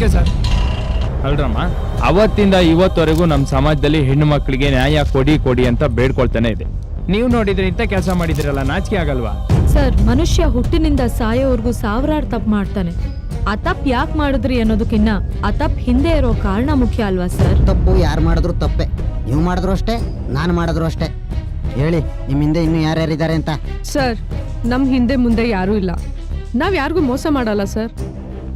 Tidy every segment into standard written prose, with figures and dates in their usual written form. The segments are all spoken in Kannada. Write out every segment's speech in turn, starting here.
Okay sir. ಅಲ್ರಮ್ಮ, ಅವತ್ತಿಂದ ಇವತ್ತವರೆಗೂ ನಮ್ಮ ಸಮಾಜದಲ್ಲಿ ಹೆಣ್ಣು ಮಕ್ಕಳಿಗೆ ನ್ಯಾಯ ಕೊಡಿ ಕೊಡಿ ಅಂತ ಬೇಡ್ಕೊಳ್ತಾನೆ ಇದೆ. ನೀವು ನೋಡಿದ್ರೆ ಇಂಥ ಕೆಲಸ ಮಾಡಿದಿರಲ್ಲ, ನಾಚಿಕೆ ಆಗಲ್ವಾ? ಸರ್, ಮನುಷ್ಯ ಹುಟ್ಟಿನಿಂದ ಸಾಯೋವರೆಗೂ ಸಾವಿರಾರು ತಪ್ಪು ಮಾಡ್ತಾನೆ. ಆ ತಪ್ಪು ಯಾಕೆ ಮಾಡಿದ್ರಿ ಅನ್ನೋದಕ್ಕಿನ್ನ ಆ ತಪ್ಪು ಹಿಂದೆ ಇರೋ ಕಾರಣ ಮುಖ್ಯ ಅಲ್ವಾ ಸರ್? ತಪ್ಪು ಯಾರು ಮಾಡಿದ್ರು ತಪ್ಪೆ. ನೀವು ಮಾಡಿದ್ರು ಅಷ್ಟೇ, ನಾನು ಮಾಡಿದ್ರು ಅಷ್ಟೇ. ಹೇಳಿ, ನಿಮ್ಮ ಹಿಂದೆ ಇನ್ನೂ ಯಾರ್ಯಾರಿದ್ದಾರೆ ಅಂತ. ಸರ್, ನಮ್ಮ ಹಿಂದೆ ಮುಂದೆ ಯಾರೂ ಇಲ್ಲ. ನಾವು ಯಾರಿಗೂ ಮೋಸ ಮಾಡಲ್ಲ ಸರ್.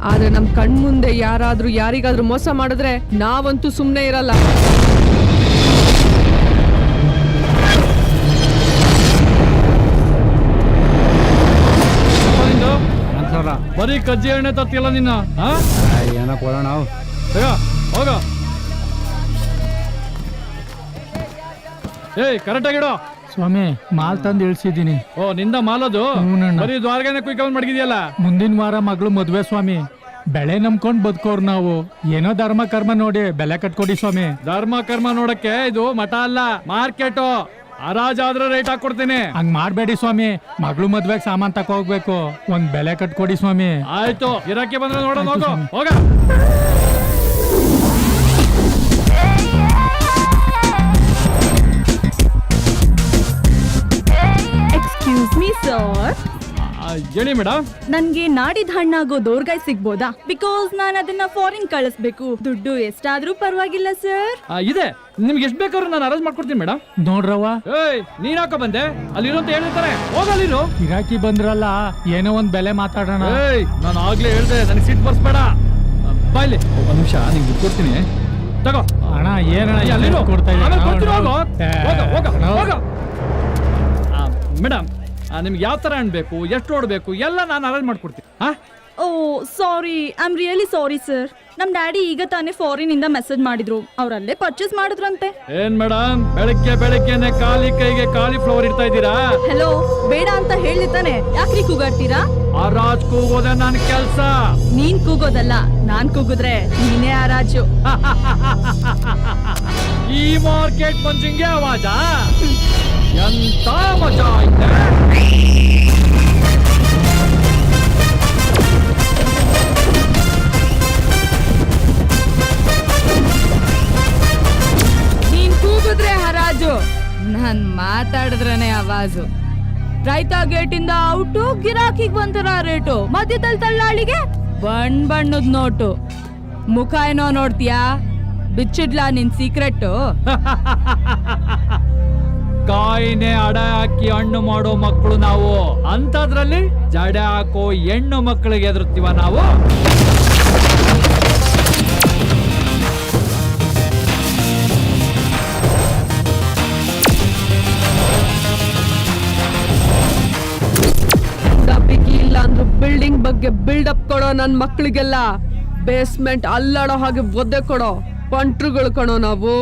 ಆದ್ರೆ ನಮ್ಮ ಕಣ್ಮುಂದೆ ಯಾರಾದ್ರೂ ಯಾರಿಗಾದ್ರೂ ಮೋಸ ಮಾಡಿದ್ರೆ ನಾವಂತೂ ಸುಮ್ಮನೆ ಇರಲ್ಲ. ಬರೀ ಕಜ್ಜಿ ಎಣ್ಣೆ ತತ್ತಿಲ್ಲ ನಿನ್ನ. ಏನೋ ಕೊಡೋಣ ಹೋಗ. ಏಯ್, ಕರೆಕ್ಟ್ ಆಗಿಡೋ ಸ್ವಾಮಿ. ಮಾಲ್ ತಂದು ಇಳಿಸಿದ್ದೀನಿ. ಓ, ನಿಂದ ಮಾಲದು? ಬರೀ ದ್ವಾರಗೆನೆ ಕುಯ್ಕೊಂಡ್ ಮಡಗಿದ್ಯಲ್ಲ. ಮುಂದಿನ ವಾರ ಮಗಳು ಮದ್ವೆ ಸ್ವಾಮಿ. ಬೆಳೆ ನಂಬ್ಕೊಂಡ್ ಬದುಕೋರ್ ನಾವು. ಏನೋ ಧರ್ಮ ಕರ್ಮ ನೋಡಿ ಬೆಲೆ ಕಟ್ಕೊಡಿ ಸ್ವಾಮಿ. ಧರ್ಮ ಕರ್ಮ ನೋಡಕ್ಕೆ ಇದು ಮಠ ಅಲ್ಲ, ಮಾರ್ಕೆಟ್. ಹರಾಜಾದ್ರೆ ರೇಟ್ ಹಾಕೊಡ್ತೀನಿ. ಹಂಗ್ ಮಾಡ್ಬೇಡಿ ಸ್ವಾಮಿ. ಮಗಳು ಮದ್ವೆಗ್ ಸಾಮಾನ್ ತಕ ಹೋಗ್ಬೇಕು. ಒಂದ್ ಬೆಲೆ ಕಟ್ಕೊಡಿ ಸ್ವಾಮಿ. ಆಯ್ತು, ಇರಕ್ಕೆ ಬಂದ್ರೆ ನೋಡೋಣ. ಹೋಗೋ ಹೋಗ. Excuse me sir. ಹೇಳಿ ಮೇಡಮ್. ನನ್ಗೆ ನಾಡಿದ ಹಣ್ಣಾಗೋ ದೋರ್ಗಾಯ್ ಸಿಗ್ಬೋದಾ? ಬಿಕಾಸ್ ನಾನು ಅದನ್ನ ಫಾರಿನ್ ಕಳಿಸ್ಬೇಕು. ದುಡ್ಡು ಎಷ್ಟಾದ್ರೂ ಪರವಾಗಿಲ್ಲ ಸರ್. ಇದೆ, ನಿಮ್ಗೆ ಎಷ್ಟು ಬೇಕಾದ್ರೂ ನಾನು ಅರೇಂಜ್ ಮಾಡ್ಕೊಡ್ತೀನಿ ಮೇಡಮ್. ನೋಡ್ರವ್ವ, ಏಯ್, ನೀನ್ ಹಾಕೋ ಬಂದೆ? ಅಲ್ಲಿರೋ ಅಂತ ಹೇಳಿರ್ತಾರೆ. ಹೋಗಲ್ಲಿರು. ಗಿರಾಕಿ ಬಂದ್ರಲ್ಲ, ಏನೋ ಒಂದ್ ಬೆಲೆ ಮಾತಾಡೋಣ. ಏಯ್, ನಾನು ಆಗ್ಲೇ ಹೇಳ್ದೆ, ನನಗೆ ಸೀಟ್ ಬರ್ಸ್ಬೇಡ. ಬಾಯ್ಲಿ, ಒಂದ್ ನಿಮಿಷ ನಿಂಗೆ ದುಡ್ಡು ಕೊಡ್ತೀನಿ, ತಗೋ. ಅಣ್ಣ, ಏನಣ್ಣ ಅಲ್ಲಿರೋ ಕೊಡ್ತಾ ಮೇಡಮ್. ನಿಮ್ಗೆ ಯಾವ ತರ ಹಣ್ಣು ಬೇಕು, ಎಷ್ಟು ನೋಡ್ಬೇಕು ಎಲ್ಲ ನಾನು ಅರೇಂಜ್ ಮಾಡ್ಕೊಡ್ತೀನಿ. Oh sorry, I am really sorry sir. ನಮ್ ಡ್ಯಾಡಿ ಈಗ ತಾನೇ ಫಾರಿನ್ ಇಂದ ಮೆಸೇಜ್ ಮಾಡಿದ್ರು. ಅವ್ರಲ್ಲೇ ಪರ್ಚೇಸ್ ಮಾಡಿದ್ರಂತೆ. ಏನ್ ಮೇಡಮ್, ಬೆಳಗ್ಗೆನೆ ಖಾಲಿ ಕೈಗೆ ಕಾಲಿಫ್ಲವರ್ ಇಡ್ತಾ ಇದ್ದೀರಾ? ಹೆಲೋ, ಬೇಡ ಅಂತ ಹೇಳಿತಾನೆ, ಯಾಕ್ರಿ ಕೂಗಾಡ್ತೀರಾ? ಹರಾಜ್ ಕೂಗೋದೆ ನನ್ ಕೆಲ್ಸ. ನೀನ್ ಕೂಗೋದಲ್ಲ, ನಾನ್ ಕೂಗಿದ್ರೆ ನೀನೇ ಹರಾಜು. ಈ ಮಾರ್ಕೆಟ್ ಮಂಜಿಂಗೆ ಆವಾಜ. ಎಂತ ಮಜಾ ಐತೆ. ನೀನ್ ಕೂಗಿದ್ರೆ ಹರಾಜು, ನಾನ್ ಮಾತಾಡಿದ್ರೇನೆ ಆವಾಜು. ರೈತ ಗೇಟಿಂದ ಔಟು, ಗಿರಾಕಿಗ್ ಒಂಥರ ರೇಟು, ಮಧ್ಯದಲ್ಲಿ ತಳ್ಳಾಳಿಗೆ ಬಣ್ಣದ ನೋಟು. ಮುಖ ಏನೋ ನೋಡ್ತೀಯಾ? ಬಿಚ್ಚಿಡ್ಲಾ ನಿನ್ ಸೀಕ್ರೆಟ್? ಕಾಯಿನೇ ಅಡ ಹಾಕಿ ಹಣ್ಣು ಮಾಡೋ ಮಕ್ಕಳು ನಾವು. ಅಂತದ್ರಲ್ಲಿ ಜಡೆ ಹಾಕೋ ಹೆಣ್ಣು ಮಕ್ಕಳಿಗೆ ಎದುರುತ್ತೀವ ನಾವು. ಇಲ್ಲ ಅಂದ್ರು ಬಿಲ್ಡಿಂಗ್ ಬಗ್ಗೆ ಬಿಲ್ಡಪ್ ಕೊಡೋ ನನ್ ಮಕ್ಳಿಗೆಲ್ಲ ಬೇಸ್ಮೆಂಟ್ ಅಲ್ಲಾಡೋ ಹಾಗೆ ಒದ್ದೆ ಕೊಡೋ ಪಂಟ್ರುಗಳು ಕಣೋ ನಾವು.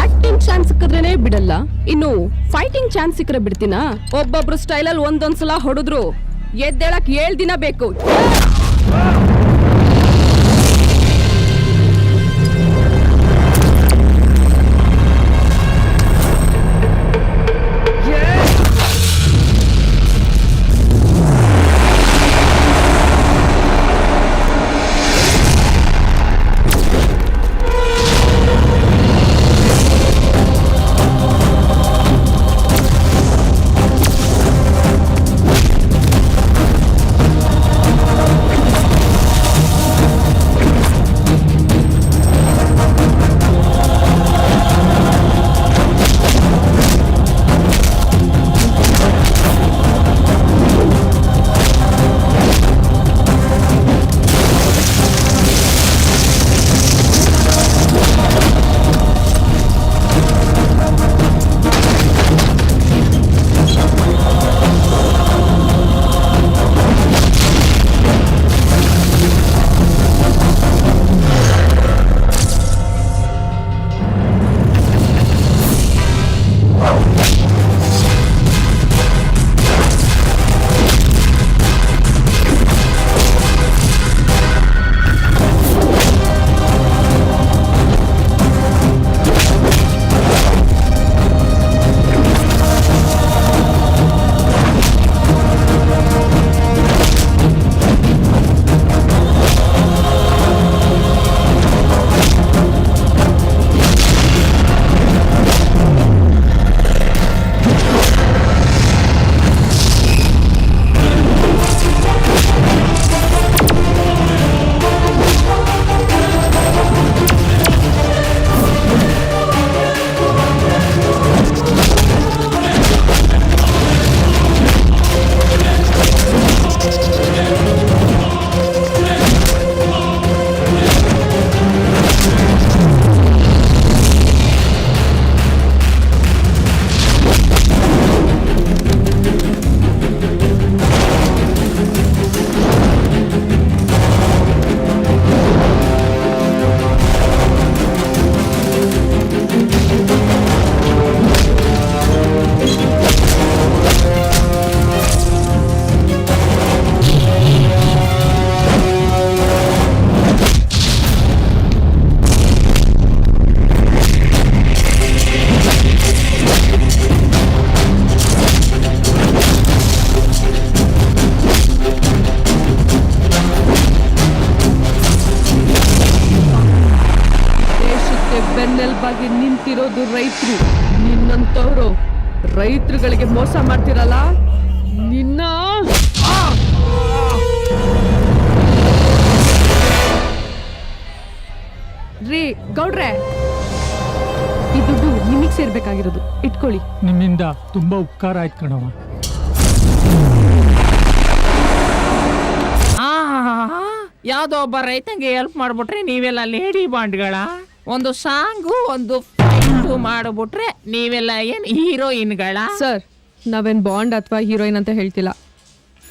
ಆಕ್ಟಿಂಗ್ ಚಾನ್ಸ್ ಸಿಕ್ಕಿದ್ರೇನೆ ಬಿಡಲ್ಲ, ಇನ್ನು ಫೈಟಿಂಗ್ ಚಾನ್ಸ್ ಸಿಕ್ಕರೆ ಬಿಡ್ತೀನಾ? ಒಬ್ಬೊಬ್ರು ಸ್ಟೈಲಲ್ಲಿ ಒಂದೊಂದ್ಸಲ ಹೊಡೆದ್ರು ಎದ್ದೇಳಕ್ 7 ದಿನ ಬೇಕು. ಇರೋದು ರೈತರು. ನಿನ್ನಂತವ್ರು ರೈತರುಗಳಿಗೆ ಮೋಸ ಮಾಡ್ತಿರಲ್ಲ, ನಿನ್ನ ರೀ ಗೌಡ್ರೆ, ಈ ದುಡ್ಡು ನಿಮಗ್ ಸೇರ್ಬೇಕಾಗಿರೋದು, ಇಟ್ಕೊಳ್ಳಿ. ನಿಮ್ಮಿಂದ ತುಂಬಾ ಉಪಕಾರ ಆಯ್ತು ಕಣವ. ಯಾವ್ದೋ ಒಬ್ಬ ರೈತಂಗೆ ಹೆಲ್ಪ್ ಮಾಡ್ಬಿಟ್ರೆ ನೀವೆಲ್ಲ ಲೇಡಿ ಬಾಂಡ್ಗಳ, ಒಂದು ಸಾಂಗು ಒಂದು ಫೈಟು ಮಾಡ್ಬಿಟ್ರೆ ನೀವೆಲ್ಲ ಏನ್ ಹೀರೋಯಿನ್ಗಳ? ಸರ್, ನಾವೇನ್ ಬಾಂಡ್ ಅಥವಾ ಹೀರೋಯಿನ್ ಅಂತ ಹೇಳ್ತಿಲ್ಲ,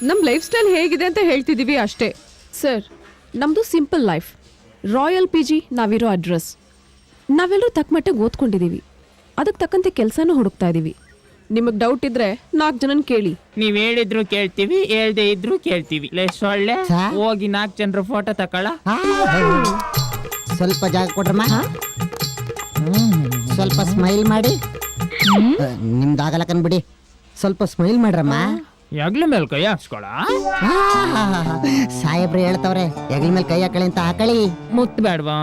ನಮ್ಮ ಲೈಫ್ ಸ್ಟೈಲ್ ಹೇಗಿದೆ ಅಂತ ಹೇಳ್ತಿದೀವಿ ಅಷ್ಟೇ. ಸರ್, ನಮ್ಮದು simple life. Royal P G ನಾವಿರೋ ಅಡ್ರೆಸ್. ನಾವೆಲ್ಲರೂ ತಕ್ಕ ಮಟ್ಟಿಗೆ ಓದ್ಕೊಂಡಿದ್ದೀವಿ, ಅದಕ್ಕೆ ತಕ್ಕಂತೆ ಕೆಲಸನೂ ಹುಡುಕ್ತಾ ಇದ್ದೀವಿ. ನಿಮಗೆ ಡೌಟ್ ಇದ್ರೆ 4 ಜನನ ಕೇಳಿ. ನೀವ್ ಹೇಳಿದ್ರು ಕೇಳ್ತೀವಿ, ಹೇಳ್ದೆ ಇದ್ರು ಕೇಳ್ತೀವಿ. ಲೇ ಸೊಳ್ಳೆ, ಹೋಗಿ 4 ಜನರ ಫೋಟೋ ತಕೊಳ. ಸ್ವಲ್ಪ ಜಾಗ ಕೊಡ್ರಮ್ಮ. ಸ್ವಲ್ಪ ಸ್ಮೈಲ್ ಮಾಡಿ. ನಿಮ್ದಾಗಲ್ಲ ಕನ್ಬಿಡಿ, ಸ್ವಲ್ಪ ಸ್ಮೈಲ್ ಮಾಡ್ರಮ್ಮ. ಯಾಗ್ಲ ಮೇಲೆ ಕೈ ಹಾಕ್ಸ್ಕೊಳ. ಸಾಹೇಬ್ರು ಹೇಳ್ತವ್ರೆ ಹೆಗಲ ಮೇಲೆ ಕೈ ಹಾಕಳಿ ಅಂತ ಹಾಕಳಿ. ಮುತ್ ಬೇಡ್ವಾ?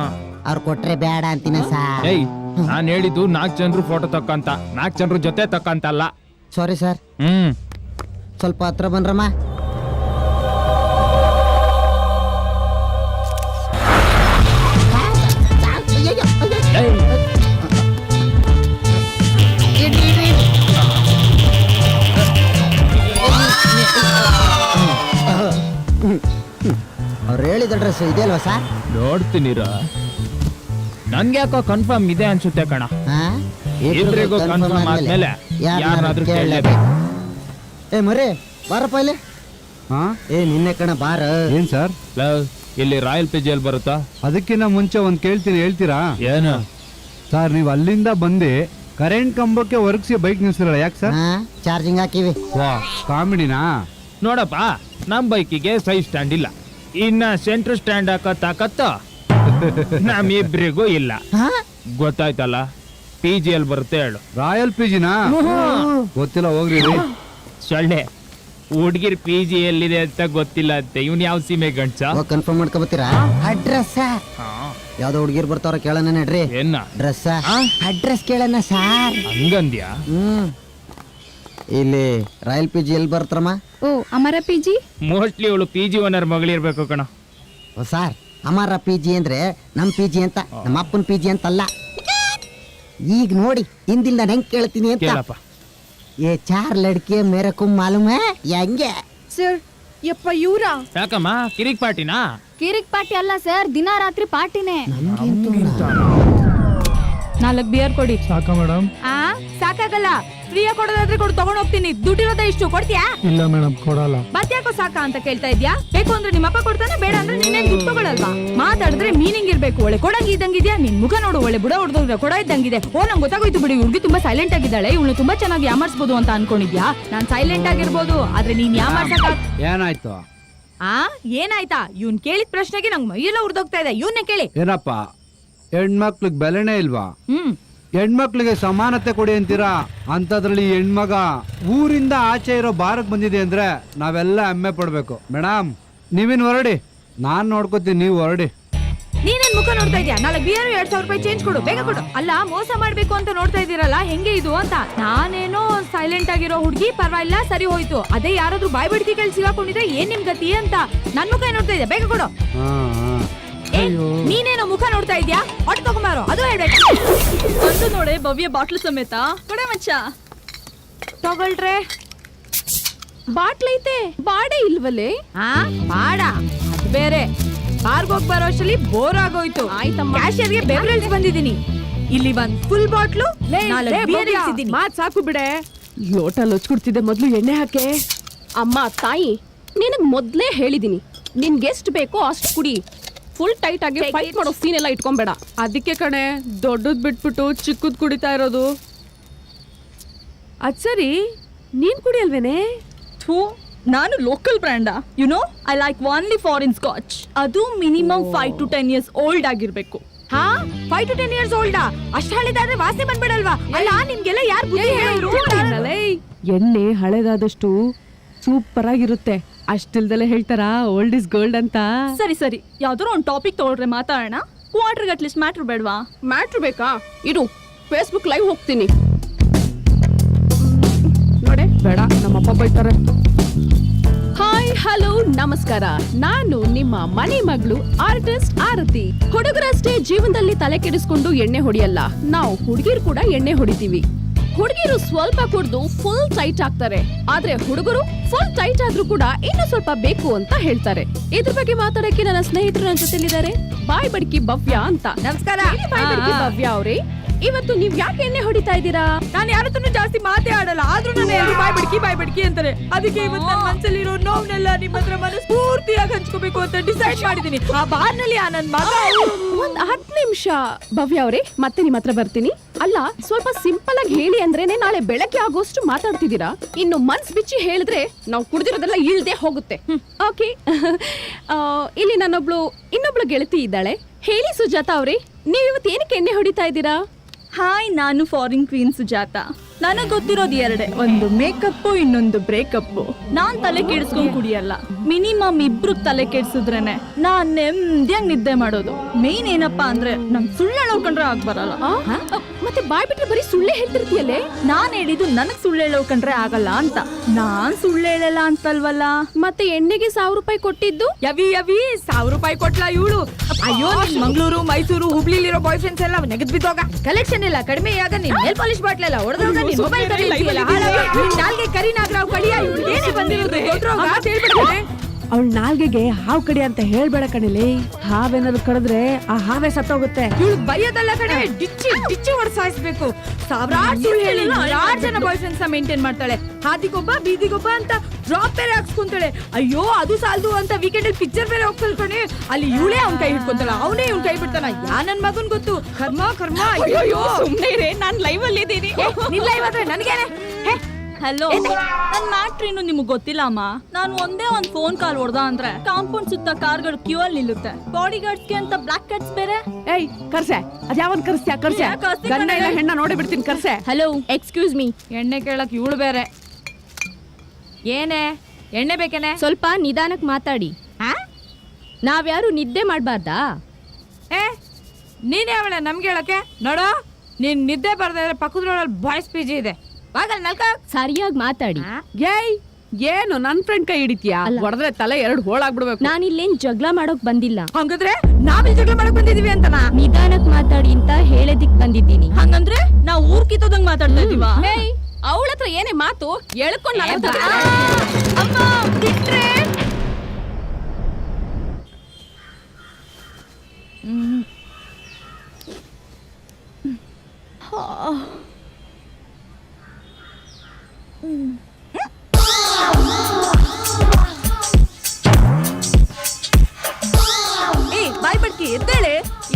ಅವ್ರು ಕೊಟ್ರೆ ಬೇಡ ಅಂತೀನ ಸಾ. ಏಯ್, ನಾನ್ ಹೇಳಿದ್ದು 4 ಜನರು ಫೋಟೋ ತಕ್ಕಂತ, 4 ಜನರ ಜೊತೆ ತಕ್ಕಂತಲ್ಲ. Sorry sir. ಸ್ವಲ್ಪ ಹತ್ರ ಬನ್ರಮ್ಮ. ಅವ್ರು ಹೇಳಿದ ಅಡ್ರೆಸ್ ಇದೆ ಅಲ್ವಾ ಸರ್? ನೋಡ್ತೀನಿರ, ನನ್ಗೆ ಯಾಕೋ ಕನ್ಫರ್ಮ್ ಇದೆ ಅನ್ಸುತ್ತೆ ಕಣ. ಇಬ್ರಿಗೂ ಕನ್ಫರ್ಮ್ ಆದ್ಮೇಲೆ ಯಾರಾದ್ರೂ ಕೇಳಲೇಬೇಕು. ಏ ಮರಿ ಬಾರಪ್ಪ ಇಲ್ಲಿ. ಏ ನಿನ್ನೆ ಕಣ ಬಾರ. ಏನ್ ಸರ್? ಇಲ್ಲಿ ರಾಯಲ್ ಪಿಜಿಯಲ್ಲಿ ಬರುತ್ತಾ? ಅದಕ್ಕಿಂತ ಮುಂಚೆ ಒಂದ್ ಕೇಳ್ತೀನಿ, ಹೇಳ್ತೀರಾ? ಏನು ಸರ್, ನೀವು ಅಲ್ಲಿಂದ ಬಂದು ಕರೆಂಟ್ ಕಂಬಕ್ಕೆ ಒರಗಿಸಿ ಬೈಕ್ ನಿಲ್ಸಿರಲ್ಲ, ಯಾಕೆ ಸರ್? ಚಾರ್ಜಿಂಗ್ ಹಾಕಿವಿ. ವಾ, ಕಾಮಿಡಿನಾ? ನೋಡಪ್ಪ, ನಮ್ ಬೈಕಿಗೆ ಸೈಡ್ ಸ್ಟ್ಯಾಂಡ್ ಇಲ್ಲ, ಇನ್ನ ಸೆಂಟ್ರ್ ಸ್ಟ್ಯಾಂಡ್ ಹಾಕೋ ತಾಕತ್ತ ನಮ್ಮಿಬ್ರಿಗೂ ಇಲ್ಲ. ಗೊತ್ತಾಯ್ತಲ್ಲ, ಪಿ ಜಿ ಎಲ್ ಬರುತ್ತೆ ಹೇಳು. ರಾಯಲ್ ಪಿ ಜಿನಾ? ಗೊತ್ತಿಲ್ಲ, ಹೋಗ್ರಿ. ಸೊಳ್ಳೆ, ಹುಡ್ಗಿರ್ ಪಿ ಜಿ ಎಲ್ಲಿದೆ ಅಂತ ಗೊತ್ತಿಲ್ಲ ಅಂತೆ. ಇವ್ನ್ ಯಾವ ಸೀಮೆ ಗಂಡ್ಸ? ಕನ್ಫರ್ಮ್ ಮಾಡ್ಕೊಬತ್ತೀರಾ? ಅಡ್ರೆಸ್ ಯಾವ್ದೋ ಹುಡುಗಿರ್ ಬರ್ತಾವ್ರ, ಕೇಳೋಣ ನಡ್ರಿ. ಏನ ಡ್ರೆಸ್ ಅಡ್ರೆಸ್ ಕೇಳೋಣ ಸಾರ್. ಹಂಗಂದ್ಯಾ? ಇಲ್ಲಿ ರಾಯಲ್ ಪಿ ಜಿ ಎಲ್ಲಿ ಬರ್ತಾರಮ್ಮ? ಓ, ಅಮರ ಪಿ ಜಿ. ಮೋಸ್ಟ್ಲಿ ಇವಳು ಪಿ ಜಿ ಓನರ್ ಮಗಳಿರ್ಬೇಕು ಕಣ. ಸಾರ್, ಅಮರ ಪಿ ಜಿ ಅಂದ್ರೆ ನಮ್ ಪಿ ಜಿ ಅಂತ, ನಮ್ಮ ಅಪ್ಪನ ಪಿ ಜಿ ಅಂತಲ್ಲ. ಈಗ ನೋಡಿ ಹಿಂದಿಲ್ ನಾನು ಹೆಂಗ್ ಕೇಳ್ತೀನಿ ಅಂತ. ಕೇಳಪ್ಪ. ಏ 4 ಲಡ್ಕಿ ಮೇರೆ ಕುಮ್ ಮಾಲೂಮ್ ಹೈ ಹೆಂಗೆ? ಸರ್, ಯಪ್ಪ ಇವ್ರ ಯಾಕಮ್ಮ, ಕಿರಿಕ್ ಪಾರ್ಟಿನಾ? ಕಿರಿಕ್ ಪಾರ್ಟಿ ಅಲ್ಲ ಸರ್, ದಿನ ರಾತ್ರಿ ಪಾರ್ಟಿನೇ. 4 ಬಿಯರ್ ಕೊಡಿ. ಸಾಕ ಮೇಡಮ್? ಸಾಕಾಗಲ್ಲ, ಫ್ರೀಯಾಗಿ ಕೊಡೋದಾದ್ರೆ ಕೊಡು, ತಗೊಂಡ್ ಹೋಗ್ತೀನಿ. ದುಡ್ಡಿರೋದ ಇಷ್ಟು ಕೊಡ್ತೀಯಾ? ಇಲ್ಲ ಮೇಡಮ್, ಕೊಡಲ್ಲ. ಮತ್ತ್ಯಾಕೋ ಸಾಕ ಅಂತ ಕೇಳ್ತಾ ಇದ್ಯಾ? ಬೇಕು ಅಂದ್ರೆ ನಿಮ್ಮಪ್ಪ ಕೊಡ್ತಾನೆ, ಬೇಡ ಅಂದ್ರೆ ನೀನೇನ್ ದುಡ್ಡು ತಗೊಳಲ್ವಾ? ಮಾತಾಡಿದ್ರೆ ಮೀನಿಂಗ್ ಇರ್ಬೇಕು. ಒಳ್ಳೆ ಕೊಡಂಗಿ ಇದ್ದಂಗಿದ್ಯಾ, ನಿನ್ ಮುಖ ನೋಡು, ಒಳ್ಳೆ ಬುಡ ಹೊಡೆದೋದ್ರೆ ಕೊಡ ಇದ್ದಂಗಿದೆ. ಓ, ನಂಗೆ ಗೊತ್ತಾಗೋಯ್ತು ಬಿಡಿ, ಹುಡುಗಿ ತುಂಬಾ ಸೈಲೆಂಟ್ ಆಗಿದ್ದಾಳೆ, ಇವಳು ತುಂಬಾ ಚೆನ್ನಾಗಿ ಯಾಮಾರಿಸಬಹುದು ಅಂತ ಅನ್ಕೊಂಡಿದ್ಯಾ? ನಾನ್ ಸೈಲೆಂಟ್ ಆಗಿರ್ಬೋದು, ಆದ್ರೆ ನೀನ್ ಯಾಮಾರ್ಸಕ. ಏನಾಯ್ತು? ಏನಾಯ್ತಾ? ಇವ್ನ್ ಕೇಳಿದ ಪ್ರಶ್ನೆಗೆ ನಂಗೆ ಮೈಯೆಲ್ಲ ಉರ್ದೋಗ್ತಾ ಇದೆ. ಇವನ್ನೇ ಕೇಳಿ. ಏನಪ್ಪ, ಹೆಣ್ಮಕ್ಳಿಗೆ ಬೆಲೆನೇ ಇಲ್ವಾ? ಹೆಣ್ಮಕ್ಳಿಗೆ ಸಮಾನತೆ ಕೊಡಿ ಅಂತೀರಾ, ಅಂತದ್ರಲ್ಲಿ ಹೆಣ್ಮಗ ಊರಿಂದ ಆಚೆ ಇರೋ ಬಾರಕ್ ಬಂದಿದೆ ಅಂದ್ರೆ ನಾವೆಲ್ಲ ಹೆಮ್ಮೆ ಪಡ್ಬೇಕು. ಮೇಡಮ್, ನೀವಿನ್ ಹೊರಡಿ, ನಾನ್ ನೋಡ್ಕೋತೀನಿ, ನೀವು ಹೊರಡಿ. ನೀನೇನ್ ಮುಖ ನೋಡ್ತಾ ಇದ್ಯಾ? 4 ಬಿಯರ್ 2000 ರೂಪಾಯಿ ಚೇಂಜ್ ಕೊಡು, ಬೇಗ ಕೊಡು. ಅಲ್ಲ, ಮೋಸ ಮಾಡ್ಬೇಕು ಅಂತ ನೋಡ್ತಾ ಇದೀರಲ್ಲ, ಹೆಂಗೆ ಇದು ಅಂತ. ನಾನೇನೋ ಸೈಲೆಂಟ್ ಆಗಿರೋ ಹುಡುಗಿ, ಪರವಾಗಿಲ್ಲ, ಸರಿ ಹೋಯ್ತು. ಅದೇ ಯಾರಾದ್ರೂ ಬಾಯ್ ಬಿಡ್ತಿ ಕೇಳಿ ಸಿಗಾಕೊಂಡಿದ್ರೆ ಏನ್ ನಿಮ್ ಗತಿ ಅಂತ. ನನ್ ಮುಖ ನೋಡ್ತಾ ಇದ್ಯಾ? ಬೇಗ ಕೊಡು. ನೀನೇನೋ ಮುಖ ನೋಡ್ತಾ ಇದ್ಯಾ? ಒಟ್ಟು ತಗೊಂಬಾರೋ, ಅದು ಹೇಳ್ಬೇಕು. ಒಂದು ನೋಡೆ ಭವ್ಯ ಬಾಟ್ಲು ಸಮೇತ ಕೊಡೆ ಮಚ್ಚ. ತಗೊಳ್ರೆ. ಬಾಟ್ಲ್ ಐತೆ, ಬಾಡೆ ಇಲ್ವಲ್ಲೇ? ಬಾಡ ಬೇರೆ. ಬಾರ್ಗ್ ಹೋಗ್ ಬರೋ ಅಷ್ಟರಲ್ಲಿ ಬೋರ್ ಆಗೋಯ್ತು. ಆಯ್ತಮ್ಮ, ಕ್ಯಾಶಿಯರ್ಗೆ ಬೆವರೇಜ್ ಬಂದಿದ್ದೀನಿ. ಇಲ್ಲಿ ಒಂದ್ ಫುಲ್ ಬಾಟ್ಲು 4 ಬಿಯರ್ ಇಳಿಸಿದ್ದೀನಿ. ಮಾತ್ ಸಾಕು ಬಿಡೆ, ಲೋಟ ಲೊಚ್ಕೊಡ್ತಿದ್ದೆ, ಮೊದ್ಲು ಎಣ್ಣೆ ಹಾಕೆ. ಅಮ್ಮ ತಾಯಿ, ನಿನಗ್ ಮೊದ್ಲೇ ಹೇಳಿದೀನಿ, ನಿನ್ಗೆ ಎಷ್ಟು ಬೇಕೋ ಅಷ್ಟು ಕುಡಿ. ಫುಲ್ ಟೈಟ್ ಆಗಿ ಫೈಟ್ ಮಾಡೋ ಸೀನ್ ಎಲ್ಲ ಇಟ್ಕೊಂಬೇಡ. ಅದಕ್ಕೆ ಕಣೆ ದೊಡ್ಡದ್ ಬಿಟ್ಬಿಟ್ಟು ಚಿಕ್ಕದ್ ಕುಡಿತಾ ಇರೋದು. ಅದ್ ಸರಿ, ನೀನ್ ಕುಡಿಯಲ್ವೇನೆ? ಥೂ, ನಾನು ಲೋಕಲ್ ಬ್ರ್ಯಾಂಡಾ. You know, I like only foreign scotch. ಅದು ಮಿನಿಮಮ್ 5 to 10 years ಓಲ್ಡ್ ಆಗಿರ್ಬೇಕು. 5 to 10 years ಓಲ್ಡಾ? ಅಷ್ಟ್ ಹಳೆದಾದ್ರೆ ವಾಸನೆ ಬಂದ್ಬಿಡಲ್ವಾ? ಅಲ್ಲ, ನಿಮ್ಗೆಲ್ಲ ಯಾರು ಬುದ್ಧಿ ಹೇಳಿದ್ರು? ಎಣ್ಣೆ ಹಳೆದಾದಷ್ಟು ಸೂಪರ್ ಆಗಿರುತ್ತೆ, ಅಷ್ಟಿಲ್ದಲೆ ಹೇಳ್ತಾರ ಓಲ್ಡ್ ಇಸ್ ಗೋಲ್ಡ್ ಅಂತ. ಸರಿ ಸರಿ, ಯಾವ್ದಾರು ಒಂದು ಟಾಪಿಕ್ ತಗೊಳ್ರೆ ಮಾತಾಡೋಣ. ವಾಟರ್ಗೆ ಅಟ್ಲೀಸ್ಟ್ ಮ್ಯಾಟ್ರ್ ಬೇಡವಾ? ಮ್ಯಾಟ್ರ್ ಬೇಕಾ? ಇಡು, ಫೇಸ್ಬುಕ್ ಲೈವ್ ಹೋಗ್ತೀನಿ. ನೋಡೆ ಬೇಡ, ನಮ್ಮಪ್ಪ ಬೈತಾರೆ. ಹಾಯ್ ಹಲೋ ನಮಸ್ಕಾರ, ನಾನು ನಿಮ್ಮ ಮನೆ ಮಗಳು ಆರ್ಟಿಸ್ಟ್ ಆರತಿ. ಹುಡುಗರಷ್ಟೇ ಜೀವನದಲ್ಲಿ ತಲೆ ಕೆಡಿಸ್ಕೊಂಡು ಎಣ್ಣೆ ಹೊಡಿಯಲ್ಲ, ನಾವು ಹುಡುಗಿರು ಕೂಡ ಎಣ್ಣೆ ಹೊಡಿತೀವಿ. ಹುಡುಗಿರು ಸ್ವಲ್ಪ ಕುಡ್ದು ಫುಲ್ ಟೈಟ್ ಆಗ್ತಾರೆ, ಆದ್ರೆ ಹುಡುಗರು ಫುಲ್ ಟೈಟ್ ಆದ್ರೂ ಕೂಡ ಇನ್ನು ಸ್ವಲ್ಪ ಬೇಕು ಅಂತ ಹೇಳ್ತಾರೆ. ಇದ್ರ ಬಗ್ಗೆ ಮಾತಾಡಕ್ಕೆ ನನ್ನ ಸ್ನೇಹಿತರು ನನ್ನ ಜೊತೆಲಿದ್ದಾರೆ. ಬಾಯ್ ಬಡ್ಕಿ ಭವ್ಯ ಅಂತ. ನಮಸ್ಕಾರ. ಬಾಯ್ ಬಡ್ಕಿ ಭವ್ಯ ಅವ್ರೆ, ಇವತ್ತು ನೀವ್ ಯಾಕೆ ಎಣ್ಣೆ ಹೊಡಿತಾ ಇದ್ದೀರಾ? ನಾನು ಯಾರತ್ರನು ಜಾಸ್ತಿ ಮಾತೇ ಆಡಲ್ಲ, ಆದ್ರೂ ನಾನು ಎಲ್ಲರೂ ಬಾಯ್ ಬಿಡ್ಕಿ ಅಂತಾರೆ. ಅದಕ್ಕೆ ಇವತ್ತು ನನ್ನ ಮನಸ್ಸಲ್ಲಿರೋ ನೋವನ್ನೆಲ್ಲ ನಿಮ್ಮ ಹತ್ರ ಮನಸ್ಫೂರ್ತಿಯಾಗಿ ಹಂಚ್ಕೋಬೇಕು ಅಂತ ಡಿಸೈಡ್ ಮಾಡಿದೀನಿ. ಆ ಬಾರ್ನಲ್ಲಿ ಆ ನನ್ನ ಮಗ. ಒಂದ್ 10 ನಿಮಿಷ ಭವ್ಯ ಅವ್ರೆ, ಮತ್ತೆ ನಿಮ್ ಹತ್ರ ಬರ್ತೀನಿ. ಅಲ್ಲ, ಸ್ವಲ್ಪ ಸಿಂಪಲ್ ಆಗಿ ಹೇಳಿ ಅಂದ್ರೇನೆ ನಾಳೆ ಬೆಳಗ್ಗೆ ಆಗೋಷ್ಟು ಮಾತಾಡ್ತಿದ್ದೀರಾ. ಇನ್ನು ಮನ್ಸ್ ಬಿಚ್ಚಿ ಹೇಳಿದ್ರೆ ನಾವು ಕುಡ್ದಿರೋದೆಲ್ಲ ಇಳ್ದೆ ಹೋಗುತ್ತೆ. ಓಕೆ, ಇಲ್ಲಿ ಇನ್ನೊಬ್ಳು ಗೆಳತಿ ಇದ್ದಾಳೆ. ಹೇಳಿ ಸುಜಾತ ಅವ್ರೆ, ನೀವ್ ಇವತ್ತು ಏನಕ್ಕೆ ಎಣ್ಣೆ ಹೊಡಿತಾ ಇದ್ದೀರಾ? ಹಾಯ್, ನಾನು ಫಾರಿನ್ ಕ್ವೀನ್ ಸುಜಾತ. ನನಗ್ ಗೊತ್ತಿರೋದು ಎರಡೇ, ಒಂದು ಮೇಕಪ್, ಇನ್ನೊಂದು ಬ್ರೇಕಪ್. ನಾನ್ ತಲೆ ಕೆಡಿಸ್ಕೊಂಡ್ ಕುಡಿಯಲ್ಲ. ಮಿನಿಮಮ್ ಇಬ್ರು ತಲೆ ಕೆಡ್ಸಿದ್ರೇನೆ ನಾನ್ ನೆಮ್ಮದಿಯಾಗಿ ನಿದ್ದೆ ಮಾಡೋದು. ಮೇನ್ ಏನಪ್ಪಾ ಅಂದ್ರೆ ನಂಗ್ ಸುಳ್ಳು ಹೇಳೋಕಂಡ್ರೆ ಆಗ್ ಬರಲ್ಲ. ಮತ್ತೆ ಬಾಯ್ ಬಿಟ್ರೆ ಬರೀ ಸುಳ್ಳೆ ಹೇಳ್ತಿರ್ತೀಯಲ್ಲೇ. ನಾನ್ ಹೇಳಿದ್ದು ನನಗ್ ಸುಳ್ಳು ಹೇಳೋಕಂಡ್ರೆ ಆಗಲ್ಲ ಅಂತ. ನಾನ್ ಸುಳ್ಳು ಹೇಳಲ್ಲ ಅಂತಲ್ವಲ್ಲ. ಮತ್ತೆ ಎಣ್ಣೆಗೆ 1000 ರೂಪಾಯಿ ಕೊಟ್ಟಿದ್ದು? ಯವಿ 1000 ರೂಪಾಯಿ ಕೊಟ್ಲಾ ಇವಳು? ಅಯ್ಯೋ, ಮಂಗಳೂರು, ಮೈಸೂರು, ಹುಬ್ಳಿಲಿರೋ ಬಾಯ್ ಫ್ರೆಂಡ್ಸ್ ಎಲ್ಲ ನೆಗೆದ್ ಬಿದ್ದೋಗ. ಕಲೆಕ್ಷನ್ ಇಲ್ಲ, ಕಡಿಮೆ ಆಗ ನಿನ್ ನೇಲ್ ಪಾಲಿಶ್ ಬಾಟ್ಲ್ ಎಲ್ಲ ಹೊಡೆದೋಗ. ನಿನ್ ಮೊಬೈಲ್ ಕರೀತಿಯಲ್ಲ, ನಿನ್ ನಾಲ್ಗೆ ಕರಿ ನಾಗರಾವ್ ಕಡಿಯ. ಇವಳು ಏನೇ ಬಂದಿರೋದು ಗೊತ್ತೋಗ ಹೇಳ್ಬಿಡ್ತಾನೆ. ಅವಳ ನಾಲ್ಗೆಗೆ ಹಾವು ಕಡಿ ಅಂತ ಹೇಳ್ಬೇಡ ಕಣಿಲಿ. ಹಾವೇನಾದ್ರು ಕಡಿದ್ರೆ ಆ ಹಾವೇ ಸತ್ತೋಗುತ್ತೆ. ಇವಳು ಬೈಯೋದಲ್ಲ ಕಡೆ, ಡಿಚ್ಚಿ ಹೊಡ್ಸಾಯಿಸ್ಬೇಕು. ಸಾವಿರಾರು ಸುಳ್ಳು ಹೇಳಿ 6 ಜನ ಬಾಯ್ ಫ್ರೆಂಡ್ಸ್ ಮೇಂಟೈನ್ ಮಾಡ್ತಾಳೆ. ಹಾದಿಗೊಬ್ಬ ಬೀದಿಗೊಬ್ಬ ಅಂತ ಡ್ರಾಪ್ ಬೇರೆ ಹಾಕ್ಸ್ಕೊಂತಾಳೆ. ಅಯ್ಯೋ, ಅದು ಸಾಲದು ಅಂತ ವೀಕೆಂಡ್ ಅಲ್ಲಿ ಪಿಕ್ಚರ್ ಬೇರೆ ಹೋಗ್ತಾಳೆ ಕಣೆ. ಅಲ್ಲಿ ಇವಳೇ ಅವ್ನ ಕೈ ಹಿಡ್ಕೊಂತಾಳ, ಅವನೇ ಇವ್ನ ಕೈ ಬಿಡ್ತಾನ. ನನ್ ಮಗನ್ ಗೊತ್ತು. ಕರ್ಮ. ಅಯ್ಯೋ, ಸುಮ್ನೆ ಇರೇ, ನಾನ್ ಲೈವ್ ಅಲ್ಲಿ ಇದ್ದೀನಿ. ನಿನ್ ಲೈವ್ ಆದ್ರೆ ನನಗೇನೆ. ಹಲೋ, ನನ್ ಮ್ಯಾಟ್ರ್ ಇನ್ನು ನಿಮ್ಗೆ ಗೊತ್ತಿಲ್ಲ ಅಮ್ಮ. ನಾನು ಒಂದೇ ಒಂದ್ ಫೋನ್ ಕಾಲ್ ಹೊಡ್ದ ಅಂದ್ರೆ ಕಾಂಪೌಂಡ್ ಸುತ್ತ ಕಾರ್ಗಳು ಕ್ಯೂ ಅಲ್ಲಿ ನಿಲ್ಲುತ್ತೆ. ಬಾಡಿ ಗಾರ್ಡ್ಸ್ಗೆ ಅಂತ ಬ್ಲಾಕ್ ಕ್ಯಾಟ್ಸ್ ಬೇರೆ. ಏಯ್ ಕರ್ಸೆ, ಅದ್ಯಾವನ್ ಕರ್ಸ್ತ್ಯಾ? ಕರ್ಸೆ, ಗಂಡ ಇಲ್ಲ ಹೆಣ್ಣ ನೋಡಿ ಬಿಡ್ತೀನಿ. ಕರ್ಸೆ. Hello, excuse me. ಎಣ್ಣೆ ಕೇಳಕ್ ಇವಳು ಬೇರೆ. ಏನೇ ಎಣ್ಣೆ ಬೇಕೇನೆ? ಸ್ವಲ್ಪ ನಿಧಾನಕ್ ಮಾತಾಡಿ. ನಾವ್ಯಾರು ನಿದ್ದೆ ಮಾಡ್ಬಾರ್ದಾ? ನೀನೇ ಅವಳೆ ನಮ್ಗೆ ಹೇಳಕ್ಕೆ? ನೋಡೋ, ನೀನ್ ನಿದ್ದೆ ಬರ್ತಾ ಇದ್ರೆ ಪಕ್ಕದ್ರೊಳಲ್ಲಿ ಬಾಯ್ಸ್ ಪಿ ಜಿ ಇದೆ. ಬಾಗಲ್ ನಲ್ಕ ಸರಿಯಾಗಿ ಮಾತಾಡಿ. ಏಯ್, ಏನು ನನ್ ಫ್ರೆಂಡ್ ಕೈ ಹಿಡಿತೀಯಾ? ಹೊಡೆದ್ರೆ ತಲೆ 2 ಹೋಳಾಗ್ಬಿಡ್ಬೇಕು. ನಾನಿಲ್ಲೇನ್ ಜಗಳ ಮಾಡೋಕ್ ಬಂದಿಲ್ಲ. ಹಂಗಂದ್ರೆ ನಾವಿಲ್ ಜಗಳ ಮಾಡಕ್ ಬಂದಿದೀವಿ ಅಂತನಾ? ನಿಧಾನಕ್ ಮಾತಾಡಿ ಅಂತ ಹೇಳದಿಕ್ ಬಂದಿದ್ದೀನಿ. ಹಂಗಂದ್ರೆ ನಾವು ಊರ್ ಕಿತ್ತೋದಂಗ್ ಮಾತಾಡ್ತಾ ಇದೀವ? ಏಯ್, ಅವಳ ಹತ್ರ ಏನೇ ಮಾತು ಹೇಳ್ಕೊಂಡು ಅಮ್ಮ ಬಿಟ್ರೆ. ಬಾಯ್ ಬಡ್ಕಿ ಎದ್ದೇಳೆ.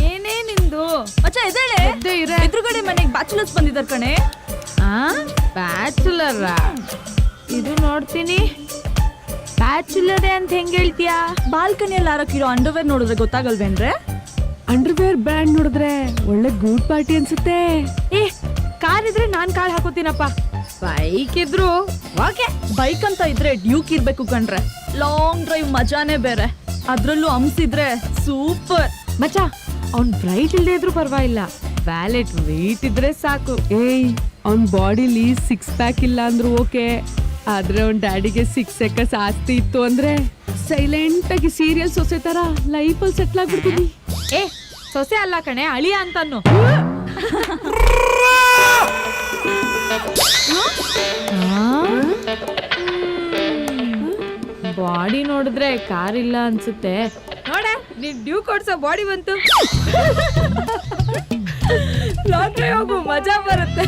ಏನೇ ನಿಂದು ಮಚ್ಚ ಎದ್ದೇಳೆ. ಎದುರುಗಡೆ ಮನೆಗ್ ಬ್ಯಾಚುಲರ್ಸ್ ಬಂದಿದಾರ್ ಕಣೆ. ಬ್ಯಾಚುಲರ್ ಇದು ನೋಡ್ತೀನಿ. ಬ್ಯಾಚುಲರ್ ಅಂತ ಹೆಂಗ್ ಹೇಳ್ತೀಯಾ? ಬಾಲ್ಕನಿಯಲ್ಲಿ ಹಾರಕ್ಕಿರೋ ಅಂಡರ್ವೇರ್ ನೋಡಿದ್ರೆ ಗೊತ್ತಾಗಲ್ವೇನ್ರೆ? ಅಂಡರ್ವೇರ್ ಬ್ರ್ಯಾಂಡ್ ನೋಡಿದ್ರೆ ಒಳ್ಳೆ ಗೂಡ್ ಪಾರ್ಟಿ ಅನ್ಸುತ್ತೆ. ಕಾರ್ ಇದ್ರೆ ನಾನ್ ಕಾಲ್ ಹಾಕೋತೀನಪ್ಪ. ಬೈಕ್ ಇದ್ರು ಓಕೆ. ಬೈಕ್ ಅಂತ ಇದ್ರೆ ಡ್ಯೂಕ್ ಇರ್ಬೇಕು ಕಣ್ರೆ. ಲಾಂಗ್ ಡ್ರೈವ್ ಮಜಾನೇ ಬೇರೆ. ಅದ್ರಲ್ಲೂ ಹಂಸಿದ್ರೆ ಸೂಪರ್. ಮಚ್ಚ, ಅವ್ನ್ ಬ್ರೈಟ್ ಇಲ್ದೇ ಇದ್ರು ಪರವಾಗಿಲ್ಲ, ವ್ಯಾಲೆಟ್ ವೆಯ್ಟ್ ಇದ್ರೆ ಸಾಕು. ಏಯ್, ಅವ್ನ್ ಬಾಡಿಲಿ 6 ಪ್ಯಾಕ್ ಇಲ್ಲ ಅಂದ್ರು ಓಕೆ, ಆದ್ರೆ ಅವ್ನ್ ಡ್ಯಾಡಿಗೆ 6 ಎಕರ್ಸ್ ಆಸ್ತಿ ಇತ್ತು ಅಂದ್ರೆ ಸೈಲೆಂಟ್ ಆಗಿ ಸೀರಿಯಲ್ ಸೊಸೆ ತರ ಲೈಫಲ್ಲಿ ಸೆಟ್ಲ್ ಆಗ್ಬಿಡ್ತೀನಿ. ಸೊಸೆ ಅಲ್ಲ ಕಣೆ, ಅಳಿಯ ಅಂತಾನು. ಬಾಡಿ ನೋಡಿದ್ರೆ ಕಾರ್ ಇಲ್ಲ ಅನ್ಸುತ್ತೆ. ನೋಡ, ನೀನ್ ಡ್ಯೂ ಕೊಡ್ಸೋ ಬಾಡಿ ಬಂತು. ಲಾಂಗ್ ಡ್ರೈವ್ ಹೋಗು, ಮಜಾ ಬರುತ್ತೆ.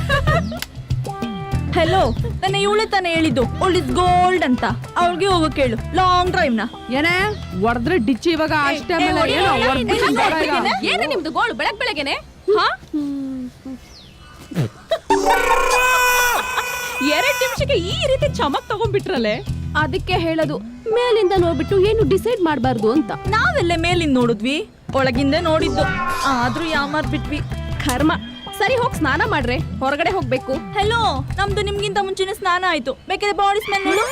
ಹೆಲೋ, ನನ್ನ ಇವಳೆ ತಾನೇ ಹೇಳಿದ್ದು ಓಲ್ಡ್ ಇಸ್ ಗೋಲ್ಡ್ ಅಂತ. ಅವ್ಳಿಗೆ ಹೋಗೋ ಕೇಳು ಲಾಂಗ್ ಡ್ರೈವ್ ನ. ಏನೇ ಹೊಡೆದ್ರೆ ಡಿಚ್ಚಿ ಇವಾಗ ಅಷ್ಟೇ. ಏನೇ ನಿಮ್ದು ಗೋಳು ಬೆಳಗ್ಗೆನೆ? 2 ನಿಮಿಷಕ್ಕೆ ಈ ರೀತಿ ಚಮಕ್ ತಗೊಂಡ್ಬಿಟ್ರಲ್ಲೇ. ಅದಕ್ಕೆ ಹೇಳೋದು, ಮೇಲಿಂದ ನೋಡ್ಬಿಟ್ಟು ಏನು ಡಿಸೈಡ್ ಮಾಡಬಾರ್ದು ಅಂತ. ನಾವೆಲ್ಲ ಮೇಲಿಂದ ನೋಡಿದ್ವಿ, ಒಳಗಿಂದ ನೋಡಿದ್ದು. ಆದ್ರೂ ಯಾಮಾರ್ ಬಿಟ್ವಿ. ಕರ್ಮ. ಸರಿ, ಹೋಗಿ ಸ್ನಾನ ಮಾಡ್ರೆ, ಹೊರಗಡೆ ಹೋಗ್ಬೇಕು. ಹೆಲೋ, ನಮ್ದು ನಿಮ್ಗಿಂತ ಮುಂಚೆನೆ ಸ್ನಾನ ಆಯ್ತು. ಬೇಕಾದ್ರೆ ಬಾಡಿ ಸ್ಮೆಲ್ ನೋಡು.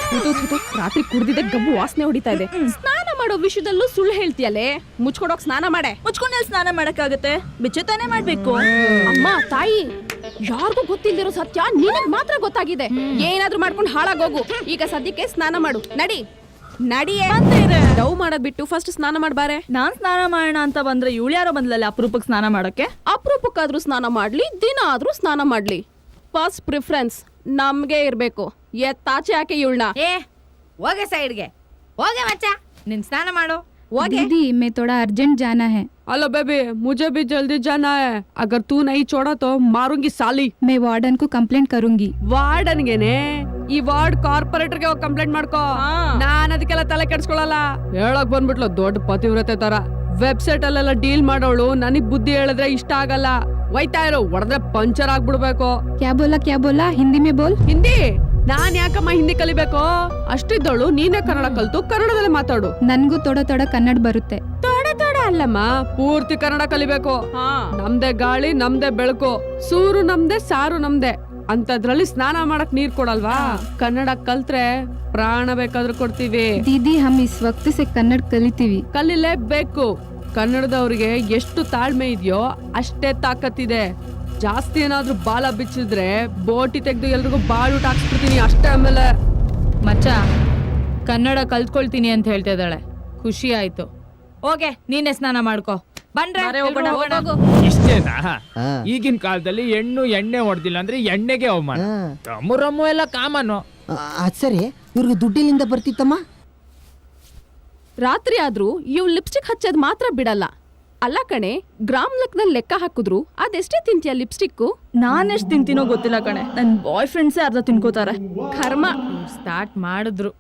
ರಾತ್ರಿ ಕುಡ್ದಿದ್ದೆ ಗಬ್ಬು ವಾಸನೆ ಹೊಡಿತಾ ಇದೆ. ಸ್ನಾನ ಮಾಡೋ ವಿಷಯದಲ್ಲೂ ಸುಳ್ಳು ಹೇಳ್ತೀಯಲ್ಲೇ. ಮುಚ್ಕೊಡೋಕ್ ಸ್ನಾನ ಮಾಡೆ. ಮುಚ್ಕೊಂಡೆಲ್ಲಿ ಸ್ನಾನ ಮಾಡಕ್ಕಾಗತ್ತೆ? ಬಿಚ್ಚೆ ತಾನೇ ಮಾಡ್ಬೇಕು. ಅಮ್ಮ ತಾಯಿ, ಯಾರಿಗೂ ಗೊತ್ತಿಲ್ದಿರೋ ಸತ್ಯ ನಿನಗ್ ಮಾತ್ರ ಗೊತ್ತಾಗಿದೆ. ಏನಾದ್ರೂ ಮಾಡ್ಕೊಂಡು ಹಾಳಾಗೋಗು. ಈಗ ಸದ್ಯಕ್ಕೆ ಸ್ನಾನ ಮಾಡು. ನಡಿ ನಡಿಯೇ. ಡವ್ ಮಾಡೋದ್ ಬಿಟ್ಟು ಫಸ್ಟ್ ಸ್ನಾನ ಮಾಡ್ಬಾರೆ. ನಾನ್ ಸ್ನಾನ ಮಾಡೋಣ ಅಂತ ಬಂದ್ರೆ ಇವಳು ಯಾರೋ ಬಂದ್ಲಲ್ಲ ಅಪರೂಪಕ್ಕೆ ಸ್ನಾನ ಮಾಡಕ್ಕೆ. ಅಪರೂಪಕ್ಕಾದ್ರೂ ಸ್ನಾನ ಮಾಡ್ಲಿ, ದಿನ ಆದ್ರೂ ಸ್ನಾನ ಮಾಡ್ಲಿ, ಫಸ್ಟ್ ಪ್ರಿಫರೆನ್ಸ್ ನಮ್ಗೆ ಇರ್ಬೇಕು. ಎತ್ತಾಚೆ ಯಾಕೆ ಇವಳನ್ನ? ಏ ಹೋಗೆ ಸೈಡ್ಗೆ ಹೋಗೆ ಮಚ್ಚ, ನಿನ್ ಸ್ನಾನ ಮಾಡು ಹೋಗೆ. दीदी मैं थोड़ा अर्जेंट जाना है. हेलो बेबी, मुझे भी जल्दी जाना है. अगर तू नहीं छोड़ा तो मारूंगी साली. मैं वार्डन को कंप्लेंट करूंगी. ವಾರ್ಡನ್ಗೆನೆ ಈ ವಾರ್ಡ್ ಕಾರ್ಪೊರೇಟರ್ಗೆ ಹೋಗಿ ಕಂಪ್ಲೇಂಟ್ ಮಾಡ್ಕೋ. ನಾನ್ ಅದಕ್ಕೆಲ್ಲ ತಲೆ ಕೆಡ್ಸ್ಕೊಳಲ್ಲ. ಹೇಳಕ್ ಬಂದ್ಬಿಟ್ಲು ದೊಡ್ಡ ಪತಿವ್ರತೆ ತರ. ವೆಬ್ಸೈಟ್ ಅಲ್ಲೆಲ್ಲ ಡೀಲ್ ಮಾಡೋಳು ನನಗ್ ಬುದ್ಧಿ ಹೇಳಿದ್ರೆ ಇಷ್ಟ ಆಗಲ್ಲ. ಒಯ್ತಾ ಇರೋ ಹೊಡೆದ್ರೆ ಪಂಚರ್ ಆಗ್ಬಿಡ್ಬೇಕು. क्या बोला हिंदी में बोल. ಹಿಂದಿ ನಾನ್ ಯಾಕಮ್ಮ ಹಿಂದಿ ಕಲಿಬೇಕು? ಅಷ್ಟಿದ್ದೋಳು ನೀನೇ ಕನ್ನಡ ಕಲ್ತು ಕನ್ನಡದಲ್ಲಿ ಮಾತಾಡು. ನನ್ಗೂ ತೊಡ ಕನ್ನಡ ಬರುತ್ತೆ. ತೊಡ ಅಲ್ಲಮ್ಮ, ಪೂರ್ತಿ ಕನ್ನಡ ಕಲಿಬೇಕು. ನಮ್ದೇ ಗಾಳಿ, ನಮ್ದೇ ಬೆಳಕು, ಸೂರು ನಮ್ದೇ, ಸಾರು ನಮ್ದೇ. ಅಂತದ್ರಲ್ಲಿ ಸ್ನಾನ ಮಾಡಕ್ ನೀರ್ ಕೊಡಲ್ವಾ? ಕನ್ನಡ ಕಲ್ತ್ರೆ ಪ್ರಾಣ ಬೇಕಾದ್ರೂ ಕೊಡ್ತೀವಿ. दीदी हम इस वक्त से कन्नड़ कलिತೀವಿ. ಕಲಿಲೇಬೇಕು. ಕನ್ನಡದವ್ರಿಗೆ ಎಷ್ಟು ತಾಳ್ಮೆ ಇದೆಯೋ ಅಷ್ಟೇ ತಾಕತ್ತಿದೆ. ಜಾಸ್ತಿ ಏನಾದ್ರೂ ಬಾಲ ಬಿಚ್ಚಿದ್ರೆ ಬೋಟಿ ತೆಗ್ದು ಎಲ್ರಿಗೂ ಬಾಳೂಟ ಹಾಕ್ಸ್ಬಿಡ್ತೀನಿ ಅಷ್ಟೇ. ಆಮೇಲೆ ಮಚ್ಚ ಕನ್ನಡ ಕಲ್ತ್ಕೊಳ್ತೀನಿ ಅಂತ ಹೇಳ್ತಾ ಇದ್ದಾಳೆ, ಖುಷಿ ಆಯ್ತು. ಹೋಗೆ ನೀನೆ ಸ್ನಾನ ಮಾಡ್ಕೋ. ಬಂದ್ರೆ ಹೋಗೋಣ. ಇಷ್ಟೇನಾ? ಹಾ. ಈಗಿನ ಕಾಲದಲ್ಲಿ ಎಣ್ಣೆ ಹೊಡೆದಿಲ್ಲ ಅಂದ್ರೆ ಎಣ್ಣೆಗೆ ಅವಮಾನ. ರಮ್ಮು ಎಲ್ಲ ಕಾಮನು. ಅದ್ ಸರಿ, ಇವ್ರಿಗೆ ದುಡ್ಡಿಲಿಂದ ಬರ್ತಿತ್ತಮ್ಮ. ರಾತ್ರಿ ಆದ್ರೂ ಇವ್ ಲಿಪ್ಸ್ಟಿಕ್ ಹಚ್ಚೋದ್ ಮಾತ್ರ ಬಿಡಲ್ಲ. ಅಲ್ಲ ಕಣೆ, ಗ್ರಾಮ್ ಲೆಕ್ಕದಲ್ಲಿ ಲೆಕ್ಕ ಹಾಕಿದ್ರು ಅದೆಷ್ಟೇ ತಿಂತೀಯ ಲಿಪ್ಸ್ಟಿಕ್ಕು? ನಾನೆಷ್ಟ್ ತಿಂತೀನೋ ಗೊತ್ತಿಲ್ಲ ಕಣೆ, ನನ್ ಬಾಯ್ ಫ್ರೆಂಡ್ಸೇ ಅರ್ಧ ತಿನ್ಕೋತಾರೆ. ಕರ್ಮ. ಸ್ಟಾರ್ಟ್ ಮಾಡಿದ್ರು.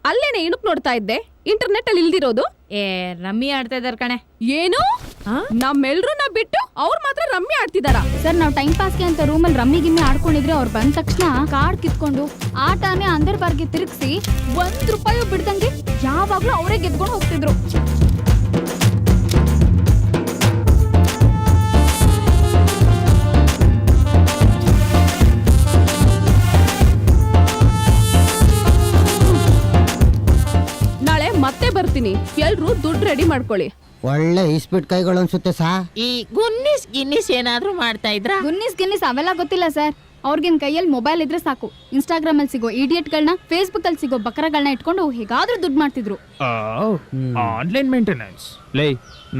ಅಲ್ಲೇನೆ ಇಣುಕ್ ನೋಡ್ತಾ ಇದ್ದೆ, ಇಂಟರ್ನೆಟ್ ಅಲ್ಲಿ ಇಲ್ದಿರೋದು. ಏ ರಮ್ಮಿ ಆಡ್ತಾ ಇದಾರೆ ಕಣೆ. ಏನು? ನಮ್ಮೆಲ್ರನ್ನ ಬಿಟ್ಟು ಅವ್ರು ಮಾತ್ರ ರಮ್ಮಿ ಆಡ್ತಿದಾರ? ಸರ್ ನಾವು ಟೈಮ್ ಪಾಸ್ಗೆ ಅಂತ ರೂಮಲ್ಲಿ ರಮ್ಮಿ ಗಿಮ್ಮಿ ಆಡ್ಕೊಂಡಿದ್ರೆ ಅವ್ರು ಬಂದ ತಕ್ಷಣ ಕಾರ್ಡ್ ಕಿತ್ಕೊಂಡು ಆಟನೇ ಅಂದರ್ ಬಾರ್ಗೆ ತಿರುಗಿಸಿ ₹1 ಬಿಡ್ದಂಗೆ ಯಾವಾಗ್ಲೂ ಅವರೇ ಗೆದ್ಕೊಂಡು ಹೋಗ್ತಿದ್ರು. ನಾಳೆ ಮತ್ತೆ ಬರ್ತೀನಿ, ಎಲ್ರು ದುಡ್ಡು ರೆಡಿ ಮಾಡ್ಕೊಳ್ಳಿ. ಒಳ್ಳೆ ಇಸ್ಪಿಟ್ ಕೈಗಳು ಅನ್ಸುತ್ತೆ ಸಾ. ಈ ಗಿನ್ನಿಸ್ ಏನಾದ್ರೂ ಮಾಡ್ತಾ ಇದ್ರ? ಗಿನ್ನಿಸ್ ಅವೆಲ್ಲ ಗೊತ್ತಿಲ್ಲ ಸರ್. ಅವ್ರಿಗಿನ್ ಕೈಯಲ್ಲಿ ಮೊಬೈಲ್ ಇದ್ರೆ ಸಾಕು, ಇನ್ಸ್ಟಾಗ್ರಾಮ್ ಅಲ್ಲಿ ಸಿಗೋ ಇಡಿಯಟ್ಗಳನ್ನ, ಫೇಸ್ಬುಕ್ ಅಲ್ಲಿ ಸಿಗೋ ಬಕರಗಳನ್ನ ಇಟ್ಕೊಂಡು ಹೇಗಾದ್ರೂ ದುಡ್ಡು ಮಾಡ್ತಿದ್ರು. Online maintenance. ಲೈ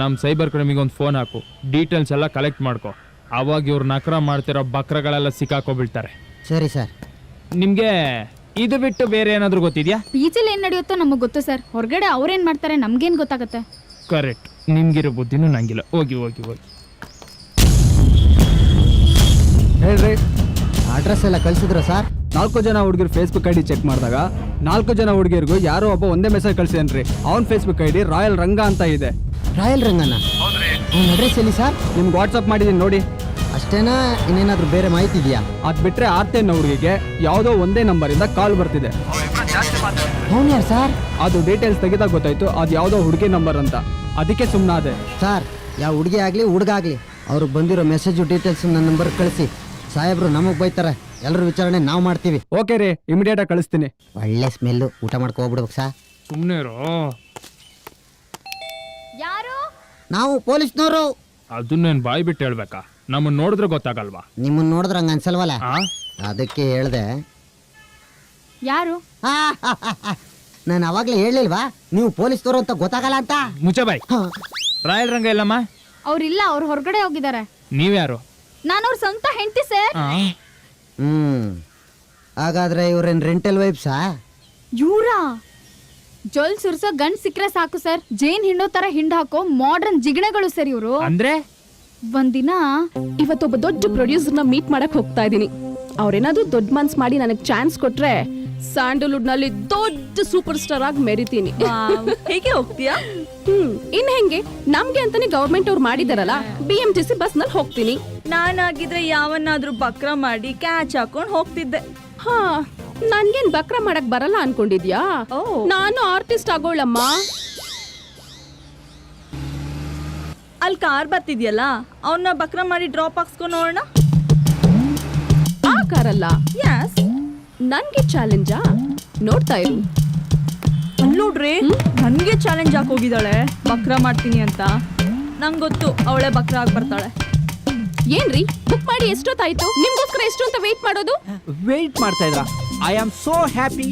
ನಮ್ ಸೈಬರ್ ಕ್ರೈಮಿಗೆ ಒಂದು ಫೋನ್ ಹಾಕು, ಡೀಟೇಲ್ಸ್ ಎಲ್ಲ ಕಲೆಕ್ಟ್ ಮಾಡ್ಕೊ. ಅವಾಗ ಇವ್ರು ನಕರ ಮಾಡ್ತಿರೋ ಬಕ್ರಗಳೆಲ್ಲ ಸಿಕ್ಕಾಕೊಬಿಡ್ತಾರೆ. ಸರಿ ಸರ್. ನಿಮ್ಗೆ ಇದು ಬಿಟ್ಟು ಬೇರೆ ಏನಾದ್ರು ಗೊತ್ತಿದ್ಯಾ? ಪಿಜಿಲಿ ಏನ್ ನಡೆಯುತ್ತೋ ನಮಗ್ ಗೊತ್ತು ಸರ್. ಹೊರಗಡೆ ಅವ್ರೇನ್ ಮಾಡ್ತಾರೆ ನಮ್ಗೇನ್ ಗೊತ್ತಾಗುತ್ತೆ? ಕರೆಕ್ಟ್. ನಿಮ್ಗಿರೋ ಬುದ್ಧಿನೂ ನಂಗಿಲ್ಲ. ಹೋಗಿ ಹೇಳ್ರಿ, ಅಡ್ರೆಸ್ ಎಲ್ಲ ಕಳ್ಸಿದ್ರ ಸರ್? 4 ಜನ ಹುಡುಗಿರು ಫೇಸ್ಬುಕ್ ಐಡಿ ಚೆಕ್ ಮಾಡಿದಾಗ 4 ಜನ ಹುಡುಗಿರಿಗೂ ಯಾರೋ ಒಬ್ಬ ಒಂದೇ ಮೆಸೇಜ್ ಕಳ್ಸಿದನ್ರಿ. ಅವ್ನ ಫೇಸ್ಬುಕ್ ಐಡಿ ರಾಯಲ್ ರಂಗ ಅಂತ ಇದೆ. ರಾಯಲ್ ರಂಗನ? ಅಡ್ರೆಸ್ ಎಲ್ಲಿ ಸರ್? ನಿಮ್ಗೆ ವಾಟ್ಸಪ್ ಮಾಡಿದೀನಿ ನೋಡಿ. ಅಷ್ಟೇನಾ? ಇನ್ನೇನಾದ್ರೂ ಬೇರೆ ಮಾಹಿತಿ ಇದೆಯಾ? ಅದ್ ಬಿಟ್ರೆ ಆರ್ತೇನ ಹುಡುಗಿಗೆ ಯಾವುದೋ ಒಂದೇ ನಂಬರಿಂದ ಕಾಲ್ ಬರ್ತಿದೆ. ಅವನು ಯಾರು ಸರ್? ಅದು ಡೀಟೇಲ್ಸ್ ತೆಗೆದಾಗ ಗೊತ್ತಾಯ್ತು ಅದು ಯಾವುದೋ ಹುಡುಗಿ ನಂಬರ್ ಅಂತ. ಅದಕ್ಕೆ ಸುಮ್ಮನಾದೆ. ಸರ್, ಯಾವ ಹುಡುಗಿ ಆಗ್ಲಿ ಹುಡುಗ ಆಗ್ಲಿ ಅವ್ರಿಗೆ ಬಂದಿರೋ ಮೆಸೇಜು ಡೀಟೇಲ್ಸ್ ನನ್ನ ನಂಬರ್ ಕಳಿಸಿ. ಸಾಹೇಬ್ರು ನಮಗ್ ಬೈತಾರೆ, ಎಲ್ಲರೂ ವಿಚಾರಣೆ ನಾವು ಮಾಡ್ತೀವಿ. ಓಕೆ ರೀ, ಇಮಿಡಿಯೇಟ್ ಆಗಿ ಕಳಿಸ್ತೀನಿ. ಒಳ್ಳೆ ಸ್ಮೆಲ್ಲು, ಊಟ ಮಾಡ್ಕೊ ಹೋಗ್ಬಿಡ್ಬೇಕು ಸರ್. ಸುಮ್ಮನೆ ಯಾರು? ನಾವು ಪೊಲೀಸ್ನವರು. ಅದನ್ನೇನು ಬಾಯಿ ಬಿಟ್ಟು ಹೇಳ್ಬೇಕಾ? ನಮ್ಮನ್ನ ನೋಡಿದ್ರೆ ಗೊತ್ತಾಗಲ್ವಾ? ನಿಮ್ಮನ್ನ ನೋಡಿದ್ರೆ ಹಂಗ ಅನ್ಸಲ್ವಲ್ಲ, ಆ? ಅದಕ್ಕೆ ಹೇಳ್ದೆ. ಯಾರು? ನಾನು ಅವಾಗ್ಲೇ ಹೇಳಿಲ್ವಾ ನೀವು ಪೊಲೀಸ್ನವರು ಅಂತ ಗೊತ್ತಾಗಲ್ಲ ಅಂತ? ಮುಚ್ಚಬಾಯ್. ರಾಯಲ್ ರಂಗ ಇಲ್ಲಮ್ಮ. ಅವ್ರಿಲ್ಲ, ಅವ್ರು ಹೊರಗಡೆ ಹೋಗಿದ್ದಾರೆ. ನೀವ್ಯಾರು? ನಾನು ಅವ್ರ ಸ್ವಂತ ಹೆಂಡತಿ ಸರ್. ಹಾಗಾದ್ರೆ ಇವ್ರೇನ್ ರೆಂಟಲ್ ವೈಬ್ಸಾ? ಇವ್ರಾ? ಜೊಲ್ ಸುರ್ಸೋ ಗಂಡ್ ಸಿಕ್ರೆ ಸಾಕು ಸರ್, ಜೇನ್ ಹಿಂಡೋ ತರ ಹಿಂಡ್ ಹಾಕೋ ಮಾಡರ್ನ್ ಜಿಗಣೆಗಳು ಸರ್ ಇವ್ರು. ಅಂದ್ರೆ ಒಂದಿನ ಇವತ್ತೊಬ್ಬ ದೊಡ್ಡ ಪ್ರೊಡ್ಯೂಸರ್ನ ಮೀಟ್ ಮಾಡಕ್ ಹೋಗ್ತಾ ಇದೀನಿ. ಅವ್ರೇನಾದ್ರೂ ದೊಡ್ಡ ಮನ್ಸ್ ಮಾಡಿ ನನಗ್ ಚಾನ್ಸ್ ಕೊಟ್ರೆ ಸ್ಯಾಂಡಲ್ವುಡ್ ನಲ್ಲಿ ದೊಡ್ಡ ಸೂಪರ್ ಸ್ಟಾರ್ ಆಗಿ ಮೆರಿತೀನಿ. ಹೇಗೆ ಹೋಗ್ತೀಯಾ? ಇನ್ ಹೆಂಗೆ, ನಮ್ಗೆ ಅಂತಾನೆ ಗವರ್ಮೆಂಟ್ ಅವ್ರು ಮಾಡಿದಾರಲ್ಲ, BMTC ಬಸ್ ನಲ್ಲಿ ಹೋಗ್ತೀನಿ. ನಾನಾಗಿದ್ರೆ ಯಾವನ್ನಾದ್ರೂ ಬಕ್ರ ಮಾಡಿ ಕ್ಯಾಚ್ ಹಾಕೊಂಡ್ ಹೋಗ್ತಿದ್ದೆ. ಹಾ, ನನ್ಗೇನ್ ಬಕ್ರ ಮಾಡಕ್ ಬರಲ್ಲ ಅನ್ಕೊಂಡಿದ್ಯಾ? ನಾನು ಆರ್ಟಿಸ್ಟ್ ಆಗೋಳಮ್ಮ. ಅಲ್ಲಿ ಕಾರ್ ಬರ್ತಿದ್ಯಲ್ಲ, ಅವನ್ನ ಬಕ್ರ ಮಾಡಿ ಡ್ರಾಪ್ ಹಾಕ್ಸ್ಕೊಂಡ್ ನೋಡೋಣ. ಆ ಕಾರಲ್ಲ, ಯಸ್. ನನ್ಗೆ ಚಾಲೆಂಜಾ? ನೋಡ್ತಾ ಇರು. ನೋಡ್ರಿ, ನನ್ಗೆ ಚಾಲೆಂಜ್ ಹಾಕೋಗಿದ್ದಾಳೆ ಬಕ್ರ ಮಾಡ್ತೀನಿ ಅಂತ. ನಂಗೆ ಗೊತ್ತು ಅವಳೆ ಬಕ್ರ ಆಗಿ ಬರ್ತಾಳೆ. ಏನ್ರಿ ಬುಕ್ ಮಾಡಿ ಎಷ್ಟೊತ್ತಾಯ್ತು? ನಿಮ್ಗೋಸ್ಕರ ಎಷ್ಟು ಅಂತ ವೇಟ್ ಮಾಡೋದು? ವೇಟ್ ಮಾಡ್ತಾ ಇದ್ರ? I am so happy.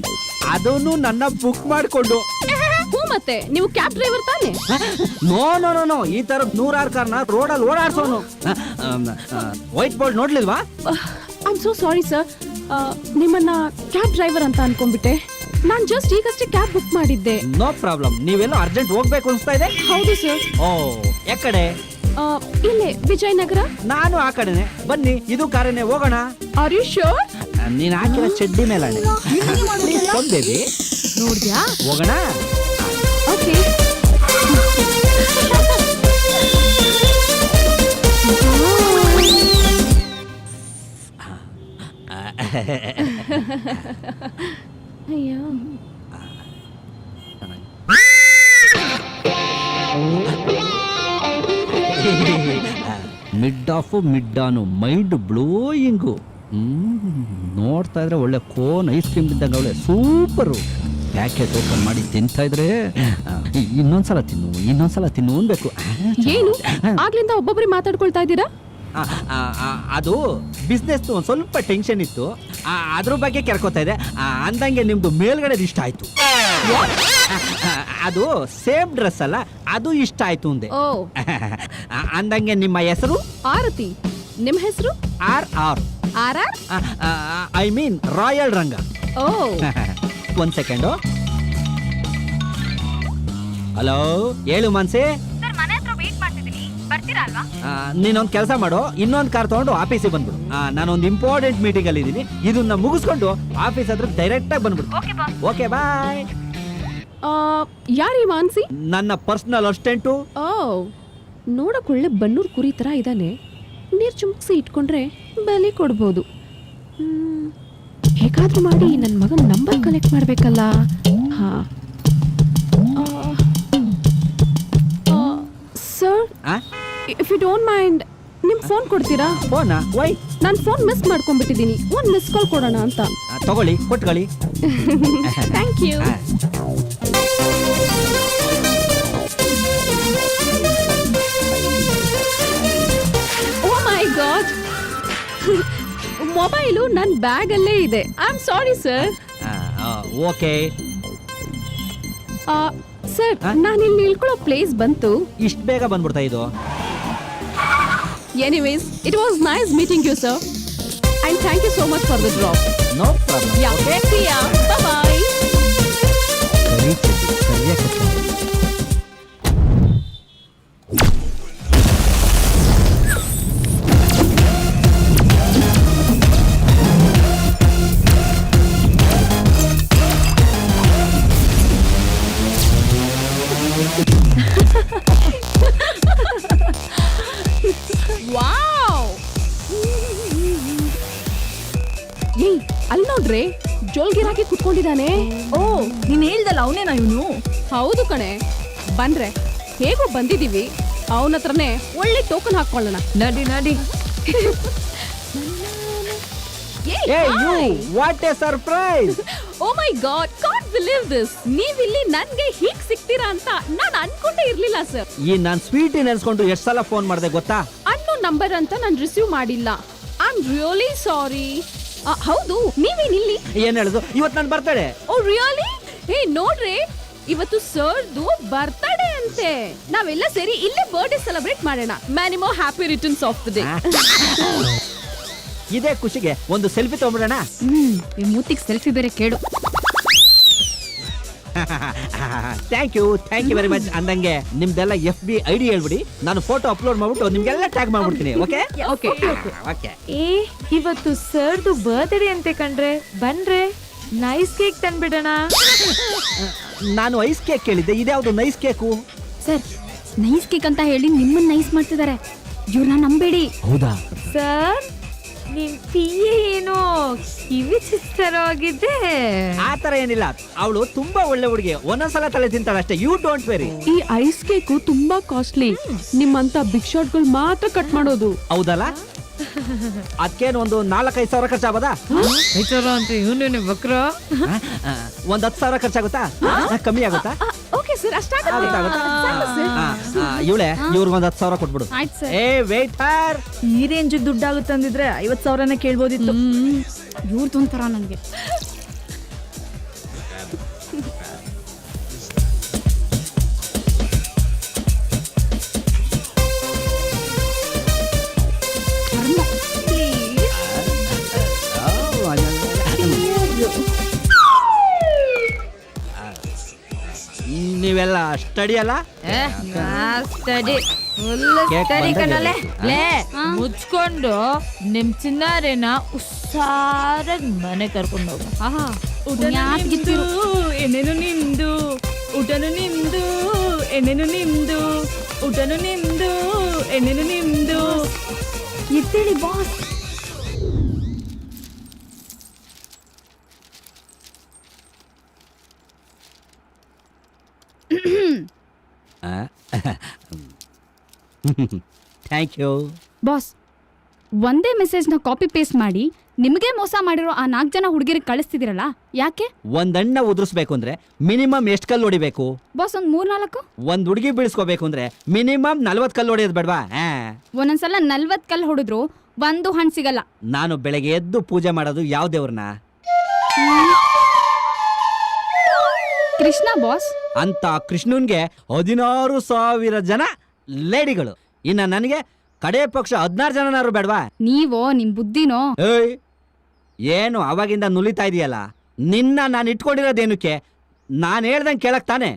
ಅದನ್ನು ನನ್ನ ಬುಕ್ ಮಾಡಿಕೊಂಡು. ಹ್ಞೂ ಮತ್ತೆ ನೀವು ಕ್ಯಾಬ್ ಡ್ರೈವರ್ ತಾನೆ? ನೋ ನೋ ನೋ ನೋ, ಈ ತರದ್ 100 ಕಾರ್ನ ರೋಡಲ್ಲಿ ಓಡಾಡ್ಸೋನು. ವೈಟ್ ಬೋರ್ಡ್ ನೋಡ್ಲಿಲ್ವಾ? I am so sorry sir, ನಿಮ್ಮನ್ನ ಕ್ಯಾಬ್ ಡ್ರೈವರ್ ಅಂತ ಅನ್ಕೊಂಡ್ಬಿಟ್ಟೆ. ನಾನ್ ಜಸ್ಟ್ ಈಗಷ್ಟೇ ಕ್ಯಾಬ್ ಬುಕ್ ಮಾಡಿದ್ದೆ. No problem. ನೀವೆಲ್ಲೋ ಅರ್ಜೆಂಟ್ ಹೋಗ್ಬೇಕು ಅನ್ಸ್ತಾ ಇದೆ? ಹೌದು ಸರ್. ಓ, ಯಾಕಡೆ? ಇಲ್ಲೇ ವಿಜಯನಗರ. ನಾನು ಆ ಕಡೆನೆ. ಬನ್ನಿ, ಇದು ಕಾರನೆ, ಹೋಗೋಣ. Are you sure? ನೀನ್ ಹಾಕಿರೋ ಚಡ್ಡಿ ಮೇಲೆ ಬೇಬಿ. ನೋಡ್ದ್ಯಾ? ಹೋಗೋಣ. ಓಕೆ. ಅಯ್ಯೋ. Mid off mid on, mind blowing. ನೋಡ್ತಾ ಇದ್ರೆ ಒಳ್ಳೆ ಕೋನ್ ಐಸ್ ಕ್ರೀಮ್ ಇದ್ದಂಗೆ ಅವಳೆ ಸೂಪರು. ಪ್ಯಾಕೆಟ್ ಓಪನ್ ಮಾಡಿ ತಿಂತಾ ಇದ್ರೆ ಇನ್ನೊಂದ್ಸಲ ತಿನ್ನು ಅನ್ಬೇಕು. ಏನು ಆಗ್ಲಿಂದ ಒಬ್ಬೊಬ್ಬರೇ ಮಾತಾಡ್ಕೊಳ್ತಾ ಇದ್ದೀರಾ? ಅದು ಬಿಸ್ನೆಸ್ ಒಂದು ಸ್ವಲ್ಪ ಟೆನ್ಷನ್ ಇತ್ತು, ಅದ್ರ ಬಗ್ಗೆ ಕೆರ್ಕೋತಾ ಇದೆ. ಅಂದಂಗೆ ನಿಮ್ದು ಮೇಲ್ಗಡೆ ಇಷ್ಟ ಆಯ್ತು. ಅದು ಸೇಮ್ ಡ್ರೆಸ್ ಅಲ್ಲ, ಅದು ಇಷ್ಟ ಆಯ್ತು ಅಂದೆ. ಓ, ಅಂದಂಗೆ ನಿಮ್ಮ ಹೆಸರು? ಆರತಿ. ನಿಮ್ಮ ಹೆಸರು? R R R R? I mean royal Ranga. ಓ, ಒಂದ್ ಸೆಕೆಂಡು. ಹಲೋ, ಹೇಳು ಮನ್ಸಿ. ನೀನೊಂದ್ ಕೆಲಸ ಮಾಡು, ಇನ್ನೊಂದ್ ಕಾರ್ ತಗೊಂಡು ಆಫೀಸಿಗೆ ಬಂದ್ಬಿಡು. ನಾನೊಂದು ಇಂಪಾರ್ಟೆಂಟ್ ಮೀಟಿಂಗ್ ಅಲ್ಲಿ ಇದ್ದೀನಿ. ಇದನ್ನ ಮುಗಿಸ್ಕೊಂಡು ಆಫೀಸ್ ಹತ್ರ ಡೈರೆಕ್ಟ್ ಆಗಿ ಬಂದ್ಬಿಡು. ಓಕೆ, ಬಾಯ್. ಯಾರೀ ಮಾನ್ಸಿ? ನನ್ನ ಪರ್ಸನಲ್ ಅಸಿಸ್ಟೆಂಟು. ಓ, ನೋಡಕ್ ಒಳ್ಳೆ ಬನ್ನೂರ್ ಕುರಿ ತರ ಇದ್ದಾನೆ. ನೀರ್ ಚುಮ್ಕ್ಸಿ ಇಟ್ಕೊಂಡ್ರೆ ಬಲಿ ಕೊಡ್ಬೋದು. ಹೇಗಾದ್ರೂ ಮಾಡಿ ನನ್ನ ಮಗನ ನಂಬರ್ ಕಲೆಕ್ಟ್ ಮಾಡ್ಬೇಕಲ್ಲ. ಹಾ, sir, if you don't mind ನಿಮ್ ಫೋನ್ ಕೊಡ್ತೀರಾ? ಫೋನಾ? ವೈ? ನಾನು ಫೋನ್ ಮಿಸ್ ಮಾಡ್ಕೊಂಡ್ಬಿಟ್ಟಿದ್ದೀನಿ. ಒಂದು ಮಿಸ್ ಕಾಲ್ ಕೊಡೋಣ ಅಂತ. ತಗೊಳ್ಳಿ, ಕೊಟ್ಕೊಳ್ಳಿ. Thank you. Oh my god, mobile ನನ್ನ ಬ್ಯಾಗ್ ಅಲ್ಲೇ ಇದೆ. I am sorry sir. Okay sir, ನಾನು ಇಲ್ಲಿ ನಿಲ್ಕೊಳ್ಳೋ ಪ್ಲೇಸ್ ಬಂತು. ಇಷ್ಟು ಬೇಗ ಬಂದ್ಬಿಡ್ತಾ ಇದು? Anyways, it was nice meeting you, sir. And thank you so much for the drop. No problem. Yeah, see ya. Bye-bye. Wow! ಏಯ್, ಅಲ್ಲಿ ನೋಡ್ರೆ ಜೋಲ್ಗಿರಾಗಿ ಕುತ್ಕೊಂಡಿದ್ದಾನೆ. ಓ, ನೀನ್ ಹೇಳ್ದಲ್ಲ ಅವನೇನಾ ಇವನು? ಹೌದು ಕಣೆ. ಬಂದ್ರೆ ಹೇಗೋ ಬಂದಿದೀವಿ, ಅವನ ಹತ್ರನೇ ಒಳ್ಳೆ ಟೋಕನ್ ಹಾಕೊಳ್ಳೋಣ. ನಡಿ ನಡಿ. What a surprise! Oh my god, can't believe this. ನೀವಿಲ್ಲಿ ನನ್ಗೆ ಹೀಗ್ ಸಿಗ್ತೀರಾ ಅಂತ ನಾನು ಅನ್ಕೊಂಡೇ ಇರ್ಲಿಲ್ಲ ಸರ್. ಈ ನಾನ್ ಸ್ವೀಟ್ ನೆನ್ಸ್ಕೊಂಡು ಎಷ್ಟು ಸಲ ಫೋನ್ ಮಾಡಿದೆ ಗೊತ್ತಾ? ಅನ್ನೋ ನಂಬರ್ ಅಂತ ನಾನು ರಿಸೀವ್ ಮಾಡಿಲ್ಲ. ಐ ಆಮ್ ರಿಯಲಿ ಸಾರಿ. ಹೌದು, ನೀವೇನಿಲ್ಲಿ? ಏನ್ ಹೇಳುದು? ಇವತ್ತು ನಾನು ಬರ್ತಡೆ. Oh really? ಹೇ ನೋಡ್ರಿ, ಇವತ್ತು ಸರ್ದು ಬರ್ತಡೇ ಅಂತೆ. ನಾವೆಲ್ಲ ಸೇರಿ ಇಲ್ಲೇ ಬರ್ಡೇ ಸೆಲೆಬ್ರೇಟ್ ಮಾಡೋಣ. Many more happy returns of the day. ಇದೇ ಖುಷಿಗೆ ಒಂದು ಸೆಲ್ಫಿ ತಗೊಂಡ್ಬಿಡೋಣ. ಈ ಮೂತಿಗೆ ಸೆಲ್ಫಿ ಬೇರೆ ಕೇಳು. Thank you very much. ಅಂದಂಗೆ ನಿಮ್ದೆಲ್ಲ FB ID ಹೇಳ್ಬಿಡಿ, ನಾನು ಫೋಟೋ ಅಪ್ಲೋಡ್ ಮಾಡ್ಬಿಟ್ಟು ನಿಮ್ಗೆಲ್ಲ ಟ್ಯಾಗ್ ಮಾಡ್ಬಿಡ್ತೀನಿ. Okay okay okay. ಇವತ್ತು ಸರ್ದು ಬರ್ತ್ಡೇ ಅಂತೆ ಕಣ್ರೆ. ಬನ್ರೆ, ನೈಸ್ ಕೇಕ್ ತಂದ್ಬಿಡೋಣ. ನಾನು ಐಸ್ ಕೇಕ್ ಕೇಳಿದ್ದೆ, ಇದ್ಯಾವುದು nice cake? Sir, nice cake ಅಂತ ಹೇಳಿ ನಿಮ್ಮನ್ನ ನೈಸ್ ಮಾಡ್ತಿದ್ದಾರೆ. ಇವ್ರನ್ನ ನಂಬೇಡಿ. ಹೌದಾ ಸರ್, ನಿಮ್ PA ಏನೋ ಕಿವಿ ಚಿಸ್ತರವಾಗಿದ್ದೆ. ಆತರ ಏನಿಲ್ಲ, ಅವಳು ತುಂಬಾ ಒಳ್ಳೆ ಹುಡುಗಿ. ಒಂದೊಂದ್ಸಲ ತಲೆ ತಿಂತಾಳೆ ಅಷ್ಟೇ. You don't worry. ಈ ಐಸ್ ಕೇಕು ತುಂಬಾ ಕಾಸ್ಟ್ಲಿ. ನಿಮ್ಮಂತ ಬಿಗ್ ಶಾಟ್ ಗಳು ಮಾತ್ರ ಕಟ್ ಮಾಡೋದು. ಹೌದಲ್ಲ? ಅದಕ್ಕೇನು ಒಂದು 4-5 ಸಾವಿರ ಖರ್ಚಾಗೋದಾ? ಅಂತ ಇವನೇನೆ ಬಕ್ರ. ಒಂದ್ 10,000 ಖರ್ಚಾಗುತ್ತಾ? ಕಮ್ಮಿ ಆಗುತ್ತಾ? ಓಕೆ ಸರ್ ಅಷ್ಟಾಗುತ್ತೆ ಇವಳೆ ಇವ್ರಿಗೊಂದು 10,000 ಕೊಟ್ಬಿಡು. ಆಯ್ತು ಸರ್. ಏ ವೇಟರ್, ಈ ರೇಂಜಿಗೆ ದುಡ್ಡಾಗುತ್ತೆ ಅಂದಿದ್ರೆ 50,000 ಕೇಳ್ಬೋದಿತ್ತು. ಇವ್ರದೊಂಥರ ನನಗೆ. ನೀವೆಲ್ಲ ಸ್ಟಡಿ ಅಲ್ಲ? ಕೇಕ್ ಬಂದಾಗ ಮುಚ್ಕೊಂಡು ನಿಮ್ ಚಿನ್ನಾರೇನ ಉಸಾರಾಗಿ ಮನೆ ಕರ್ಕೊಂಡು ಹೋಗ. ಎಣ್ಣೆನು ನಿಮ್ದು, ಊಟನು ನಿಮ್ದು, ಎಣ್ಣೆನು ನಿಮ್ದು, ಊಟನು ನಿಮ್ದು, ಎಣ್ಣೆನು ನಿಮ್ದು. ಎದ್ದೇಳಿ ಬಾಸ್. ಥ್ಯಾಂಕ್ ಯು ಬಾಸ್, ಒಂದೇ ಮೆಸೇಜ್ನ ಕಾಪಿ ಪೇಸ್ಟ್ ಮಾಡಿ ನಿಮಗೆ ಮೋಸ ಮಾಡಿರೋ ಆ 4 ಜನ ಹುಡುಗಿರಿಗೆ ಕಳಿಸ್ತಿದಿರಲ್ಲ, ಯಾಕೆ? ಒಂದಣ್ಣ ಉದುರಿಸ್ಬೇಕು ಅಂದ್ರೆ ಮಿನಿಮಮ್ ಎಷ್ಟು ಕಲ್ಲು ಹೊಡಿಬೇಕು ಬಾಸ್? ಒಂದ್ 3-4. ಒಂದ್ ಹುಡುಗಿ ಬೀಳ್ಸ್ಕೋಬೇಕು ಅಂದ್ರೆ ಮಿನಿಮಮ್ 40 ಕಲ್ಲು ಹೊಡೆಯೋದು ಬೇಡವಾ? ಒಂದೊಂದ್ಸಲ 40 ಕಲ್ಲು ಹೊಡೆದ್ರು ಒಂದು ಹಣ್ಣು ಸಿಗಲ್ಲ. ನಾನು ಬೆಳಗ್ಗೆ ಎದ್ದು ಪೂಜೆ ಮಾಡೋದು ಯಾವ ದೇವ್ರನ್ನ? ಕೃಷ್ಣ ಬಾಸ್. ಅಂತ ಕೃಷ್ಣನ್ಗೆ 16,000 ಜನ ಲೇಡಿಗಳು, ಇನ್ನ ನನಗೆ ಕಡೆ ಪಕ್ಷ 16 ಜನನಾರು ಬೇಡವಾ? ನೀವೋ ನಿಮ್ ಬುದ್ಧಿನೋ. ಏಯ್, ಏನು ಅವಾಗಿಂದ ನುಲಿತಾ ಇದೆಯಲ್ಲ? ನಿನ್ನ ನಾನು ಇಟ್ಕೊಂಡಿರೋದೇನಕ್ಕೆ? ನಾನು ಹೇಳ್ದಂಗೆ ಕೇಳಕ್ ತಾನೆ?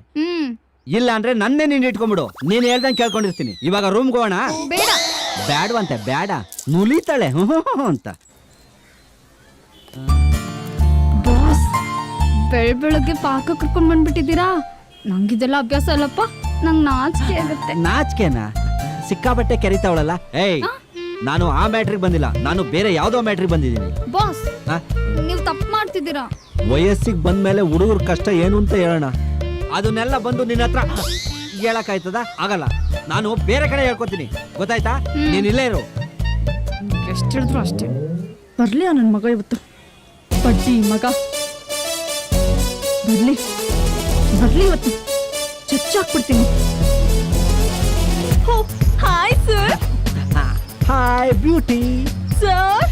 ಇಲ್ಲ ಅಂದ್ರೆ ನನ್ನೇ ನೀನ್ ಇಟ್ಕೊಂಡ್ಬಿಡು. ನೀನ್ ಹೇಳ್ದಂಗೆ ಕೇಳ್ಕೊಂಡಿರ್ತೀನಿ. ಇವಾಗ ರೂಮ್ಗೆ ಹೋಗೋಣ? ಬೇಡ. ಬ್ಯಾಡವಂತೆ, ಬೇಡ, ನುಲಿತಾಳೆ ಅಂತ. ಬಾಸ್, ಬೆಳಗ್ಗೆ ಪಾಕ ಕರ್ಕೊಂಡ್ ಬಂದ್ಬಿಟ್ಟಿದ್ದೀರಾ. ನಂಗಿದೆಲ್ಲ ಅಭ್ಯಾಸ ಅಲ್ಲಪ್ಪ, ನಂಗ್ ನಾಚಿಕೆ ಆಗುತ್ತೆ. ನಾಚಿಕೆನಾ? ಸಿಕ್ಕಾಪಟ್ಟೆ ಕೆರಿತಾವಳಲ್ಲ. ಏಯ್, ನಾನು ಆ ಮ್ಯಾಟ್ರಿಗೆ ಬಂದಿಲ್ಲ, ನಾನು ಬೇರೆ ಯಾವ್ದೋ ಮ್ಯಾಟ್ರಿಗೆ ಬಂದಿದ್ದೀನಿ. ಬಾಸ್, ನೀವು ತಪ್ಪು ಮಾಡ್ತಿದ್ದೀರಾ. ವಯಸ್ಸಿಗೆ ಬಂದ್ಮೇಲೆ ಹುಡುಗರ ಕಷ್ಟ ಏನು ಅಂತ ಹೇಳೋಣ. ಅದನ್ನೆಲ್ಲ ಬಂದು ನಿನ್ನ ಹತ್ರ ಹೇಳಕ್ಕಾಯ್ತದ? ಆಗಲ್ಲ. ನಾನು ಬೇರೆ ಕಡೆ ಹೇಳ್ಕೊತೀನಿ, ಗೊತ್ತಾಯ್ತಾ? ನೀನ್ ಇಲ್ಲೇ ಇರು. ಎಷ್ಟು ಹೇಳಿದ್ರು ಅಷ್ಟೇ. ಬರ್ಲಿ ನನ್ನ ಮಗ ಇವತ್ತು, ಬಡ್ಡಿ ಮಗ ಬರ್ಲಿ ಬರ್ಲಿ ಇವತ್ತು ಚಚ್ಚಾಕ್ಬಿಡ್ತೀನಿ. Hi sir. Hi beauty. Sir,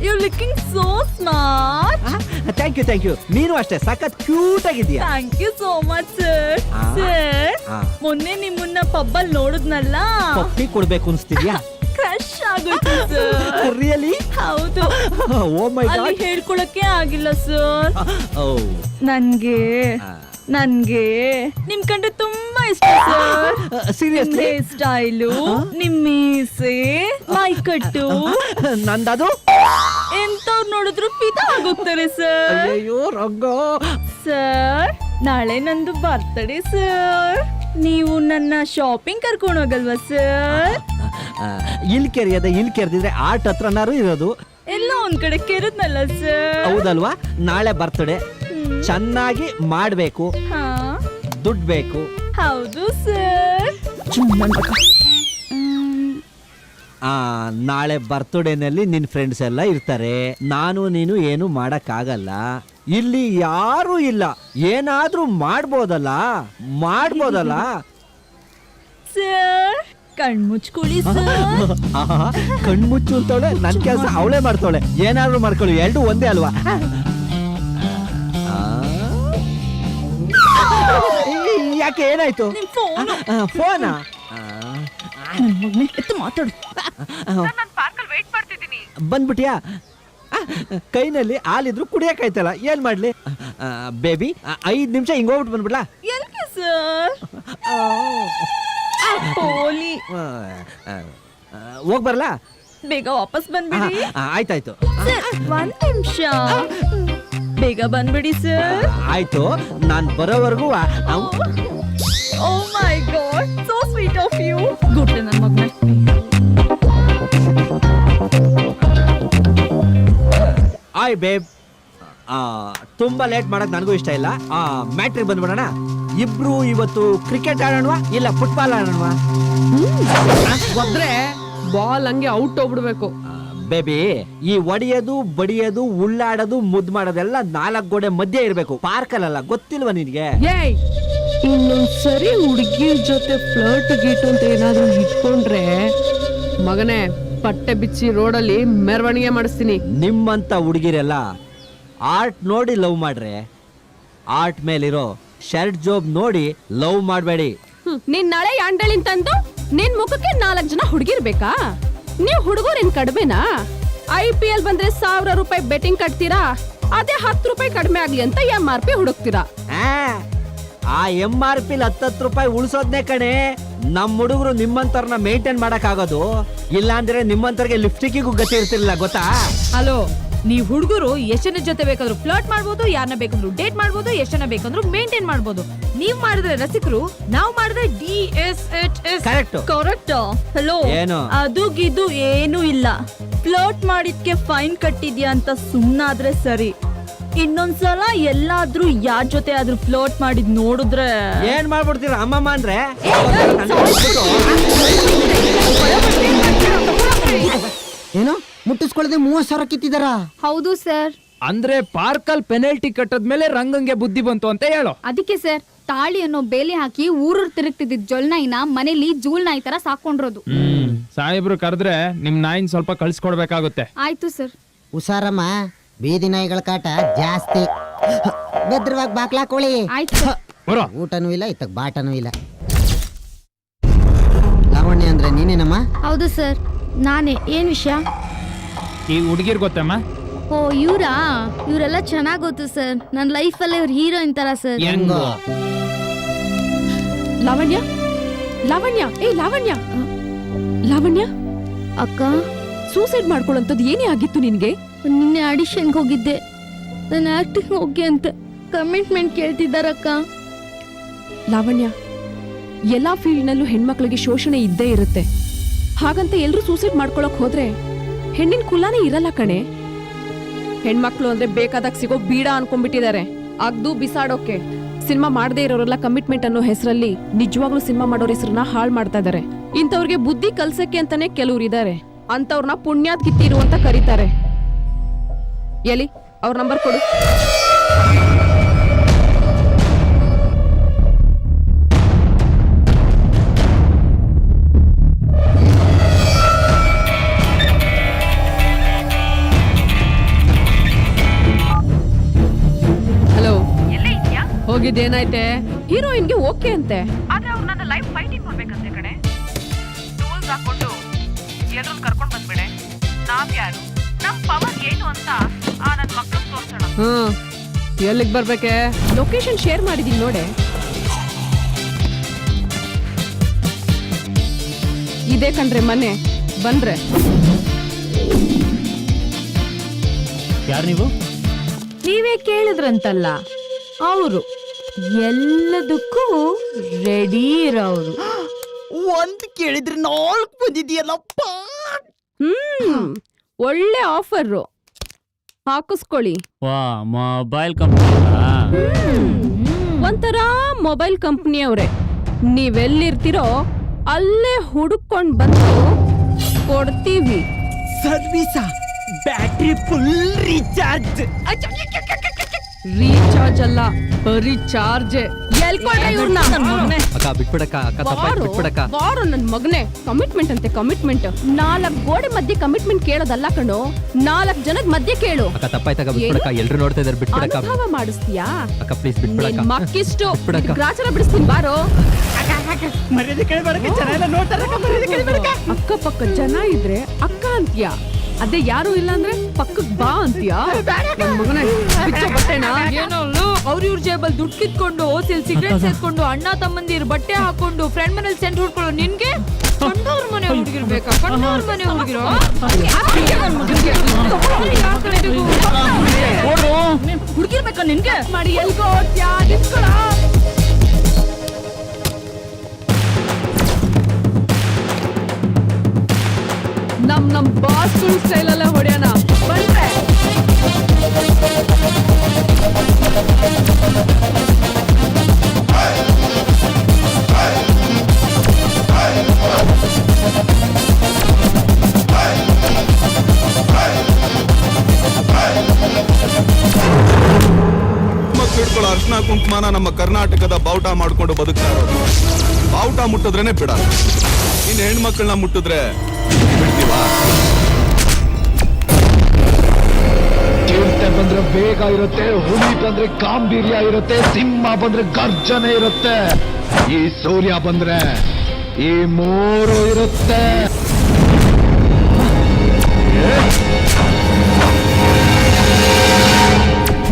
you looking so smart. Thank you, thank you. ನೀನು ಅಷ್ಟೇ ಸಖತ್ ಕ್ಯೂಟ್ ಆಗಿದ್ಯಾ. Thank you so much sir. Sir, ಮೊನ್ನೆ ನಿಮ್ಮನ್ನ ಪಬ್ಬಲ್ ನೋಡಿದ್ನಲ್ಲ, ಪಪ್ಪಿ ಕೊಡ್ಬೇಕು ಅನ್ಸ್ತಿದ್ಯಾ? ಕ್ರಶ್ ಆಗುತ್ತೆ ಸರ್. ರಿಯಲಿ? ಹೌದು. Oh my god. ಅಲ್ಲಿ ಹೇಳ್ಕೊಳಕ್ಕೆ ಆಗಿಲ್ಲ ಸರ್. ಓ, ನನ್ಗೆ ನಿಮ್ ಕಂಡ್ರೆ ತುಂಬಾ ಇಷ್ಟ ಸರ್. ಸೀರಿಯಸ್ಲಿ? ಸ್ಟೈಲು, ನಿಮ್ ಮೀಸೆ, ಮೈಕಟ್ಟು, ನಂದದು ಎಂತವ್ರು ನೋಡಿದ್ರು ಪಿತಾ ಆಗೋಗ್ತಾರೆ ಸರ್. ಅಯ್ಯೋ ರಂಗೋ. ಸರ್, ನಾಳೆ ನಂದು ಬರ್ತಡೇ ಸರ್. ನೀವು ನನ್ನ ಶಾಪಿಂಗ್ ಕರ್ಕೊಂಡು ಹೋಗಲ್ವಾ ಸರ್? ಇಲ್ಲಿ ಕೆರೆದಿದ್ರೆ ಆರ್ಟ್ ಹತ್ರನಾರು ಇರೋದು. ಎಲ್ಲ ಒಂದ್ ಕಡೆ ಕೆರದ್ನಲ್ಲ ಸರ್. ಹೌದಲ್ವಾ? ನಾಳೆ ಬರ್ತಡೇ ಚೆನ್ನಾಗಿ ಮಾಡ್ಬೇಕು, ದುಡ್ಡು ಬೇಕು. ಹೌದು ಸರ್. ನಾಳೆ ಬರ್ತಡೇನಲ್ಲಿ ನಿನ್ ಫ್ರೆಂಡ್ಸ್ ಎಲ್ಲ ಇರ್ತಾರೆ. ನಾನು ನೀನು ಏನು ಮಾಡಕ್ಕಾಗಲ್ಲ. ಇಲ್ಲಿ ಯಾರು ಇಲ್ಲ. ಏನಾದ್ರೂ ಮಾಡ್ಬೋದಲ್ಲ ಸರ್, ಕಣ್ಮುಚ್ಕೊಳ್ಳಿ ಸರ್. ಕಣ್ಮುಚ್ಚು ಅಂತವಳೆ, ನನ್ ಕೆಲಸ ಅವಳೇ ಮಾಡ್ತಾವಳೆ. ಏನಾದ್ರೂ ಮಾಡ್ಕೊಳ್ಳಿ, ಎರಡು ಒಂದೇ ಅಲ್ವಾ? ಯಾಕೆ, ಏನಾಯ್ತು? ಫೋನಾ? ಮಾತಾಡು. ಬಂದ್ಬಿಟ್ಯಾ? ಕೈನಲ್ಲಿ ಹಾಲಿದ್ರು ಕುಡಿಯಕ್ಕಾಯ್ತಲ್ಲ, ಏನ್ ಮಾಡ್ಲಿ? ಬೇಬಿ 5 ನಿಮಿಷ ಹಿಂಗ್ ಹೋಗ್ಬಿಟ್ಟು ಬಂದ್ಬಿಡ್ಲಾ? LK sir? ಹೋಲಿ. ಹೋಗ್ ಬರ್ಲಾ? ಬೇಗ ವಾಪಸ್ ಬಂದ್ಬಿಡಿ. ಆಯ್ತಾಯ್ತು. ಸರ್, 1 ನಿಮಿಷ. ಬೇಗ ಬಂದ್ಬಿಡಿ ಸರ್. ಆಯ್ತು, ನಾನ್ ಬರೋವರೆಗೂ. Oh my god, so sweet of you. Good ನನ್ನ ಮಗನೇ. ಆಯ್ ಬೇಬ್, ತುಂಬಾ ಲೇಟ್ ಮಾಡಕ್ ನನಗೂ ಇಷ್ಟ ಇಲ್ಲ. ಮ್ಯಾಟ್ರಿಗೆ ಬಂದ್ಬಿಡೋಣ. ಇಬ್ರು ಇವತ್ತು ಕ್ರಿಕೆಟ್ ಆಡೋಣವಾ ಇಲ್ಲ ಫುಟ್ಬಾಲ್ ಆಡೋಣವಾ? ಒದ್ರೆ ಬಾಲ್ ಹಂಗೆ ಔಟ್ ಹೋಗ್ಬಿಡ್ಬೇಕು. ಬೇಬಿ, ಈ ಒಡಿಯೋದು ಬಡಿಯೋದು ಉಳ್ಳಾಡೋದು ಮುದ್ದು ಮಾಡೋದೆಲ್ಲ 4 ಗೋಡೆ ಮಧ್ಯೆ ಇರ್ಬೇಕು, ಪಾರ್ಕಲ್ಲ. ಗೊತ್ತಿಲ್ವಾ ನಿನ್ಗೆ? ಏಯ್, ಇನ್ನೊಂದ್ಸರಿ ಹುಡುಗಿರ್ ಜೊತೆ ಫ್ಲರ್ಟ್ ಗೀಟ್ ಅಂತ ಏನಾದ್ರೂ ಇಟ್ಕೊಂಡ್ರೆ ಮಗನೇ ಪಟ್ಟೆ ಬಿಚ್ಚಿ ರೋಡಲ್ಲಿ ಮೆರವಣಿಗೆ ಮಾಡಿಸ್ತೀನಿ. ನಿಮ್ಮಂತ ಹುಡುಗಿರೆಲ್ಲ ಆರ್ಟ್ ನೋಡಿ ಲವ್ ಮಾಡ್ರೆ, ಆರ್ಟ್ ಮೇಲಿರೋ ಶರ್ಟ್ ಜೋಬ್ ನೋಡಿ ಲವ್ ಮಾಡಬೇಡಿ. ನೀನ್ ನಾಳೆ ಯಾಂಡಳಿನ್ ತಂದು ನಿನ್ ಮುಖಕ್ಕೆ 4 ಜನ ಹುಡುಗಿರ್ ಬೇಕಾ? ನೀವ್ ಹುಡುಗರೇನ್ ಕಡಿಮೆನಾ? IPL ಬಂದ್ರೆ 1000 ರೂಪಾಯಿ ಬೆಟ್ಟಿಂಗ್ ಕಟ್ತೀರಾ, ಅದೇ 10 ರೂಪಾಯಿ ಕಡಿಮೆ ಆಗ್ಲಿ ಅಂತ MRP ಹುಡುಕ್ತೀರಾ. ಆ MRP 10 ರೂಪಾಯಿ ಉಳಿಸೋದ್ನೇ ಕಣೆ ನಮ್ ಹುಡುಗರು ನಿಮ್ಮಂತವ್ರನ್ನ ಮೇಂಟೈನ್ ಮಾಡಕ್ ಆಗೋದು. ಇಲ್ಲಾಂದ್ರೆ ನಿಮ್ಮಂತವ್ರಿಗೆ ಲಿಪ್ಸ್ಟಿಕ್ಕಿಗೂ ಗತಿ ಇರ್ತಿರ್ಲಿಲ್ಲ ಗೊತ್ತಾ? ಹಲೋ, ನೀವ್ ಹುಡುಗರು ಎಷ್ಟ್ ಜನ ಜೊತೆ ಬೇಕಾದ್ರೂ ಫ್ಲರ್ಟ್ ಮಾಡ್ಬೋದು, ಯಾರನ್ನ ಬೇಕಂದ್ರು ಡೇಟ್ ಮಾಡ್ಬೋದು, ಎಷ್ಟ್ ಜನ ಬೇಕಂದ್ರು ಮೇಂಟೈನ್ ಮಾಡ್ಬೋದು. ನೀವ್ ಮಾಡಿದ್ರೆ ರಸಿಕರು, ನಾವ್ ಮಾಡಿದ್ರೆ DSHS. ಕರೆಕ್ಟ್. ಹಲೋ, ಏನು? ಅದು ಗಿದು ಏನು ಇಲ್ಲ. ಫ್ಲರ್ಟ್ ಮಾಡಿದ್ಕೆ ಫೈನ್ ಕಟ್ಟಿದ್ಯಾ ಅಂತ ಸುಮ್ನಾದ್ರೆ ಸರಿ. ಇನ್ನೊಂದ್ಸಲ ಎಲ್ಲಾದ್ರೂ ಯಾರ್ ಜೊತೆ ಆದ್ರೂ ಫ್ಲರ್ಟ್ ಮಾಡಿದ್ ನೋಡಿದ್ರೆ ಏನ್ ಮಾಡ್ಬಿಡ್ತೀರ ಅಮ್ಮಮ್ಮ ಅಂದ್ರೆ? ಏನು ಮುಟ್ಟಿಸ್ಕೊಳ್ಳದೆ 30,000 ಕಿತ್ತಿದಾರ? ಹೌದು ಸರ್. ಅಂದ್ರೆ ಪಾರ್ಕಲ್ ಪೆನಲ್ಟಿ ಕಟ್ಟದ್ಮೇಲೆ ರಂಗಂಗೆ ಬುದ್ಧಿ ಬಂತು ಅಂತ ಹೇಳೋ. ಅದಕ್ಕೆ ಸರ್ ತಾಳಿ ಅನ್ನೋ ಬೇಲಿ ಹಾಕಿ ಊರೂರ್ ತಿರುಗ್ತಿದ್ದ ಜೊಲ್ನಾಯಿನ ಮನೇಲಿ ಜೂಲ್ ನಾಯಿ ತರ ಸಾಕೊಂಡಿರೋದು. ಸಾಹೇಬ್ರು ಕರೆದ್ರೆ ನಿಮ್ ನಾಯಿನ್ ಸ್ವಲ್ಪ ಕಳ್ಸಿಕೊಡ್ಬೇಕಾಗುತ್ತೆ. ಆಯ್ತು ಸರ್. ಹುಷಾರಮ್ಮ, ಬೀದಿ ನಾಯಿಗಳ ಕಾಟ ಜಾಸ್ತಿ. ಭದ್ರವಾಗಿ ಬಾಕ್ಲಾಕೊಳ್ಳಿ. ಆಯ್ತು ಸರ್. ಬರೋ. ಊಟನೂ ಇಲ್ಲ, ಇತ್ತಕ್ ಬಾಟನೂ ಇಲ್ಲ. ಲಾವಣ್ಯ ಅಂದ್ರೆ ನೀನೇನಮ್ಮ? ಹೌದು ಸರ್, ನಾನೇ. ಏನ್ ವಿಷಯ? ಈ ಹುಡುಗಿರ್ ಗೊತ್ತಮ್ಮ? ಓ ಇವರೆಲ್ಲ ಚೆನ್ನಾಗ್ ಗೊತ್ತು ಸರ್. ನನ್ನ ಲೈಫಲ್ಲೇ ಇವ್ರ ಹೀರೋಯಿನ್ ತರ ಸರ್. ಹೆಂಗೋ? ಲಾವಣ್ಯ, ಲಾವಣ್ಯ, ಲಾವಣ್ಯ, ಲಾವಣ್ಯ ಅಕ್ಕ, ಸೂಸೈಡ್ ಮಾಡ್ಕೊಳ್ಳೋಂಥದ್ದು ಏನೇ ಆಗಿತ್ತು ನಿನ್ಗೆ? ನಿನ್ನೆ ಆಡಿಷನ್ಗೆ ಹೋಗಿದ್ದೆ. ನಾನು ಆಕ್ಟಿಂಗ್ ಹೋಗಿ ಅಂತ ಕಮಿಟ್ಮೆಂಟ್ ಕೇಳ್ತಿದ್ದಾರಕ್ಕ. ಲಾವಣ್ಯ, ಎಲ್ಲಾ ಫೀಲ್ಡ್ನಲ್ಲೂ ಹೆಣ್ಮಕ್ಳಿಗೆ ಶೋಷಣೆ ಇದ್ದೇ ಇರುತ್ತೆ. ಹಾಗಂತ ಎಲ್ರೂ ಸೂಸೈಡ್ ಮಾಡ್ಕೊಳಕ್ ಹೋದ್ರೆ ಹೆಣ್ಣಿನ ಕುಲಾನೇ ಇರಲ್ಲ ಕಣೆ. ಹೆಣ್ಮಕ್ಳು ಅಂದ್ರೆ ಬೇಕಾದಾಗ ಸಿಗೋ ಬೀಡ ಅನ್ಕೊಂಡ್ಬಿಟ್ಟಿದ್ದಾರೆ. ಅಗ್ದು ಬಿಸಾಡೋಕೆ ಸಿನಿಮಾ ಮಾಡದೇ ಇರೋರೆಲ್ಲ ಕಮಿಟ್ಮೆಂಟ್ ಅನ್ನೋ ಹೆಸರಲ್ಲಿ ನಿಜವಾಗ್ಲೂ ಸಿನಿಮಾ ಮಾಡೋರ ಹೆಸರನ್ನ ಹಾಳು ಮಾಡ್ತಾ ಇದಾರೆ. ಇಂಥವ್ರಿಗೆ ಬುದ್ಧಿ ಕಲ್ಸಕ್ಕೆ ಅಂತಾನೆ ಕೆಲವ್ರು ಇದಾರೆ. ಅಂತವ್ರನ್ನ ಪುಣ್ಯಾತ್ ಕಿತ್ತಿರು ಅಂತ ಕರೀತಾರೆ. ಎಲ್ಲಿ ಅವ್ರ ನಂಬರ್ ಕೊಡು. ಹಲೋ, ಹೋಗಿದ್ದೇನಾಯ್ತೆ? ಹೀರೋಯಿನ್ಗೆ ಓಕೆ ಅಂತೆ. ಆದ್ರೆ ಅವ್ರು ನನ್ನ ಲೈಫ್ ಫೈಟಿಂಗ್ ಮಾಡ್ಬೇಕಂತೆ ಕಣೆ. ಟೂಲ್ಸ್ ಹಾಕೊಂಡು ಎಲ್ಲರೂ ಕರ್ಕೊಂಡ್ ಬಂದ್ಬಿಡೆ. ನಾವ್ ಯಾರು, ನಮ್ ಪವರ್ ಏನು ಅಂತ ನನ್ ಮಕ್ಳು ತೋರ್ಸೋಣ. ಎಲ್ಲಿಗೆ ಬರ್ಬೇಕೆ? ಲೊಕೇಶನ್ ಶೇರ್ ಮಾಡಿದೀನಿ ನೋಡೆ. ಇದೇ ಕಣ್ರೆ ಮನೆ. ಬಂದ್ರೆ ಯಾರು ನೀವು? ನೀವೇ ಕೇಳಿದ್ರಂತಲ್ಲ, ಅವರು ಎಲ್ಲದಕ್ಕೂ ರೆಡಿ ಇರೋರು. ಒಂದ್ ಕೇಳಿದ್ರೆ 4 ಬಂದಿದೆಯಲ್ಲಪ್ಪ. ಒಳ್ಳೆ ಆಫರ್ ಹಾಕಿಸ್ಕೊಳ್ಳಿ. ವಾ, ಮೊಬೈಲ್ ಕಂಪನಿ. ಒಂಥರ ಮೊಬೈಲ್ ಕಂಪ್ನಿಯವ್ರೆ. ನೀವೆಲ್ಲಿರ್ತೀರೋ ಅಲ್ಲೇ ಹುಡುಕೊಂಡ್ ಬಂದು ಕೊಡ್ತೀವಿ. ಸರ್ವಿಸಾ? Battery full recharge? ರೀಚಾರ್ಜ್ ಅಲ್ಲ, ಬರೀ ಚಾರ್ಜ್. ಎಲ್ಕೊಂಡ್ರೆ ಇವ್ರನ್ನ? ಅಕ್ಕ ಬಿಟ್ಬಿಡಕ್ಕ, ಅಕ್ಕ ತಪ್ಪಾಯ್ತು ಬಿಟ್ಬಿಡಕ್ಕ. ಬಾರು ನನ್ ಮಗನೇ. ಕಮಿಟ್ಮೆಂಟ್ ಅಂತೆ ಕಮಿಟ್ಮೆಂಟ್. 4 ಗೋಡೆ ಮಧ್ಯೆ ಕಮಿಟ್ಮೆಂಟ್ ಕೇಳೋದಲ್ಲ ಕಣೋ, 4 ಜನದ ಮಧ್ಯೆ ಕೇಳು. ಅಕ್ಕ ತಪ್ಪಾಯ್ತಕ್ಕ ಬಿಟ್ಬಿಡಕ್ಕ, ಎಲ್ರು ನೋಡ್ತಾ ಇದಾರೆ ಬಿಟ್ಬಿಡಕ್ಕ. ಅನುಭವ ಮಾಡಿಸ್ತೀಯಾ? ಅಕ್ಕ ಪ್ಲೀಸ್ ಬಿಟ್ಬಿಡಕ್ಕ. ಮಕ್ಕಿಷ್ಟು ಬಿಟ್ಬಿಡಕ್ಕ. ಗ್ರಾಚಾರ ಬಿಡಿಸ್ತೀನಿ ಬಾರೋ. ಮರ್ಯಾದೆ ಕೇಳಬೇಡಕ್ಕೆ, ಜನ ಎಲ್ಲ ನೋಡ್ತಾರೆ. ಮರ್ಯಾದೆ ಕೇಳಬೇಡಕ್ಕ. ಅಕ್ಕಪಕ್ಕ ಜನ ಇದ್ರೆ ಅಕ್ಕ ಅಂತೀಯ, ಅದೇ ಯಾರು ಇಲ್ಲ ಅಂದ್ರೆ ಪಕ್ಕಕ್ ಬಾ ಅಂತೀಯ. ನನ್ ಮಗನೇ, ಬಿಚ್ಚೋ ಬಟ್ಟೆನಾ? ಏನೋ ಅವ್ರ ಇವ್ರ ಜೇಬಲ್ ದುಡ್ಡು ಕಿತ್ಕೊಂಡು, ಹೋಟೆಲ್ ಸಿಗರೇಟ್ ಸೇರ್ಕೊಂಡು, ಅಣ್ಣ ತಮ್ಮಂದಿರ್ ಬಟ್ಟೆ ಹಾಕೊಂಡು, ಫ್ರೆಂಡ್ ಮನೇಲಿ ಸೆಂಟ್ ಹೊಡ್ಕೊಳ್ಳೋ ನಿನ್ಗೆ ಕಂಡವ್ರ ಮನೆ ಹುಡುಗಿರ್ಬೇಕಾ? ಕಂಡವ್ರ ಮನೆ ಹುಡುಗಿರೋ? ಹುಡುಗಿರ್ಬೇಕಾ ನಿನ್ಗೆ? ಮಾಡಿ ಎಲ್ಗೋ ಹೋಗ್ತ್ಯಾ? ನಿಂತ್ಕೊಳ. ನಮ್ ಬಾಸ್ ಸ್ಟೈಲ್ ಅಲ್ಲ ಹೊಡೆಯೋಣ ಬಂದ್ರೆ. ಮಕ್ಕಳು ಅರ್ಶನ ಕುಂಕುಮ ಜೀವಮಾನ ನಮ್ಮ ಕರ್ನಾಟಕದ ಬಾವುಟ ಮಾಡ್ಕೊಂಡು ಬದುಕ್ತಾ ಇರೋದು. ಬಾವುಟ ಮುಟ್ಟಿದ್ರೇನೆ ಬಿಡ. ಇನ್ನು ಹೆಣ್ಮಕ್ಳನ್ನ ಮುಟ್ಟಿದ್ರೆ ಬಿಡ್ತೀವಾ? ಚಿರತೆ ಬಂದ್ರೆ ಬೇಗ ಇರುತ್ತೆ, ಹುಲಿ ಬಂದ್ರೆ ಗಾಂಭೀರ್ಯ ಇರುತ್ತೆ, ಸಿಂಹ ಬಂದ್ರೆ ಗರ್ಜನೆ ಇರುತ್ತೆ, ಈ ಸೂರ್ಯ ಬಂದ್ರೆ ಈ ಮೂರು ಇರುತ್ತೆ.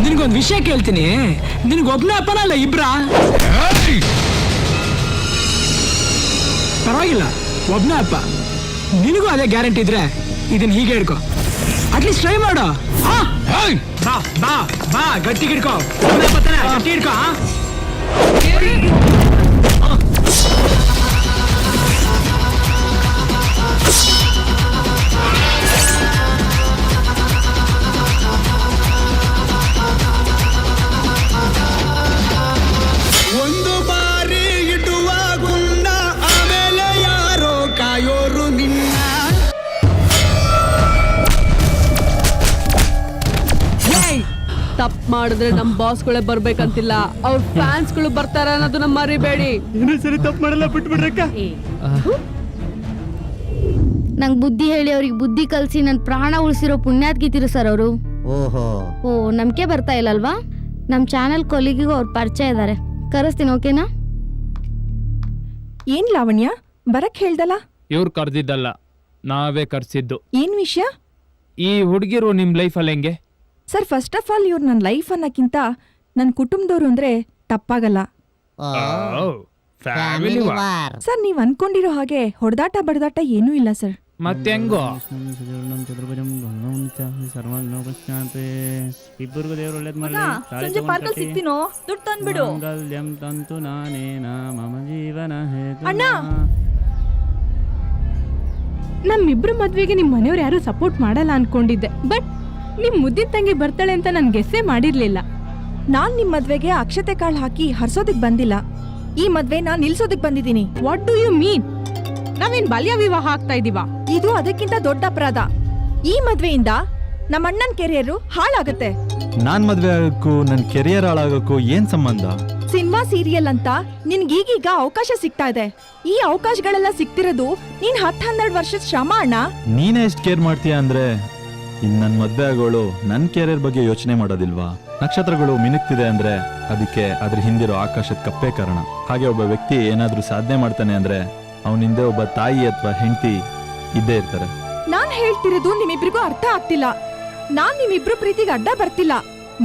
ನಿನಗೊಂದು ವಿಷಯ ಕೇಳ್ತೀನಿ, ನಿನಗೊಬ್ನೇ ಅಪ್ಪನ ಅಲ್ಲ ಇಬ್ರ? ಪರವಾಗಿಲ್ಲ, ಒಬ್ನೇ ಅಪ್ಪ. ನಿನಗೂ ಅದೇ ಗ್ಯಾರಂಟಿ ಇದ್ರೆ ಇದನ್ನ ಹೀಗೆ ಹಿಡ್ಕೊ, ಅಟ್ಲೀಸ್ಟ್ ಟ್ರೈ ಮಾಡು. ಬಾ ಬಾ ಬಾ, ಗಟ್ಟಿ ಹಿಡ್ಕೊ, ಗಟ್ಟಿ ಹಿಡ್ಕೊ. ಒಂದು ಬಾರಿ ಇಡುವ ಗುಂಡ, ಆಮೇಲೆ ಯಾರೋ ಕಾಯೋರು ನಿನ್ನ. ತಪ್ಪು ಮಾಡಿದ್ರೆ ನಮ್ ಬಾಸ್ಗಳೇ ಬರ್ಬೇಕಂತಿಲ್ಲ, ಅವ್ರ ಫ್ಯಾನ್ಸ್ಗಳು ಬರ್ತಾರ ಅನ್ನೋದನ್ನ ಮರಿಬೇಡಿ. ಸರಿ ತಪ್ಪು ಮಾಡಲ್ಲ, ಬಿಟ್ಬಿಡ್ರಕ್ಕ. ನಂಗ್ ಬುದ್ಧಿ ಹೇಳಿ ಅವ್ರಿಗೆ ಬುದ್ಧಿ ಕಲ್ಸಿ ನನ್ ಪ್ರಾಣ ಉಳಿಸಿರೋ ಪುಣ್ಯಾತ್ಗಿತಿರು ಸರ್ ಅವರು. ಓಹೋ, ಓ ನಂಬಿಕೆ ಬರ್ತಾ ಇಲ್ಲಲ್ವಾ? ನಮ್ ಚಾನೆಲ್ ಕೊಲಿಗಿಗೂ ಅವ್ರ ಪರಿಚಯ ಇದಾರೆ, ಕರೆಸ್ತೀನಿ, ಓಕೆನಾ? ಏನ್ ಲಾವಣ್ಯ ಬರಕ್ ಹೇಳ್ದಲ್ಲ? ಇವ್ರು ಕರ್ದಿದ್ದಲ್ಲ, ನಾವೇ ಕರ್ಸಿದ್ದು. ಏನ್ ವಿಷಯ? ಈ ಹುಡುಗಿರು ನಿಮ್ ಲೈಫಲ್ಲಿ ಹೆಂಗೆ? ಸರ್, ಫಸ್ಟ್ ಆಫ್ ಆಲ್ ಇವ್ರು ನನ್ನ ಲೈಫ್ ಅನ್ನಕ್ಕಿಂತ ನನ್ನ ಕುಟುಂಬದವ್ರು ಅಂದ್ರೆ ತಪ್ಪಾಗಲ್ಲ ಫ್ಯಾಮಿಲಿ ಸರ್. ನೀವ್ ಅನ್ಕೊಂಡಿರೋ ಹಾಗೆ ಹೊಡೆದಾಟ ಬಡದಾಟ ಏನೂ ಇಲ್ಲ ಸರ್. ಮತ್ತೆ ಹೆಂಗೋ? ಇಬ್ಬರಿಗೂ ದೇವ್ರು ಒಳ್ಳೇದ್ ಸಂಜೆ ಪಾರ್ಕಲ್ಲಿ ಸಿಗ್ತೀನೋ, ದುಡ್ಡು ತಂದ್ಬಿಡು. ಅಣ್ಣ, ನಮ್ಮಿಬ್ರು ಮದ್ವೆಗೆ ನಿಮ್ ಮನೆಯವ್ರು ಯಾರು ಸಪೋರ್ಟ್ ಮಾಡಲ್ಲ ಅನ್ಕೊಂಡಿದ್ದೆ, ಬಟ್ ನಿಮ್ ಮುದ್ದಿನ ತಂಗಿ ಬರ್ತಾಳೆ ಅಂತ ನನ್ ಗೆಸ್ಸೇ ಮಾಡಿರ್ಲಿಲ್ಲ. ನಾನ್ ನಿಮ್ ಮದ್ವೆಗೆ ಅಕ್ಷತೆ ಕಾಳು ಹಾಕಿ ಹರ್ಸೋದಿಕ್ ಬಂದಿಲ್ಲ, ಈ ಮದ್ವೆನ ನಿಲ್ಸೋದಿಕ್ ಬಂದಿದ್ದೀನಿ. What do you mean? ನಾವೇನ್ ಬಾಲ್ಯ ವಿವಾಹ ಆಗ್ತಾ ಇದೀವಾ? ಇದು ಅದಕ್ಕಿಂತ ದೊಡ್ಡ ಅಪರಾಧ. ಈ ಮದ್ವೆಯಿಂದ ನಮ್ಮ ಅಣ್ಣನ ಕೆರಿಯರ್ ಹಾಳಾಗತ್ತೆ. ನಾನ್ ಮದ್ವೆ ಆಗೋಕ್ಕೂ ನನ್ ಕೆರಿಯರ್ ಹಾಳಾಗೋಕ್ಕೂ ಏನ್ ಸಂಬಂಧ? ಸಿನಿಮಾ ಸೀರಿಯಲ್ ಅಂತ ನಿನ್ಗೀಗೀಗ ಅವಕಾಶ ಸಿಗ್ತಾ ಇದೆ. ಈ ಅವಕಾಶಗಳೆಲ್ಲ ಸಿಗ್ತಿರೋದು ನೀನ್ 10-12 ವರ್ಷದ ಶ್ರಮ ಅಣ್ಣ. ನೀನೇ ಎಷ್ಟ್ ಕೇರ್ ಮಾಡ್ತೀಯ ಅಂದ್ರೆ ಇನ್ ನನ್ ಮದ್ವೆ ಆಗೋಳು ನನ್ ಕೆರಿಯರ್ ಬಗ್ಗೆ ಯೋಚನೆ ಮಾಡೋದಿಲ್ವಾ? ನಕ್ಷತ್ರಗಳು ಮಿನುಕ್ತಿದೆ ಅಂದ್ರೆ ಅದಕ್ಕೆ ಅದ್ರ ಹಿಂದಿರೋ ಆಕಾಶದ ಕಪ್ಪೆ ಕಾರಣ. ಹಾಗೆ ಒಬ್ಬ ವ್ಯಕ್ತಿ ಏನಾದ್ರೂ ಸಾಧನೆ ಮಾಡ್ತಾನೆ ಅಂದ್ರೆ ಅವನ ಹಿಂದೆ ಒಬ್ಬ ತಾಯಿ ಅಥವಾ ಹೆಂಡತಿ ಇದ್ದೇ ಇರ್ತಾರೆ. ನಾನ್ ಹೇಳ್ತಿರೋದು ನಿಮ್ಮಿಬ್ರಿಗೂ ಅರ್ಥ ಆಗ್ತಿಲ್ಲ. ನಾನ್ ನಿಮ್ಮಿಬ್ರು ಪ್ರೀತಿಗೆ ಅಡ್ಡ ಬರ್ತಿಲ್ಲ,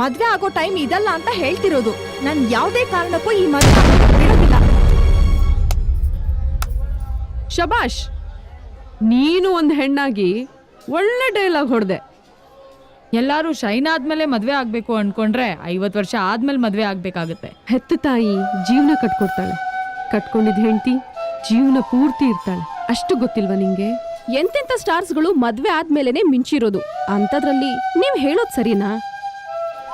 ಮದ್ವೆ ಆಗೋ ಟೈಮ್ ಇದಲ್ಲ ಅಂತ ಹೇಳ್ತಿರೋದು. ನಾನ್ ಯಾವ್ದೇ ಕಾರಣಕ್ಕೂ ಈ ಮದ್ವೆ ಬಿಡೋದಿಲ್ಲ. ಶಬಾಷ್, ನೀನು ಒಂದ್ ಹೆಣ್ಣಾಗಿ ಒಳ್ಳೆ ಡೈಲಾಗ್ ಹೊಡೆದೆ. ಎಲ್ಲಾರು ಶೈನ್ ಆದ್ಮೇಲೆ ಮದ್ವೆ ಆಗ್ಬೇಕು ಅನ್ಕೊಂಡ್ರೆ 50 ವರ್ಷ ಆದ್ಮೇಲೆ ಮದ್ವೆ ಆಗ್ಬೇಕಾಗತ್ತೆ. ಹೆತ್ತ ತಾಯಿ ಜೀವನ ಕಟ್ಕೊಡ್ತಾಳೆ, ಕಟ್ಕೊಂಡಿದ್ ಹೆಂಡತಿ ಜೀವನ ಪೂರ್ತಿ ಇರ್ತಾಳೆ. ಅಷ್ಟು ಗೊತ್ತಿಲ್ವಾ ನಿಂಗೆ? ಎಂತೆಂತ ಸ್ಟಾರ್ಸ್ಗಳು ಮದ್ವೆ ಆದ್ಮೇಲೆನೆ ಮಿಂಚಿರೋದು, ಅಂತದ್ರಲ್ಲಿ ನೀವ್ ಹೇಳೋದ್ ಸರಿನಾ?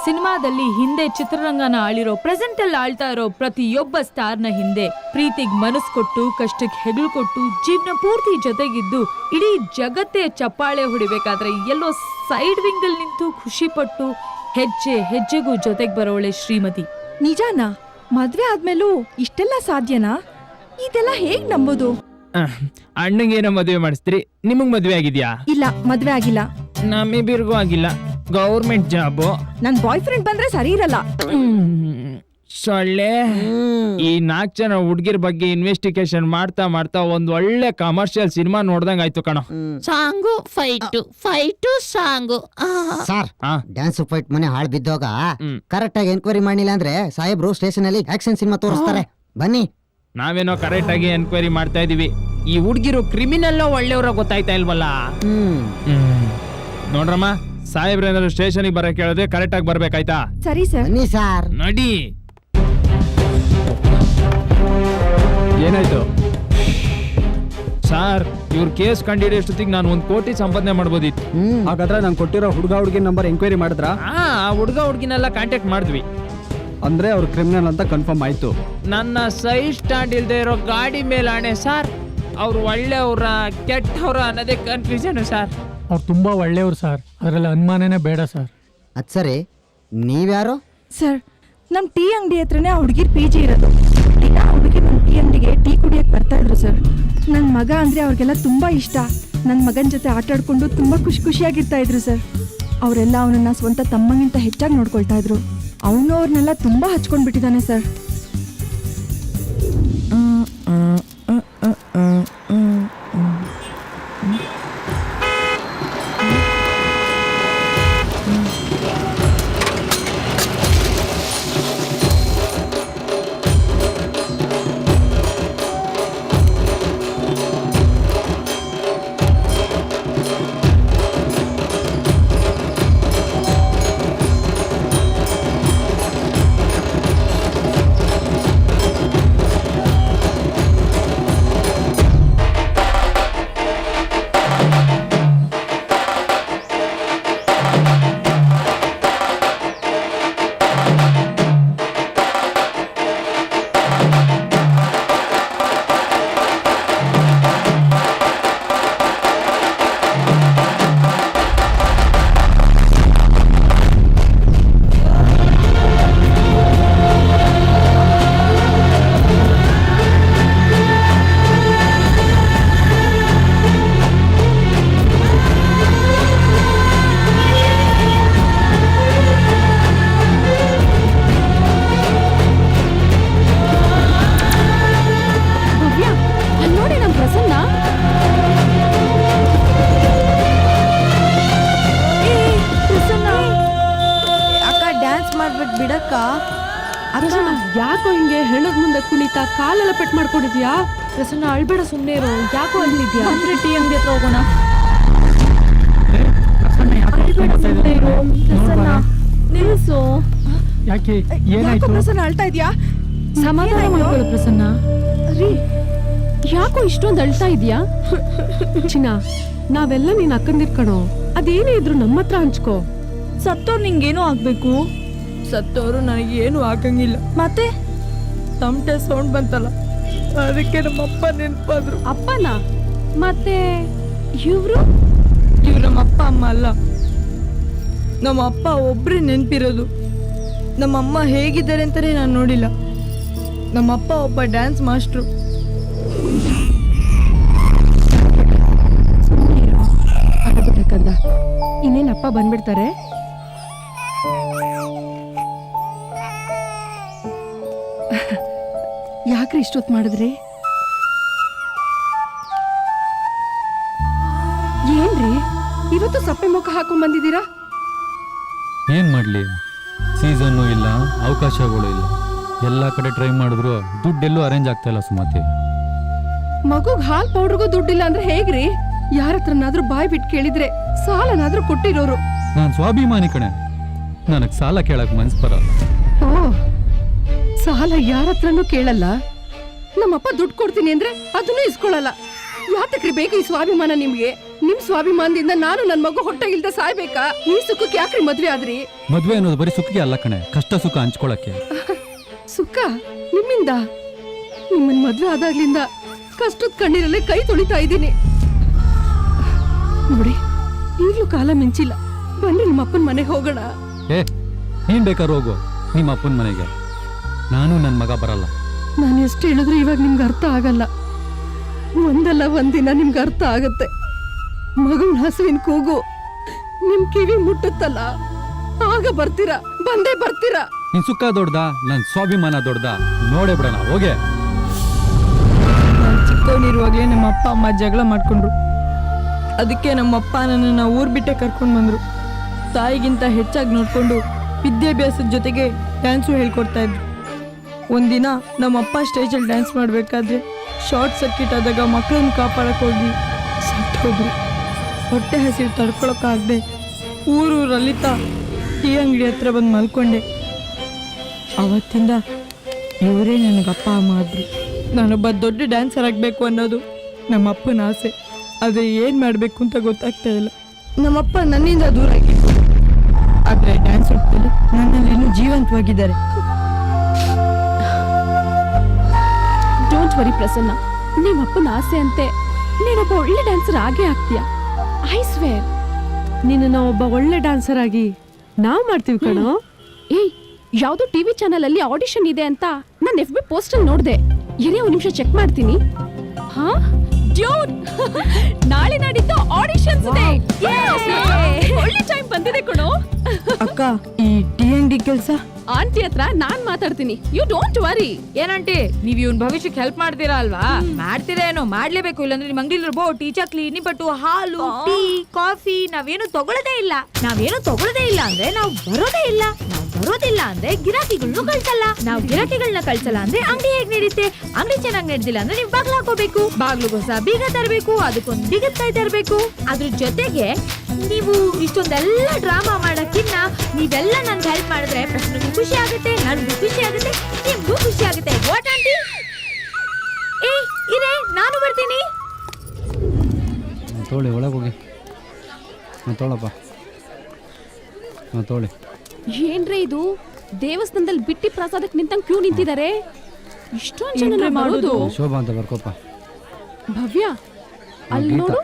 ಸಿನಿಮಾದಲ್ಲಿ ಹಿಂದೆ ಚಿತ್ರರಂಗನ ಆಳಿರೋ, ಪ್ರೆಸೆಂಟ್ ಅಲ್ಲಿ ಆಳ್ತಾ ಇರೋ ಪ್ರತಿಯೊಬ್ಬ ಸ್ಟಾರ್ನ ಹಿಂದೆ ಪ್ರೀತಿಗ್ ಮನಸ್ ಕೊಟ್ಟು, ಕಷ್ಟಕ್ಕೆ ಹೆಗಲು ಕೊಟ್ಟು, ಜೀವನ ಪೂರ್ತಿ ಜೊತೆಗಿದ್ದು ಇಡೀ ಜಗತ್ತೇ ಚಪ್ಪಾಳೆ ಹೊಡಿಬೇಕಾದ್ರೆ ಎಲ್ಲೋ ಸೈಡ್ ವಿಂಗ್ ಅಲ್ಲಿ ನಿಂತು ಖುಷಿ ಪಟ್ಟು ಹೆಜ್ಜೆ ಹೆಜ್ಜೆಗೂ ಜೊತೆಗ್ ಬರೋಳೆ ಶ್ರೀಮತಿ. ನಿಜಾನಾ? ಮದ್ವೆ ಆದ್ಮೇಲೂ ಇಷ್ಟೆಲ್ಲ ಸಾಧ್ಯನಾ? ಇದೆಲ್ಲ ಹೇಗ್ ನಂಬೋದು? ಅಣ್ಣಂಗೇನೋ ಮದುವೆ ಮಾಡಿಸ್ತೀರಿ, ನಿಮಗ್ ಮದ್ವೆ ಆಗಿದ್ಯಾ? ಇಲ್ಲ, ಮದ್ವೆ ಆಗಿಲ್ಲ. ನಮ್ಮಿಬ್ಬರಿಗೂ ಆಗಿಲ್ಲ. Government job. ನನ್ ಬಾಯ್ ಫ್ರೆಂಡ್ ಬಂದ್ರೆ ಸರಿ ಇರಲ್ಲ. ಸೊಳ್ಳೆ, ಈ 4 ಜನ ಹುಡ್ಗಿರ್ ಬಗ್ಗೆ ಇನ್ವೆಸ್ಟಿಗೇಷನ್ ಮಾಡ್ತಾ ಮಾಡ್ತಾ ಒಂದ್ ಒಳ್ಳೆ ಕಮರ್ಷಿಯಲ್ ಸಿನಿಮಾ ನೋಡ್ದಂಗ್ ಆಯ್ತು ಕಣೋ. Song fight song. Sir, dance fight ಮನೆ ಹಾಳು ಬಿದ್ದೋಗ ಕರೆಕ್ಟ್ ಆಗಿ ಎನ್ಕ್ವೈರಿ ಮಾಡಿಲ್ಲ ಅಂದ್ರೆ ಸಾಹೇಬ್ರು ಸ್ಟೇಷನ್ ಅಲ್ಲಿ ಆಕ್ಷನ್ ಸಿನಿಮಾ ತೋರಿಸ್ತಾರೆ. ಬನ್ನಿ. ನಾವೇನೋ ಕರೆಕ್ಟ್ ಆಗಿ ಎನ್ಕ್ವೈರಿ ಮಾಡ್ತಾ ಇದೀವಿ. ಈ ಹುಡ್ಗಿರು ಕ್ರಿಮಿನಲ್ ಒಳ್ಳೆಯವ್ರ ಗೊತ್ತಾಯ್ತಾ ಇಲ್ವಲ್ಲ? ನೋಡ್ರಮ್ಮ, ಸಾಹೇಬ್ರೇನಾದ್ರು ಸ್ಟೇಷನ್ಗೆ ಬರಕ್ ಕೇಳಿದ್ರೆ ಕರೆಕ್ಟ್ ಆಗಿ ಬರ್ಬೇಕಾಯ್ತಾ? ಸರಿ ಸರ್. ಬನ್ನಿ ಸರ್. ನಡಿ. ಏನಾಯ್ತು ಸರ್? ಇವ್ರ ಕೇಸ್ ಕಂಡಿಡಿಯೋಷ್ಟೊತ್ತಿಗೆ ನಾನು 1 ಕೋಟಿ ಸಂಪಾದನೆ ಮಾಡ್ಬೋದಿತ್ತು. ಹಾಗಾದ್ರೆ ನಾನು ಕೊಟ್ಟಿರೋ ಹುಡುಗ ಹುಡುಗಿ ನಂಬರ್ ಎಂಕ್ವೈರಿ ಮಾಡಿದ್ರ? ಹುಡುಗ ಹುಡುಗಿನೆಲ್ಲ ಕಾಂಟ್ಯಾಕ್ಟ್ ಮಾಡಿದ್ವಿ. ಅಂದ್ರೆ ಅವ್ರು ಕ್ರಿಮಿನಲ್ ಅಂತ ಕನ್ಫರ್ಮ್ ಆಯ್ತು. ನನ್ನ ಸೈಡ್ ಸ್ಟ್ಯಾಂಡ್ ಇಲ್ದೇ ಇರೋ ಗಾಡಿ ಮೇಲೆ ಆಣೆ ಸರ್. ಅವ್ರು ಒಳ್ಳೆಯವ್ರ ಕೆಟ್ಟವ್ರ ಅನ್ನೋದೇ ಕನ್ಫ್ಯೂಷನ್ ಸರ್. ಅವ್ರು ತುಂಬಾ ಒಳ್ಳೆಯವ್ರು ಸರ್, ಅದರಲ್ಲಿ ಅನುಮಾನನೇ ಬೇಡ ಸರ್. ಅದ್ ಸರಿ, ನೀವ್ಯಾರು? ಸರ್, ನಮ್ ಟೀ ಅಂಗಡಿ ಹತ್ರನೇ ಆ ಹುಡುಗಿರ್ ಪಿ ಜಿ ಇರೋದು. ದಿನ ಹುಡುಗಿ ನಮ್ ಟೀ ಅಂಗಡಿಗೆ ಟೀ ಕುಡಿಯಕ್ ಬರ್ತಾ ಇದ್ರು ಸರ್. ನನ್ ಮಗ ಅಂದ್ರೆ ಅವ್ರಿಗೆಲ್ಲ ತುಂಬಾ ಇಷ್ಟ. ನನ್ ಮಗನ್ ಜೊತೆ ಆಟ ಆಡ್ಕೊಂಡು ತುಂಬಾ ಖುಷಿಯಾಗಿರ್ತಾ ಇದ್ರು ಸರ್. ಅವರೆಲ್ಲ ಅವನನ್ನ ಸ್ವಂತ ತಮ್ಮಗಿಂತ ಹೆಚ್ಚಾಗಿ ನೋಡ್ಕೊಳ್ತಾ ಇದ್ರು. ಅವನು ಅವ್ರನ್ನೆಲ್ಲ ತುಂಬಾ ಹಚ್ಕೊಂಡ್ ಬಿಟ್ಟಿದ್ದಾನೆ ಸರ್. ಬಿಡಕ್ಕ. ಯಾಕೋ ಹಿಂಗೆ ಹೆಣದ ಮುಂದೆ ಕುಣಿತಾ ಕಾಲೆಲ್ಲ ಪೆಟ್ ಮಾಡ್ಕೊಂಡಿದ್ಯಾ? ಪ್ರಸನ್ನ ಅಳ್ಬೇಡ, ಸುಮ್ಮನೆ ಇರು. ಯಾಕೋ ಅಲ್ಲಿದ್ಯಾ? ಅಂದ್ರೆ ಟೀ ಅಂಗಡಿ ಹತ್ರ ಹೋಗೋಣ. ನಿಲ್ಸು. ಯಾಕೆ ಯಾಕೋ ಪ್ರಸನ್ನ ಅಳ್ತಾ ಇದ್ಯಾ? ಸಮಾಧಾನ ಮಾಡ್ಕೊಳ್ಳು ಪ್ರಸನ್ನ. ರೀ, ಯಾಕೋ ಇಷ್ಟೊಂದು ಅಳ್ತಾ ಇದ್ಯಾ? ಚಿನ್ನ, ನಾವೆಲ್ಲ ನೀನ್ ಅಕ್ಕಂದಿರ್ ಕಣೋ. ಅದೇನೇ ಇದ್ರು ನಮ್ಮ ಹತ್ರ ಹಂಚ್ಕೋ. ಸತ್ತೋರು ನಿಂಗೇನು ಆಗ್ಬೇಕು? ಸತ್ತವರು ನನಗೆ ಏನು ಆಗಂಗಿಲ್ಲ. ಮತ್ತೆ ತಮಟೆ ಸೌಂಡ್ ಬಂತಲ್ಲ, ಅದಕ್ಕೆ ನಮ್ಮಪ್ಪ ನೆನಪಾದ್ರು. ಅಪ್ಪನ? ಮತ್ತೆ ಇವ್ರು ನಮ್ಮ ಅಪ್ಪ ಅಮ್ಮ ಅಲ್ಲ, ನಮ್ಮ ಅಪ್ಪ ಒಬ್ರೇ ನೆನಪಿರೋದು. ನಮ್ಮಮ್ಮ ಹೇಗಿದ್ದಾರೆ ಅಂತಾನೆ ನಾನು ನೋಡಿಲ್ಲ. ನಮ್ಮಪ್ಪ ಒಬ್ಬ ಡ್ಯಾನ್ಸ್ ಮಾಸ್ಟ್ರು. ಕಂದ, ಇನ್ನೇನಪ್ಪ ಬಂದ್ಬಿಡ್ತಾರೆ. ಯಾಕ್ರಿ ಇಷ್ಟೊತ್ತು ಮಾಡಿದ್ರಿ? ಏನ್ರಿ ಇವತ್ತು ಸಪ್ಪೆ ಮುಖ ಹಾಕೊಂಡ್ ಬಂದಿದ್ದೀರಾ? ಏನ್ ಮಾಡ್ಲಿ, ಸೀಸನ್ನು ಇಲ್ಲ, ಅವಕಾಶಗಳು ಇಲ್ಲ. ಎಲ್ಲ ಕಡೆ ಟ್ರೈ ಮಾಡಿದ್ರು ದುಡ್ಡೆಲ್ಲೂ ಅರೇಂಜ್ ಆಗ್ತಾ ಇಲ್ಲ ಸುಮತಿ. ಮಗುಗ್ ಹಾಲ್ ಪೌಡ್ರಿಗೂ ದುಡ್ಡಿಲ್ಲ ಅಂದ್ರೆ ಹೇಗ್ರಿ? ಯಾರ ಹತ್ರನಾದ್ರೂ ಬಾಯ್ ಬಿಟ್ಟು ಕೇಳಿದ್ರೆ ಸಾಲನಾದ್ರೂ ಕೊಟ್ಟಿರೋರು. ನಾನ್ ಸ್ವಾಭಿಮಾನಿ ಕಣೆ, ನನಗ್ ಸಾಲ ಕೇಳಕ್ ಮನ್ಸ್ ಬರಲ್ಲ. ಓ, ಸಾಲ ಯಾರ ಹತ್ರನೂ ಕೇಳಲ್ಲ. ನಮ್ಮಪ್ಪ ದುಡ್ಡು ಕೊಡ್ತೀನಿ ಅಂದ್ರೆ ಅದನ್ನೂ ಇಸ್ಕೊಳಲ್ಲ. ಯಾತಕ್ರಿ ಬೇಕು ಈ ಸ್ವಾಭಿಮಾನ ನಿಮ್ಗೆ? ನಿಮ್ ಸ್ವಾಭಿಮಾನದಿಂದ ನಾನು ನನ್ ಮಗು ಹೊಟ್ಟೆ ಇಲ್ದ ಸಾಯ್ಬೇಕಾ? ಈ ಸುಖಕ್ಕೆ ಯಾಕ್ರಿ ಮದ್ವೆ ಆದ್ರಿ? ಮದ್ವೆ ಅನ್ನೋದು ಬರೀ ಸುಖಕ್ಕೆ ಅಲ್ಲ ಕಣೆ, ಕಷ್ಟ ಸುಖ ಹಂಚ್ಕೊಳಕ್ಕೆ. ಸುಖ ನಿಮ್ಮಿಂದ? ನಿಮ್ಮನ್ ಮದ್ವೆ ಆದಾಗ್ಲಿಂದ ಕಷ್ಟದ ಕಣ್ಣೀರಲ್ಲೇ ಕೈ ತೊಳಿತಾ ಇದ್ದೀನಿ ನೋಡಿ. ಈಗ್ಲೂ ಕಾಲ ಮಿಂಚಿಲ್ಲ. ಬನ್ನಿ ನಿಮ್ಮಪ್ಪನ ಮನೆಗೆ ಹೋಗೋಣ. ನೀನ್ ಬೇಕಾದ್ರೂ ಹೋಗು ನಿಮ್ಮ ಅಪ್ಪನ ಮನೆಗೆ. ನಾನು ನನ್ ಮಗ ಬರಲ್ಲ. ನಾನು ಎಷ್ಟು ಹೇಳಿದ್ರು ಇವಾಗ ನಿಮ್ಗೆ ಅರ್ಥ ಆಗಲ್ಲ. ಒಂದಲ್ಲ ಒಂದಿನ ನಿಮ್ಗೆ ಅರ್ಥ ಆಗತ್ತೆ. ಮಗನ ಹಸುವಿನ ಕೂಗು ನಿಮ್ ಕಿವಿ ಮುಟ್ಟುತ್ತಲ್ಲ, ಆಗ ಬರ್ತೀರಾ, ಬಂದೇ ಬರ್ತೀರಾ. ನಿನ್ ಸುಖ ದೊಡ್ಡದ, ನನ್ ಸ್ವಾಭಿಮಾನ ದೊಡ್ಡದ? ನೋಡೇ ಬಿಡೋಣ, ಹೋಗೆ. ನಾನು ಚಿಕ್ಕವನಿರುವಾಗಲೇ ನಮ್ಮ ಅಪ್ಪ ಅಮ್ಮ ಜಗಳ ಮಾಡ್ಕೊಂಡ್ರು. ಅದಕ್ಕೆ ನಮ್ಮಪ್ಪ ನನ್ನನ್ನು ಊರ್ ಬಿಟ್ಟೆ ಕರ್ಕೊಂಡು ಬಂದ್ರು. ತಾಯಿಗಿಂತ ಹೆಚ್ಚಾಗಿ ನೋಡ್ಕೊಂಡು ವಿದ್ಯಾಭ್ಯಾಸದ ಜೊತೆಗೆ ಡ್ಯಾನ್ಸು ಹೇಳ್ಕೊಡ್ತಾ ಇದ್ರು. ಒಂದಿನ ನಮ್ಮಪ್ಪ ಸ್ಟೇಜಲ್ಲಿ ಡ್ಯಾನ್ಸ್ ಮಾಡಬೇಕಾದ್ರೆ ಶಾರ್ಟ್ ಸರ್ಕ್ಯೂಟ್ ಆದಾಗ ಮಕ್ಕಳನ್ನು ಕಾಪಾಡಕ್ಕೆ ಹೋಗಿ ಸತ್ತೋದ್ರು. ಹೊಟ್ಟೆ ಹಸಿರು ತಡ್ಕೊಳಕ್ಕಾಗದೆ ಊರಲ್ಲಿತ್ತಾ ಟೀ ಅಂಗಡಿ ಹತ್ರ ಬಂದು ಮಲ್ಕೊಂಡೆ. ಅವತ್ತಿಂದ ಇವರೇ ನನಗಪ್ಪ ಅಮ್ಮ ಆದ್ರು. ನಾನೊಬ್ಬ ದೊಡ್ಡ ಡ್ಯಾನ್ಸರ್ ಆಗಬೇಕು ಅನ್ನೋದು ನಮ್ಮಪ್ಪನ ಆಸೆ. ಆದರೆ ಏನು ಮಾಡಬೇಕು ಅಂತ ಗೊತ್ತಾಗ್ತಾ ಇಲ್ಲ. ನಮ್ಮಪ್ಪ ನನ್ನಿಂದ ದೂರ ಆಗಿತ್ತು, ಆದರೆ ಡ್ಯಾನ್ಸ್ ಹೊಟ್ಟಲ್ಲಿ ನನ್ನಲ್ಲಿ ಇನ್ನೂ ಜೀವಂತವಾಗಿದ್ದಾರೆ. ಡೋಂಟ್ ವರಿ ಪ್ರಸನ್ನ, ನಿಮ್ಮಪ್ಪನ ಆಸೆ ಅಂತೆ ನೀನೊಬ್ಬ ಒಳ್ಳೆ ಡ್ಯಾನ್ಸರ್ ಆಗೇ ಆಗ್ತೀಯ. I square. ನಿನ್ನ ಒಬ್ಬ ಒಳ್ಳೆ ಡ್ಯಾನ್ಸರ್ ಆಗಿ ನಾವು ಮಾಡ್ತೀವಿ ಕಣೋ. ಏಯ್, ಯಾವ್ದೋ ಟಿವಿ ಚಾನಲ್ ಅಲ್ಲಿ ಆಡಿಷನ್ ಇದೆ ಅಂತ ನಾನು FB ಪೋಸ್ಟ್ ಅಲ್ಲಿ ನೋಡ್ದೆ. ಏನೇ ಒಂದ್ ನಿಮಿಷ ಚೆಕ್ ಮಾಡ್ತೀನಿ. ಹಾ ಡ್ಯೂಡ್, ನಾಳೆ ನಾಡಿದ್ದು ಆಡಿಷನ್ಸ್ ಇದೆ. ಒಳ್ಳೆ ಟೈಮ್ ಬಂದಿದೆ ಕಣೋ. ಅಕ್ಕ ಈ ಟಿ ಅಂಗಡಿ ಕೆಲ್ಸ ಆಂಟಿ ಹತ್ರ ನಾನ್ ಮಾತಾಡ್ತೀನಿ, ಯು ಡೋಂಟ್ ವರಿ. ಏನಂಟಿ ನೀವ್ ಇವ್ನ ಭವಿಷ್ಯಕ್ಕೆ ಹೆಲ್ಪ್ ಮಾಡ್ತೀರಾ ಅಲ್ವಾ? ಮಾಡ್ತೀರಾ ಏನೋ, ಮಾಡ್ಲೇಬೇಕು. ಇಲ್ಲಾಂದ್ರೆ ನಿಮ್ ಅಂಗಡಿ ಬೋಟಿ ಚಕ್ಲಿ ನಿಪ್ಪಟ್ಟು ಹಾಲು ಟೀ ಕಾಫಿ ನಾವೇನು ತಗೊಳ್ಳೋದೇ ಇಲ್ಲ. ಅಂದ್ರೆ ನಾವು ಬರೋದೇ ಇಲ್ಲ. ನಾವು ಬರೋದಿಲ್ಲ ಅಂದ್ರೆ ಗಿರಾಕಿಗಳನ್ನ ಕಳ್ಸಲ್ಲ. ನಾವು ಗಿರಾಕಿಗಳನ್ನ ಕಳ್ಸಲ್ಲ ಅಂದ್ರೆ ಅಂಗಡಿ ಹೇಗ್ ನಡೀತೆ? ಅಂಗಡಿ ಚೆನ್ನಾಗಿ ನಡೆದಿಲ್ಲ ಅಂದ್ರೆ ನೀವು ಬಾಗ್ಲು ಹಾಕೋಬೇಕು. ಬಾಗ್ಲಿಗೆ ಹೊಸ ಬೀಗ ತರಬೇಕು, ಅದಕ್ಕೊಂದು ಬೀಗದ ಕೈ ತರಬೇಕು. ಅದ್ರ ಜೊತೆಗೆ ನೀವು ಇಷ್ಟೊಂದೆಲ್ಲ ಡ್ರಾಮಾ ಮಾಡಕ್ಕಿನ್ನ ನೀವೆಲ್ಲ ನನ್ಗೆ ಹೆಲ್ಪ್ ಮಾಡಿದ್ರೆ ಪ್ರಶ್ನೆಗೂ ಖುಷಿ ಆಗುತ್ತೆ, ನನಗೂ ಖುಷಿ ಆಗುತ್ತೆ, ನಿಮ್ಗೂ ಖುಷಿ ಆಗುತ್ತೆ. What aunty? ಏ ಇರೇ, ನಾನು ಬರ್ತೀನಿ. ತೊಗೊಳ್ಳಿ, ಒಳಗೆ ಹೋಗಿ. ತೊಗೊಳಪ್ಪ, ತೊಗೊಳ್ಳಿ. ಏನ್ರಿ ಇದು? ದೇವಸ್ಥಾನದಲ್ಲಿ ಬಿಟ್ಟಿ ಪ್ರಸಾದಕ್ಕೆ ನಿಂತಂಗ್ ಕ್ಯೂ ನಿಂತಿದ್ದಾರೆ. ಇಷ್ಟೊಂದು ಜನ ಮಾಡೋದು. ಶೋಭಾ ಅಂತ ಬರ್ಕೋಪ್ಪ. ಭವ್ಯ, ಅಲ್ಲಿ ನೋಡು.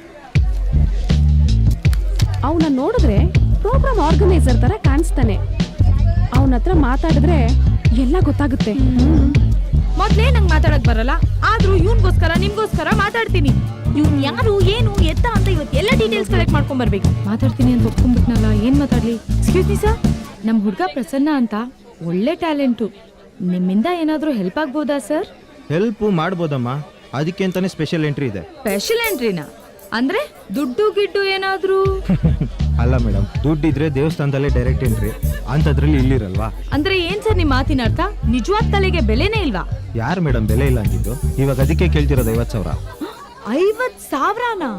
ಅವನ ನೋಡಿದ್ರೆ ಪ್ರೋಗ್ರಾಮ್ ಆರ್ಗನೈಸರ್ ತರ ಕಾಣಿಸ್ತಾನೆ. ಅವನ ಹತ್ರ ಮಾತಾಡಿದ್ರೆ ಎಲ್ಲ ಗೊತ್ತಾಗುತ್ತೆ. ಮೊದ್ಲೇ ನಂಗೆ ಮಾತಾಡಕ್ ಬರಲ್ಲ, ಆದ್ರೂ ಇವನ್ಗೋಸ್ಕರ ನಿಮ್ಗೋಸ್ಕರ ಮಾತಾಡ್ತೀನಿ. ಇವ್ನ್ ಯಾರು ಏನು ಎತ್ತ ಅಂತ ಇವತ್ತು ಎಲ್ಲ ಡೀಟೇಲ್ಸ್ ಕಲೆಕ್ಟ್ ಮಾಡ್ಕೊಂಡ್ ಬರ್ಬೇಕು. ಮಾತಾಡ್ತೀನಿ ಅಂತ ಒಪ್ಕೊಂಡ್ಬಿಟ್ನಲ್ಲ, ಏನ್ ಮಾತಾಡ್ಲಿ? ಎಕ್ಸ್ಕ್ಯೂಸ್ ಮೀ ಸರ್, ನಮ್ ಹುಡ್ಗ ಪ್ರಸನ್ನ ಅಂತ ಒಳ್ಳೆ ಟ್ಯಾಲೆಂಟು. ನಿಮ್ಮಿಂದ ಏನಾದ್ರೂ ಹೆಲ್ಪ್ ಆಗ್ಬೋದಾ ಸರ್? ಹೆಲ್ಪ್ ಮಾಡ್ಬೋದಮ್ಮ, ಅದಕ್ಕೆ ಅಂತಾನೆ ಸ್ಪೆಷಲ್ ಎಂಟ್ರಿ ಇದೆ. ಸ್ಪೆಷಲ್ ಎಂಟ್ರಿನಾ? ಅಂದ್ರೆ ದುಡ್ಡು ಗಿಡ್ಡು ಏನಾದ್ರೂ? ಅಲ್ಲ ಮೇಡಮ್, ದುಡ್ಡಿದ್ರೆ ದೇವಸ್ಥಾನದಲ್ಲೇ ಡೈರೆಕ್ಟ್ ಎಂಟ್ರಿ, ಅಂತದ್ರಲ್ಲಿ ಇಲ್ಲಿರಲ್ವಾ? ಅಂದ್ರೆ ಏನ್ ಸರ್ ನಿಮ್ಮ ಮಾತಿನ ಅರ್ಥ? ನಿಜವಾದ ತಲೆಗೆ ಬೆಲೆನೇ ಇಲ್ವಾ? ಯಾರು ಮೇಡಮ್ ಬೆಲೆ ಇಲ್ಲ ಅಂದಿದ್ದು? ಇವಾಗ ಅದಕ್ಕೆ ಕೇಳ್ತಿರೋದು 50,000. 50,000ನಾ?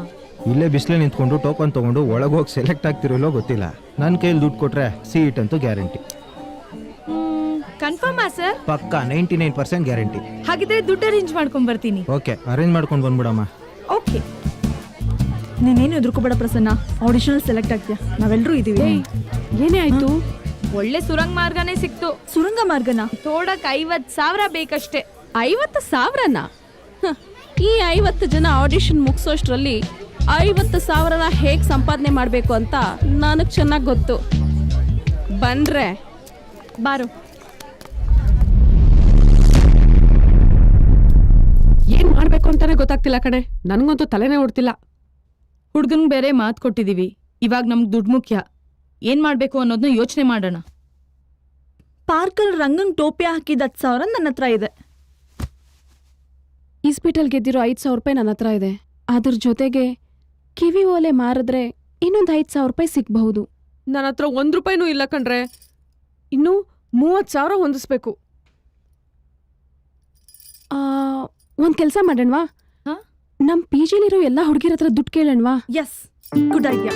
ಇಲ್ಲೇ ಬಿಸಿಲೇ ನಿಂತ್ಕೊಂಡು ಟೋಕನ್ ತಗೊಂಡು ಒಳಗೋಗಿ ಸೆಲೆಕ್ಟ್ ಆಗ್ತಿರೋಲ್ಲೋ ಗೊತ್ತಿಲ್ಲ. ನನ್ನ ಕೈಯಲ್ಲಿ ದುಡ್ಡು ಕೊಟ್ರೆ ಸೀಟ್ ಅಂತೂ ಗ್ಯಾರಂಟಿ. ಕನ್ಫರ್ಮಾ ಸರ್? ಪಕ್ಕಾ 99% ಗ್ಯಾರಂಟಿ. ಹಾಗಿದ್ರೆ ದುಡ್ಡು ಅರೇಂಜ್ ಮಾಡ್ಕೊಂಡ್ ಬರ್ತೀನಿ. ಓಕೆ, ಅರೇಂಜ್ ಮಾಡ್ಕೊಂಡು ಬಂದ್ಬಿಡಮ್ಮ. ಓಕೆ. ನೀನೇನು ಎದುರ್ಕೋಬೇಡ ಪ್ರಸನ್ನ, ಆಡಿಷನ್ ಸೆಲೆಕ್ಟ್ ಆಗ್ತೀಯಾ, ನಾವೆಲ್ಲರೂ ಇದೀವಿ. ಏನೇ ಆಯ್ತು? ಒಳ್ಳೆ ಸುರಂಗ ಮಾರ್ಗನೇ ಸಿಕ್ತು. ಸುರಂಗ ಮಾರ್ಗನ ತೋಡಕ್ 50,000 ಬೇಕಷ್ಟೇ. 50,000ನಾ? ಈ 50 ಜನ ಆಡಿಷನ್ ಮುಗಿಸೋಷ್ಟ್ರಲ್ಲಿ 50,000ನ ಹೇಗ್ ಸಂಪಾದನೆ ಮಾಡ್ಬೇಕು ಅಂತ ನನಗ್ ಚೆನ್ನಾಗ್ ಗೊತ್ತು. ಬನ್ರೆ ಬಾರು. ಏನ್ ಮಾಡ್ಬೇಕು ಅಂತಾನೆ ಗೊತ್ತಾಗ್ತಿಲ್ಲ ಕಣೆ. ನನ್ಗಂತೂ ತಲೆನೇ ಓಡ್ತಿಲ್ಲ. ಹುಡ್ಗನ್ ಬೇರೆ ಮಾತು ಕೊಟ್ಟಿದೀವಿ, ಇವಾಗ ನಮ್ಗೆ ದುಡ್ಡು ಮುಖ್ಯ. ಏನ್ ಮಾಡ್ಬೇಕು ಅನ್ನೋದನ್ನ ಯೋಚನೆ ಮಾಡೋಣ. ಪಾರ್ಕಲ್ ರಂಗಂಗ್ ಟೋಪಿ ಹಾಕಿದ 10,000 ನನ್ನ ಹತ್ರ ಇದೆ. ಇಸ್ಪೀಟಲ್ ಗೆದ್ದಿರೋ 5,000 ರೂಪಾಯಿ ನನ್ನ ಹತ್ರ ಇದೆ. ಅದ್ರ ಜೊತೆಗೆ ಕಿವಿ ಓಲೆ ಮಾರಿದ್ರೆ ಇನ್ನೊಂದು 5,000 ರೂಪಾಯಿ ಸಿಕ್ಬಹುದು. ನನ್ನ ಹತ್ರ 1 ರೂಪಾಯಿನೂ ಇಲ್ಲ ಕಣ್ರೆ. ಇನ್ನು 30,000 ಹೊಂದಿಸ್ಬೇಕು. ಒಂದ್ ಕೆಲ್ಸ ಮಾಡೋಣವಾ? ನಮ್ PGಲಿರೋ ಎಲ್ಲಾ ಹುಡುಗಿರ ಹತ್ರ ದುಡ್ಡು ಕೇಳೋಣವಾ? Yes, good idea.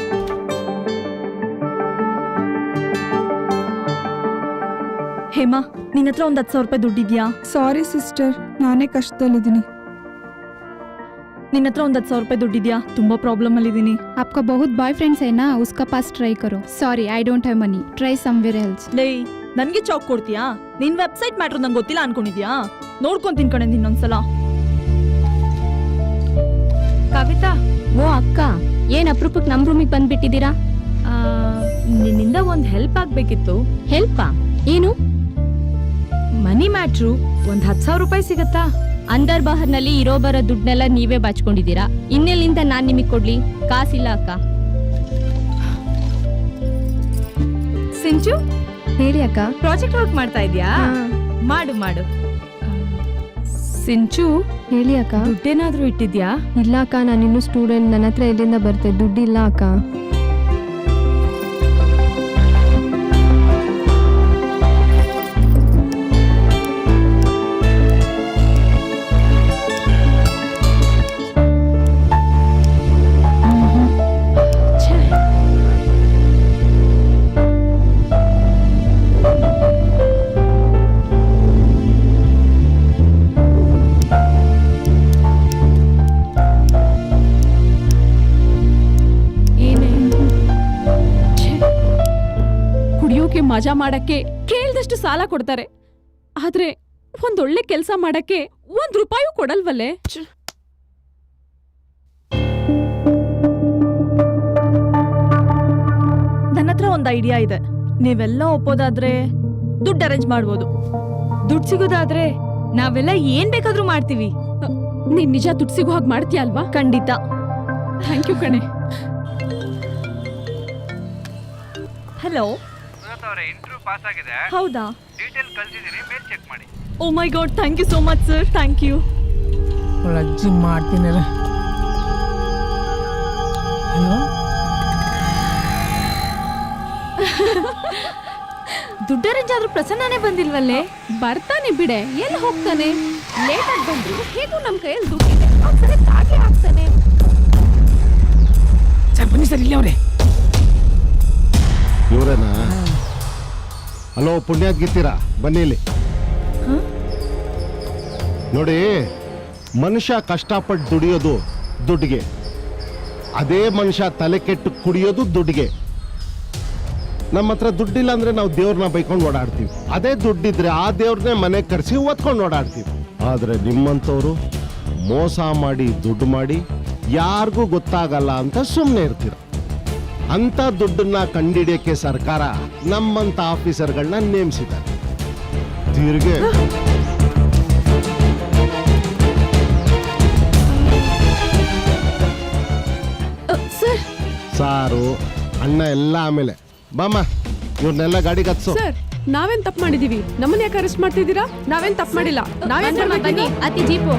ಹೇಮಾ, ನಿನ್ನ ಹತ್ರ ಒಂದು 10,000 ರೂಪಾಯಿ ದುಡ್ಡಿದ್ಯಾ? ಸಾರಿ ಸಿಸ್ಟರ್, ನಾನೇ ಕಷ್ಟದಲ್ಲಿದ್ದೀನಿ. ನಿನ್ನ ಹತ್ರ ಒಂದು 10,000 ರೂಪಾಯಿ ದುಡ್ಡಿದ್ಯಾ? ತುಂಬಾ ಪ್ರಾಬ್ಲಮ್ ಅಲ್ಲಿದ್ದೀನಿ. आपका बहुत बॉयफ्रेंड्स है ना, उसका पास ट्राई करो. Sorry, I don't have money. Try somewhere else. ಲೇ, ನನ್ಗೆ ಚಾಕ್ ಕೊಡ್ತೀಯಾ? ನಿನ್ ವೆಬ್ಸೈಟ್ ಮ್ಯಾಟ್ರ್ ನಂಗೆ ಗೊತ್ತಿಲ್ಲ ಅನ್ಕೊಂಡಿದ್ಯಾ? ನೋಡ್ಕೊಂತೀನಿ ಕಣೆ ನಿನ್ನೊಂದ್ಸಲ. ಕವಿತಾ, ಓ ಅಕ್ಕ, ಏನ್ ಅಪರೂಪಕ್ಕೆ ನಮ್ ರೂಮಿಗೆ ಬಂದ್ಬಿಟ್ಟಿದ್ದೀರಾ? ನಿನ್ನಿಂದ ಒಂದ್ ಹೆಲ್ಪ್ ಆಗ್ಬೇಕಿತ್ತು. ಹೆಲ್ಪಾ? ಏನು? ಮನಿ ಮ್ಯಾಟ್ರು. ಒಂದ್ 10,000 ರೂಪಾಯಿ ಸಿಗತ್ತಾ? ಅಂದರ್ ಬಹರ್ನಲ್ಲಿ ಇರೋ ಬರೋ ದುಡ್ಡನ್ನೆಲ್ಲ ನೀವೇ ಬಾಚ್ಕೊಂಡಿದ್ದೀರಾ. ಇನ್ನೆಲ್ಲಿಂದ ನಾನ್ ನಿಮಗ್ ಕೊಡ್ಲಿ? ಕಾಸಿಲ್ಲ ಅಕ್ಕ. ಸಿಂಚು, ಹೇಳಿ ಅಕ್ಕ. ಪ್ರಾಜೆಕ್ಟ್ ವರ್ಕ್ ಮಾಡ್ತಾ ಇದ್ಯಾ? ಮಾಡು ಮಾಡು. ಸಿಂಚು, ಹೇಳಿ ಅಕ್ಕ. ದುಡ್ಡೇನಾದ್ರೂ ಇಟ್ಟಿದ್ಯಾ? ಇಲ್ಲ ಅಕ್ಕ, ನಾನಿನ್ನು ಸ್ಟೂಡೆಂಟ್, ನನ್ನ ಹತ್ರ ಎಲ್ಲಿಂದ ಬರ್ತೆ? ದುಡ್ಡಿಲ್ಲ ಅಕ್ಕ. ಮಜಾ ಮಾಡಕ್ಕೆ ಕೇಳ್ದಷ್ಟು ಸಾಲ ಕೊಡ್ತಾರೆ, ಆದ್ರೆ ಒಂದೊಳ್ಳೆ ಕೆಲಸ ಮಾಡಕ್ಕೆ 1 ರೂಪಾಯಿ ಕೊಡಲ್ವಲ್ಲೇ. ನನ್ನ ಹತ್ರ ಒಂದು ಐಡಿಯಾ ಇದೆ. ನೀವೆಲ್ಲ ಒಪ್ಪೋದಾದ್ರೆ ದುಡ್ಡು ಅರೇಂಜ್ ಮಾಡ್ಬೋದು. ದುಡ್ಡು ಸಿಗೋದಾದ್ರೆ ನಾವೆಲ್ಲ ಏನ್ ಬೇಕಾದ್ರೂ ಮಾಡ್ತೀವಿ. ನೀನ್ ನಿಜ ದುಡ್ಡು ಸಿಗೋ ಹಾಗೆ ಮಾಡ್ತೀಯ ಅಲ್ವಾ? ಖಂಡಿತ. ಥ್ಯಾಂಕ್ ಯು ಕಣೆ. ಹಲೋ, ಹೌದಾ? Oh my god, thank you so much sir, thank you. ಅಜ್ಜಿ ಮಾಡ್ತೀನಿ. ಹಲೋ, ದುಡ್ಡು ಅರೇಂಜ್ ಆದ್ರೂ ಪ್ರಸನ್ನನೇ ಬಂದಿಲ್ವಲ್ಲೇ? ಬರ್ತಾನೆ ಬಿಡೆ, ಎಲ್ಲಿ ಹೋಗ್ತಾನೆ? ಲೇಟ್ ಆಗಿ ಬಂದ್ರು ಹೇಗೂ ನಮ್ ಕೈಯಲ್ಲಿ ದುಡ್ಡಿದೆ, ಅವ್ಸರಿ ತಾಗೆ ಆಗ್ತಾನೆ. ಸರ್ ಬನ್ನಿ ಸರ್, ಇಲ್ಲಿ ಅವ್ರೆ. ಇವರೇನಾ? ಹಲೋ, ಪುಣ್ಯಾತ್ ಗಿತ್ತೀರಾ? ಬನ್ನಿ ಇಲ್ಲಿ. ನೋಡಿ, ಮನುಷ್ಯ ಕಷ್ಟಪಟ್ಟು ದುಡಿಯೋದು ದುಡ್ಡಿಗೆ, ಅದೇ ಮನುಷ್ಯ ತಲೆ ಕೆಟ್ಟು ಕುಡಿಯೋದು ದುಡ್ಡಿಗೆ. ನಮ್ಮ ಹತ್ರ ದುಡ್ಡಿಲ್ಲ ಅಂದ್ರೆ ನಾವು ದೇವ್ರನ್ನ ಬೈಕೊಂಡು ಓಡಾಡ್ತೀವಿ, ಅದೇ ದುಡ್ಡಿದ್ರೆ ಆ ದೇವ್ರನ್ನೇ ಮನೆಗೆ ಕರೆಸಿ ಓದ್ಕೊಂಡು ಓಡಾಡ್ತೀವಿ. ಆದ್ರೆ ನಿಮ್ಮಂಥವ್ರು ಮೋಸ ಮಾಡಿ ದುಡ್ಡು ಮಾಡಿ ಯಾರಿಗೂ ಗೊತ್ತಾಗಲ್ಲ ಅಂತ ಸುಮ್ಮನೆ ಇರ್ತೀರ. ಅಂತ ದುಡ್ಡನ್ನ ಕಂಡಿಡಿಯಕ್ಕೆ ಸರ್ಕಾರ ನಮ್ಮಂತ ಆಫೀಸರ್ಗಳನ್ನ ನೇಮಿಸಿದ್ದಾರೆ. ತಿರ್ಗೆ ಸಾರು ಅಣ್ಣ ಎಲ್ಲ ಆಮೇಲೆ ಬಾಮ್ಮ, ಇವ್ರನ್ನೆಲ್ಲ ಗಾಡಿಗೆ ಹತ್ಸು. ಸರ್, ನಾವೇನ್ ತಪ್ಪು ಮಾಡಿದೀವಿ? ನಮ್ಮನ್ನ ಯಾಕೆ ಅರೆಸ್ಟ್ ಮಾಡ್ತಿದ್ದೀರಾ? ನಾವೇನ್ ತಪ್ಪು ಮಾಡಿಲ್ಲ. ನಾವೇನ್ ಬನ್ನಿ, ಅತಿ ಜೀಪು.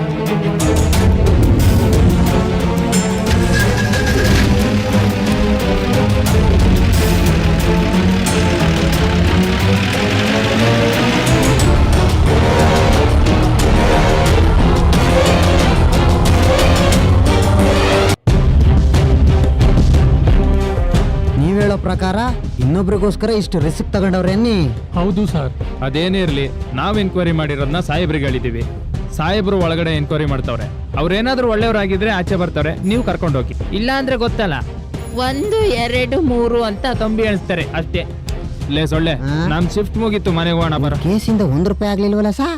ನೀವ್ ಹೇಳೋ ಪ್ರಕಾರ ಇನ್ನೊಬ್ರಿಗೋಸ್ಕರ ಇಷ್ಟು ರಿಸ್ಕ್ ತಗೊಂಡವ್ರೇನಿ? ಹೌದು ಸರ್. ಅದೇನೇ ಇರ್ಲಿ, ನಾವ್ ಎನ್ಕ್ವೈರಿ ಮಾಡಿರೋದನ್ನ ಸಾಹೇಬ್ರಿಗೆ ಹೇಳಿದೀವಿ. ಸಾಹೇಬ್ರು ಒಳಗಡೆ ಎನ್ಕ್ವೈರಿ ಮಾಡ್ತವ್ರೆ. ಅವ್ರೇನಾದ್ರೂ ಒಳ್ಳೆಯವರಾಗಿದ್ರೆ ಆಚೆ ಬರ್ತಾರೆ, ನೀವು ಕರ್ಕೊಂಡು ಹೋಗಿ. ಇಲ್ಲ ಅಂದ್ರೆ ಗೊತ್ತಲ್ಲ, 1 2 3 ಅಂತ ಕಂಬಿ ಎಣಿಸ್ತಾರೆ ಅಷ್ಟೇ. ಲೇ ಸೊಳ್ಳೆ, ನಮ್ ಶಿಫ್ಟ್ ಮುಗೀತು, ಮನೆಗೆ ಹೋಗೋಣ ಬರ. ಕೇಸಿಂದ ₹1 ಆಗ್ಲಿಲ್ವಲ್ಲ ಸಾ?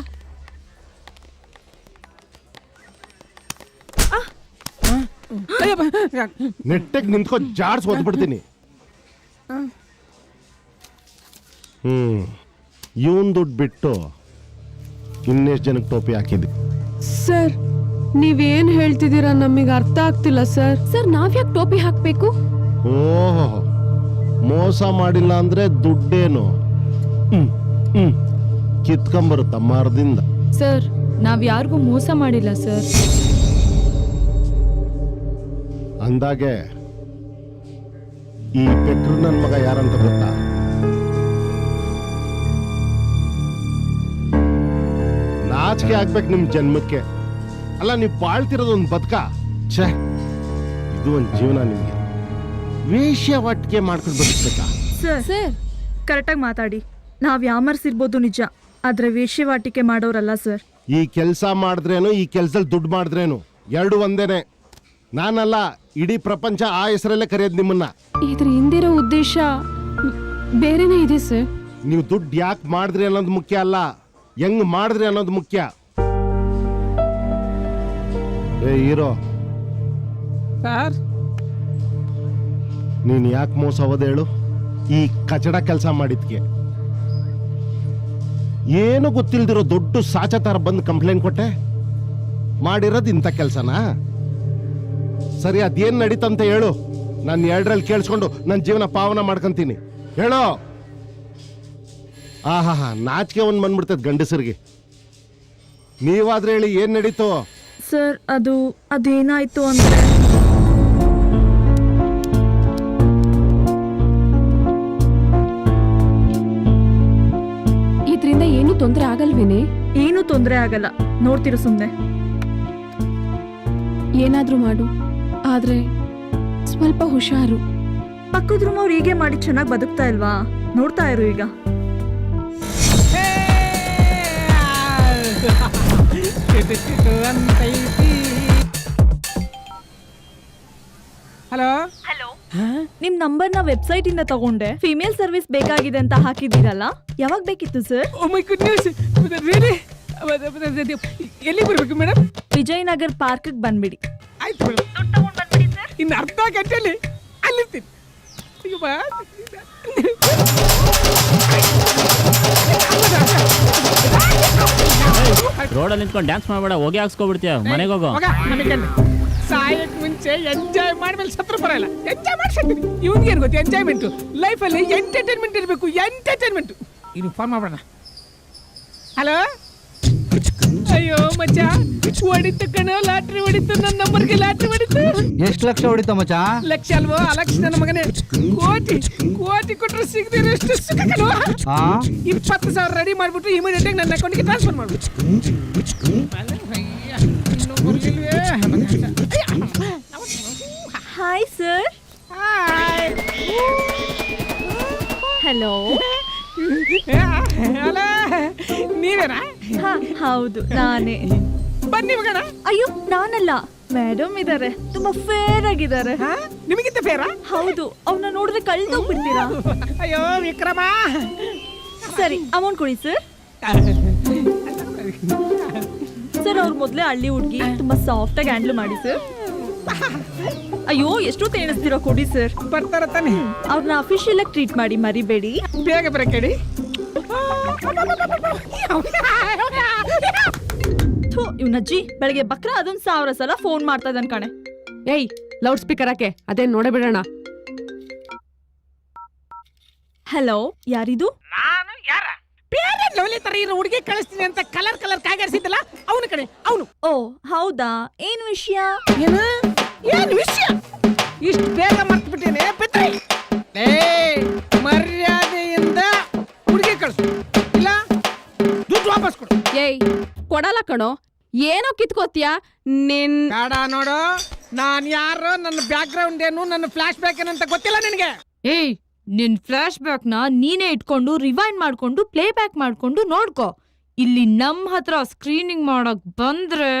ನೆಟ್ಟಗೆ ನಿಂತ್ಕೊ, ಜಾಡ್ಸ್ ಓದ್ಬಿಡ್ತೀನಿ. ಇವನ್ ದುಡ್ಡು ಬಿಟ್ಟು ಇನ್ನೆಷ್ಟು ಜನಕ್ಕೆ ಟೋಪಿ ಹಾಕಿದ್ವಿ? ಸರ್, ನೀವೇನ್ ಹೇಳ್ತಿದ್ದೀರಾ ನಮಗೆ ಅರ್ಥ ಆಗ್ತಿಲ್ಲ ಸರ್. ಸರ್, ನಾವ್ಯಾಕೆ ಟೋಪಿ ಹಾಕ್ಬೇಕು? ಓಹೋ, ಮೋಸ ಮಾಡಿಲ್ಲ ಅಂದ್ರೆ ದುಡ್ಡೇನು ಕಿತ್ಕೊಂಬರುತ್ತ ಮರದಿಂದ. ಸರ್, ನಾವ್ ಯಾರಿಗೂ ಮೋಸ ಮಾಡಿಲ್ಲ ಸರ್. ಅಂದಾಗೆ ಈ ಪೆಟ್ರು ನನ್ನ ಮಗ ಯಾರಂತ ಗೊತ್ತಾ? ನಾಚಿಕೆ ಆಗ್ಬೇಕು ನಿಮ್ ಜನ್ಮಕ್ಕೆ. ಅಲ್ಲ, ನೀವು ಬಾಳ್ತಿರೋದು ಒಂದು ಬದುಕ? ಛೇ, ಇದು ಒಂದು ಜೀವನ ನಿಮ್ಗೆ? ವೇಶ್ಯಾವಾಟಿಕೆ ಮಾಡ್ಕೊಂಡು ಬದುಕ್ಬೇಕಾ? ಸರ್, ಕರೆಕ್ಟಾಗಿ ಮಾತಾಡಿ. ನಾವ್ ಯಾಮರ್ಸಿರ್ಬೋದು ನಿಜ, ಆದ್ರೆ ವೇಶ್ಯವಾಟಿಕೆ ಮಾಡೋರಲ್ಲ ಸರ್. ಈ ಕೆಲಸ ಮಾಡಿದ್ರೇನು, ಈ ಕೆಲ್ಸದಲ್ಲಿ ದುಡ್ಡು ಮಾಡಿದ್ರೇನು ಎರಡು ಒಂದೇನೆ. ನಾನಲ್ಲ, ಇಡೀ ಪ್ರಪಂಚ ಆ ಹೆಸರಲ್ಲೇ ಕರೆಯೋದು ನಿಮ್ಮನ್ನ. ಇದ್ರ ಹಿಂದಿರೋ ಉದ್ದೇಶ ಬೇರೆನೇ ಇದೆ ಸರ್. ನೀವು ದುಡ್ಡು ಯಾಕೆ ಮಾಡಿದ್ರಿ ಅನ್ನೋದು ಮುಖ್ಯ ಅಲ್ಲ, ಹೆಂಗ್ ಮಾಡಿದ್ರಿ ಅನ್ನೋದು ಮುಖ್ಯ. ಏ ಹೀರೋ ಸರ್, ನೀನ್ ಯಾಕೆ ಮೋಸ ಹೋದ ಹೇಳು? ಈ ಕಚಡ ಕೆಲಸ ಮಾಡಿದ್ಕೆ ಏನು ಗೊತ್ತಿಲ್ದಿರೋ ದೊಡ್ಡ ಸಾಚತಾರ ಬಂದು ಕಂಪ್ಲೇಂಟ್ ಕೊಟ್ಟೆ. ಮಾಡಿರೋದು ಇಂಥ ಕೆಲಸನಾ? ಸರಿ, ಅದೇನ್ ನಡೀತಂತ ಹೇಳು. ನಾನು 2ರಲ್ಲಿ ಕೇಳಿಸ್ಕೊಂಡು ನನ್ನ ಜೀವನ ಪಾವನ ಮಾಡ್ಕೊಂತೀನಿ. ಹೇಳೋ. ಆಹಾ, ನಾಚಿಕೆ ಒಂದು ಬಂದ್ಬಿಡ್ತದೆ ಗಂಡಸರಿಗೆ. ನೀವಾದ್ರೆ ಹೇಳಿ, ಏನ್ ನಡೀತು? ಸರ್, ಅದೇನಾಯ್ತು ಅಂದ್ರೆ, ಇದ್ರಿಂದ ಏನು ತೊಂದರೆ ಆಗಲ್ವೇನೆ? ಏನು ತೊಂದರೆ ಆಗಲ್ಲ, ನೋಡ್ತಿರು ಸುಮ್ನೆ. ಏನಾದ್ರೂ ಮಾಡು, ಆದ್ರೆ ಸ್ವಲ್ಪ ಹುಷಾರು. ಪಕ್ಕದ ರೂಮ್ ಅವ್ರು ಹೀಗೆ ಮಾಡಿ ಚೆನ್ನಾಗಿ ಬದುಕ್ತಾ ಇಲ್ವಾ? ನೋಡ್ತಾ ಇರು ಈಗ. ಹಲೋ, ನಿಮ್ ನಂಬರ್ನ ವೆಬ್ಸೈಟ್ ಇಂದ ತಗೊಂಡೆ. ಫಿಮೇಲ್ ಸರ್ವಿಸ್ ಬೇಕಾಗಿದೆ ಅಂತ ಹಾಕಿದ್ದೀರಲ್ಲ, ಯಾವಾಗ ಬೇಕಿತ್ತು sir? Oh my goodness, really? ಎಲ್ಲಿ ಬರ್ಬೇಕು ಮೇಡಮ್? ವಿಜಯನಗರ್ ಪಾರ್ಕ್ ಬಂದ್ಬಿಡಿ. ಆಯ್ತು ಮೇಡಮ್, ಇನ್ನು ಅರ್ಧ ಗಂಟೆಲಿ ಅಲ್ಲಿರ್ತೀನಿ. ಅಯ್ಯೋ ಬಾ. ರೋಡಲ್ಲಿ ನಿಂತ್ಕೊಂಡು ಡ್ಯಾನ್ಸ್ ಮಾಡಬೇಡ, ಹೋಗಿ ಹಾಕ್ಸ್ಕೊಬಿಡ್ತೀಯ, ಮನೆಗೆ ಹೋಗೋ. ಸಾಯಕ್ ಮುಂಚೆ ಎಂಜಾಯ್ ಮಾಡ್ಮೇಲೆ ಸತ್ರ ಬರಲ್ಲ. ಎಂಜಾಯ್ ಮಾಡ್ಸಿದ್ದೀನಿ. ಇವನ್ಗೆ ಏನು ಗೊತ್ತು ಎಂಜಾಯ್ಮೆಂಟು? ಲೈಫಲ್ಲಿ ಎಂಟರ್ಟೈನ್ಮೆಂಟ್ ಇರಬೇಕು, ಎಂಟರ್ಟೈನ್ಮೆಂಟ್. ಇನ್ನು ಫೋನ್ ಮಾಡೋಣ. ಹಲೋ, ಅಯ್ಯೋ ಮಚ್ಚ, ಹೊಡಿತು ಕಣ, ಲಾಟ್ರಿ ಹೊಡಿತು, ನನ್ನ ನಂಬರ್ಗೆ ಲಾಟ್ರಿ ಹೊಡಿತು. ಎಷ್ಟು ಲಕ್ಷ ಹೊಡಿತ ಮಚ್ಚ? ಲಕ್ಷ ಅಲ್ವೋ, ಅಲಕ್ಷ ನನ್ನ ಮಗನೇ. ಕೋಟಿ ಕೋಟಿ ಕೊಟ್ಟರೆ ಸಿಗದಿರೋ ಎಷ್ಟು ಸುಖ ಕಣೋ. 20,000 ರೆಡಿ ಮಾಡ್ಬಿಟ್ಟು ಇಮಿಡಿಯೇಟ್ ಆಗಿ ನನ್ನ ಅಕೌಂಟ್ಗೆ ಟ್ರಾನ್ಸ್ಫರ್ ಮಾಡ್ಬಿಟ್ಟು. Hi sir. ಹಲೋ. ಅಲ್ಲ, ನೀವೇನಾ? ಹೌದು, ನಾನೇ. ಬನ್ನಿ ಮಗನ. ಅಯ್ಯೋ, ನಾನಲ್ಲ, ಮೇಡಮ್ ಇದಾರೆ, ತುಂಬಾ ಫೇರ್ ಆಗಿದ್ದಾರೆ. ನಿಮಗಿಂತ ಫೇರಾ? ಹೌದು, ಅವ್ನ ನೋಡಿದ್ರೆ ಕಳ್ದೋಗ್ಬಿಡ್ತೀರಾ. ಅಯ್ಯೋ ವಿಕ್ರಮ. ಸರಿ, ಅಮೌಂಟ್ ಕೊಡಿ ಸರ್. ಸರ್, ಅವ್ರು ಮೊದಲೇ ಹಳ್ಳಿ ಹುಡುಗಿ, ತುಂಬಾ ಸಾಫ್ಟ್ ಆಗಿ ಹ್ಯಾಂಡಲ್ ಮಾಡಿ ಸರ್. ಅಯ್ಯೋ, ಎಷ್ಟು ತೇಣಿಸ್ತೀರಾ, ಕೊಡಿ ಸರ್. ಬರ್ತಾರ ತಾನೆ? ಅವ್ರನ್ನ ಅಫಿಷಿಯಲ್ ಆಗಿ ಟ್ರೀಟ್ ಮಾಡಿ, ಮರಿಬೇಡಿ. ಬೇಗ ಬರಕೇಳಿ. ಇವ್ನಜ್ಜಿ ಬೆಳಗ್ಗೆ ಬಕ್ರ ಅದೊಂದು 1000 ಸಲ ಫೋನ್ ಮಾಡ್ತಾ ಇದ್ದಾನೆ ಕಣೆ. ಏಯ್, ಲೌಡ್ ಸ್ಪೀಕರ್ ಹಾಕೆ, ಅದೇನ್ ನೋಡೇ ಬಿಡೋಣ. ಹಲೋ, ಯಾರಿದು? ನಾನು ಯಾರ? ಬೇರೆ ಲವ್ಲಿ ತರ ಇರೋ ಹುಡುಗಿ ಕಳಿಸ್ತೀನಿ ಅಂತ ಕಲರ್ ಕಾಗರಿಸಿದ್ದಲ್ಲ, ಅವನು ಕಣೆ, ಅವನು. ಓ ಹೌದಾ, ಏನ್ ವಿಷಯ? ಏನು ವಿಷಯ? ಇಷ್ಟು ಬೇಗ ಮರ್ತು ಬಿಟ್ಟೇನೆ ಬಿಟ್ರಿ. ಮರ್ಯಾದೆಯಿಂದ ಹುಡುಗಿ ಕಳಿಸು, ಇಲ್ಲ ದುಡ್ಡು ವಾಪಸ್ ಕೊಡು. ಏಯ್, ಕೊಡಲ್ಲ ಕಣೋ. ಏನೋ ಕಿತ್ಕೋತ್ಯಾ ನಿನ್? ಬೇಡ ನೋಡು, ನಾನ್ ಯಾರು, ನನ್ನ ಬ್ಯಾಕ್ ಗ್ರೌಂಡ್ ಏನು, ನನ್ನ ಫ್ಲಾಶ್ ಬ್ಯಾಕ್ ಏನಂತ ಗೊತ್ತಿಲ್ಲ ನಿನಗೆ. ಏಯ್, ನಿನ್ ಫ್ಲಾಶ್ ಬ್ಯಾಕ್ ನ ನೀನೇ ಇಟ್ಕೊಂಡು ರಿವೈಂಡ್ ಮಾಡ್ಕೊಂಡು ಪ್ಲೇ ಬ್ಯಾಕ್ ಮಾಡ್ಕೊಂಡು ನೋಡ್ಕೋ. ಇಲ್ಲಿ ನಮ್ ಹತ್ರ ಸ್ಕ್ರೀನಿಂಗ್ ಮಾಡಕ್ ಬಂದ್ರೆ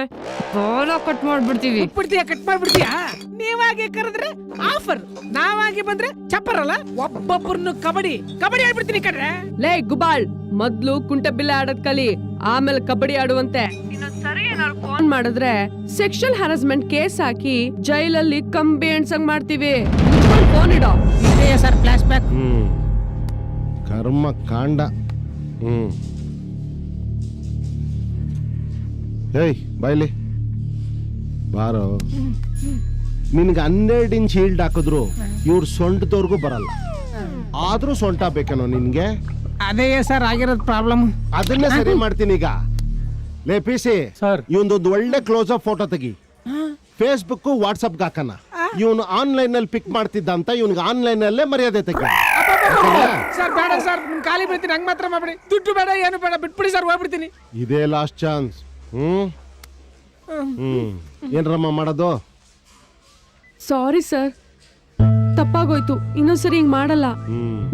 ಬಾಲ ಕಟ್ ಮಾಡ್ಬಿಡ್ತೀವಿ. ಕಟ್ ಮಾಡ್ಬಿಡ್ತೀಯಾ? ನೀವಾಗೆ ಕರೆದ್ರೆ ಆಫರ್, ನಾವಾಗಿ ಬಂದ್ರೆ ಚಪ್ಪರಲ್ಲ. ಒಬ್ಬೊಬ್ಬರನ್ನು ಕಬಡ್ಡಿ ಆಡ್ಬಿಡ್ತೀನಿ ಕಡ್ರೆ. ಲೇ ಗುಬಾಳ್, ಮೊದ್ಲು ಕುಂಟೆ ಬಿಲ್ಲೆ ಆಡೋದ್ ಕಲಿ, ಆಮೇಲೆ ಕಬಡ್ಡಿ ಆಡುವಂತೆ. ಫೋನ್ ಮಾಡಿದ್ರೆ ಸೆಕ್ಷುವಲ್ ಹರಾಸ್ಮೆಂಟ್ ಕೇಸ್ ಹಾಕಿ ಜೈಲಲ್ಲಿ ಕಂಬಿ ಎಣ್ಸಂಗ್ ಮಾಡ್ತೀವಿ. ಫೋನ್ ಇಡೋ. Sir, flash back. ಕರ್ಮ ಕಾಂಡ. ಏಯ್ ಬಾಯ್ಲಿ ಬಾರೋ. ನಿನ್ಗೆ 12 ಇಂಚ್ ಹೀಲ್ಡ್ ಹಾಕಿದ್ರು ಇವ್ರ ಸೊಂಟದವ್ರಿಗೂ ಬರಲ್ಲ, ಆದ್ರೂ ಸೊಂಟ ಬೇಕೇನೋ ನಿನ್ಗೆ? ಅದೇ ಸರ್ ಆಗಿರೋದು ಪ್ರಾಬ್ಲಮ್. ಅದನ್ನೇ ಸರಿ ಮಾಡ್ತೀನಿ ಈಗ. ಲೇ ಪಿ ಸಿ, ಇವೊಂದೊಂದು ಒಳ್ಳೆ ಕ್ಲೋಸ್ ಅಪ್ ಫೋಟೋ ತೆಗಿ, ಫೇಸ್ಬುಕ್ ವಾಟ್ಸಪ್ ಹಾಕನ. ಇವನು ಆನ್ಲೈನ್ ನಲ್ಲಿ ಪಿಕ್ ಮಾಡ್ತಿದ್ದ ಅಂತ ಇವನ್ಗೆ ಆನ್ಲೈನ್ ಅಲ್ಲೇ ಮರ್ಯಾದೆ ತೆಗಿ. ಸರ್ ಬೇಡ ಸರ್, ನಿಮ್ ಖಾಲಿ ಬಿಡ್ತೀನಿ, ಹಂಗ್ ಮಾತ್ರ ಮಾಡ್ಬಿಡಿ. ದುಡ್ಡು ಬೇಡ, ಏನು ಬೇಡ, ಬಿಟ್ಬಿಡಿ ಸರ್, ಹೋಗ್ಬಿಡ್ತೀನಿ. ಇದೇ ಲಾಸ್ಟ್ ಚಾನ್ಸ್. ಏನ್ರಮ್ಮ ಮಾಡೋದು? ಸಾರಿ ಸರ್, ತಪ್ಪಾಗೋಯ್ತು. ಇನ್ನೊಂದ್ಸರಿ ಹಿಂಗ್ ಮಾಡಲ್ಲ.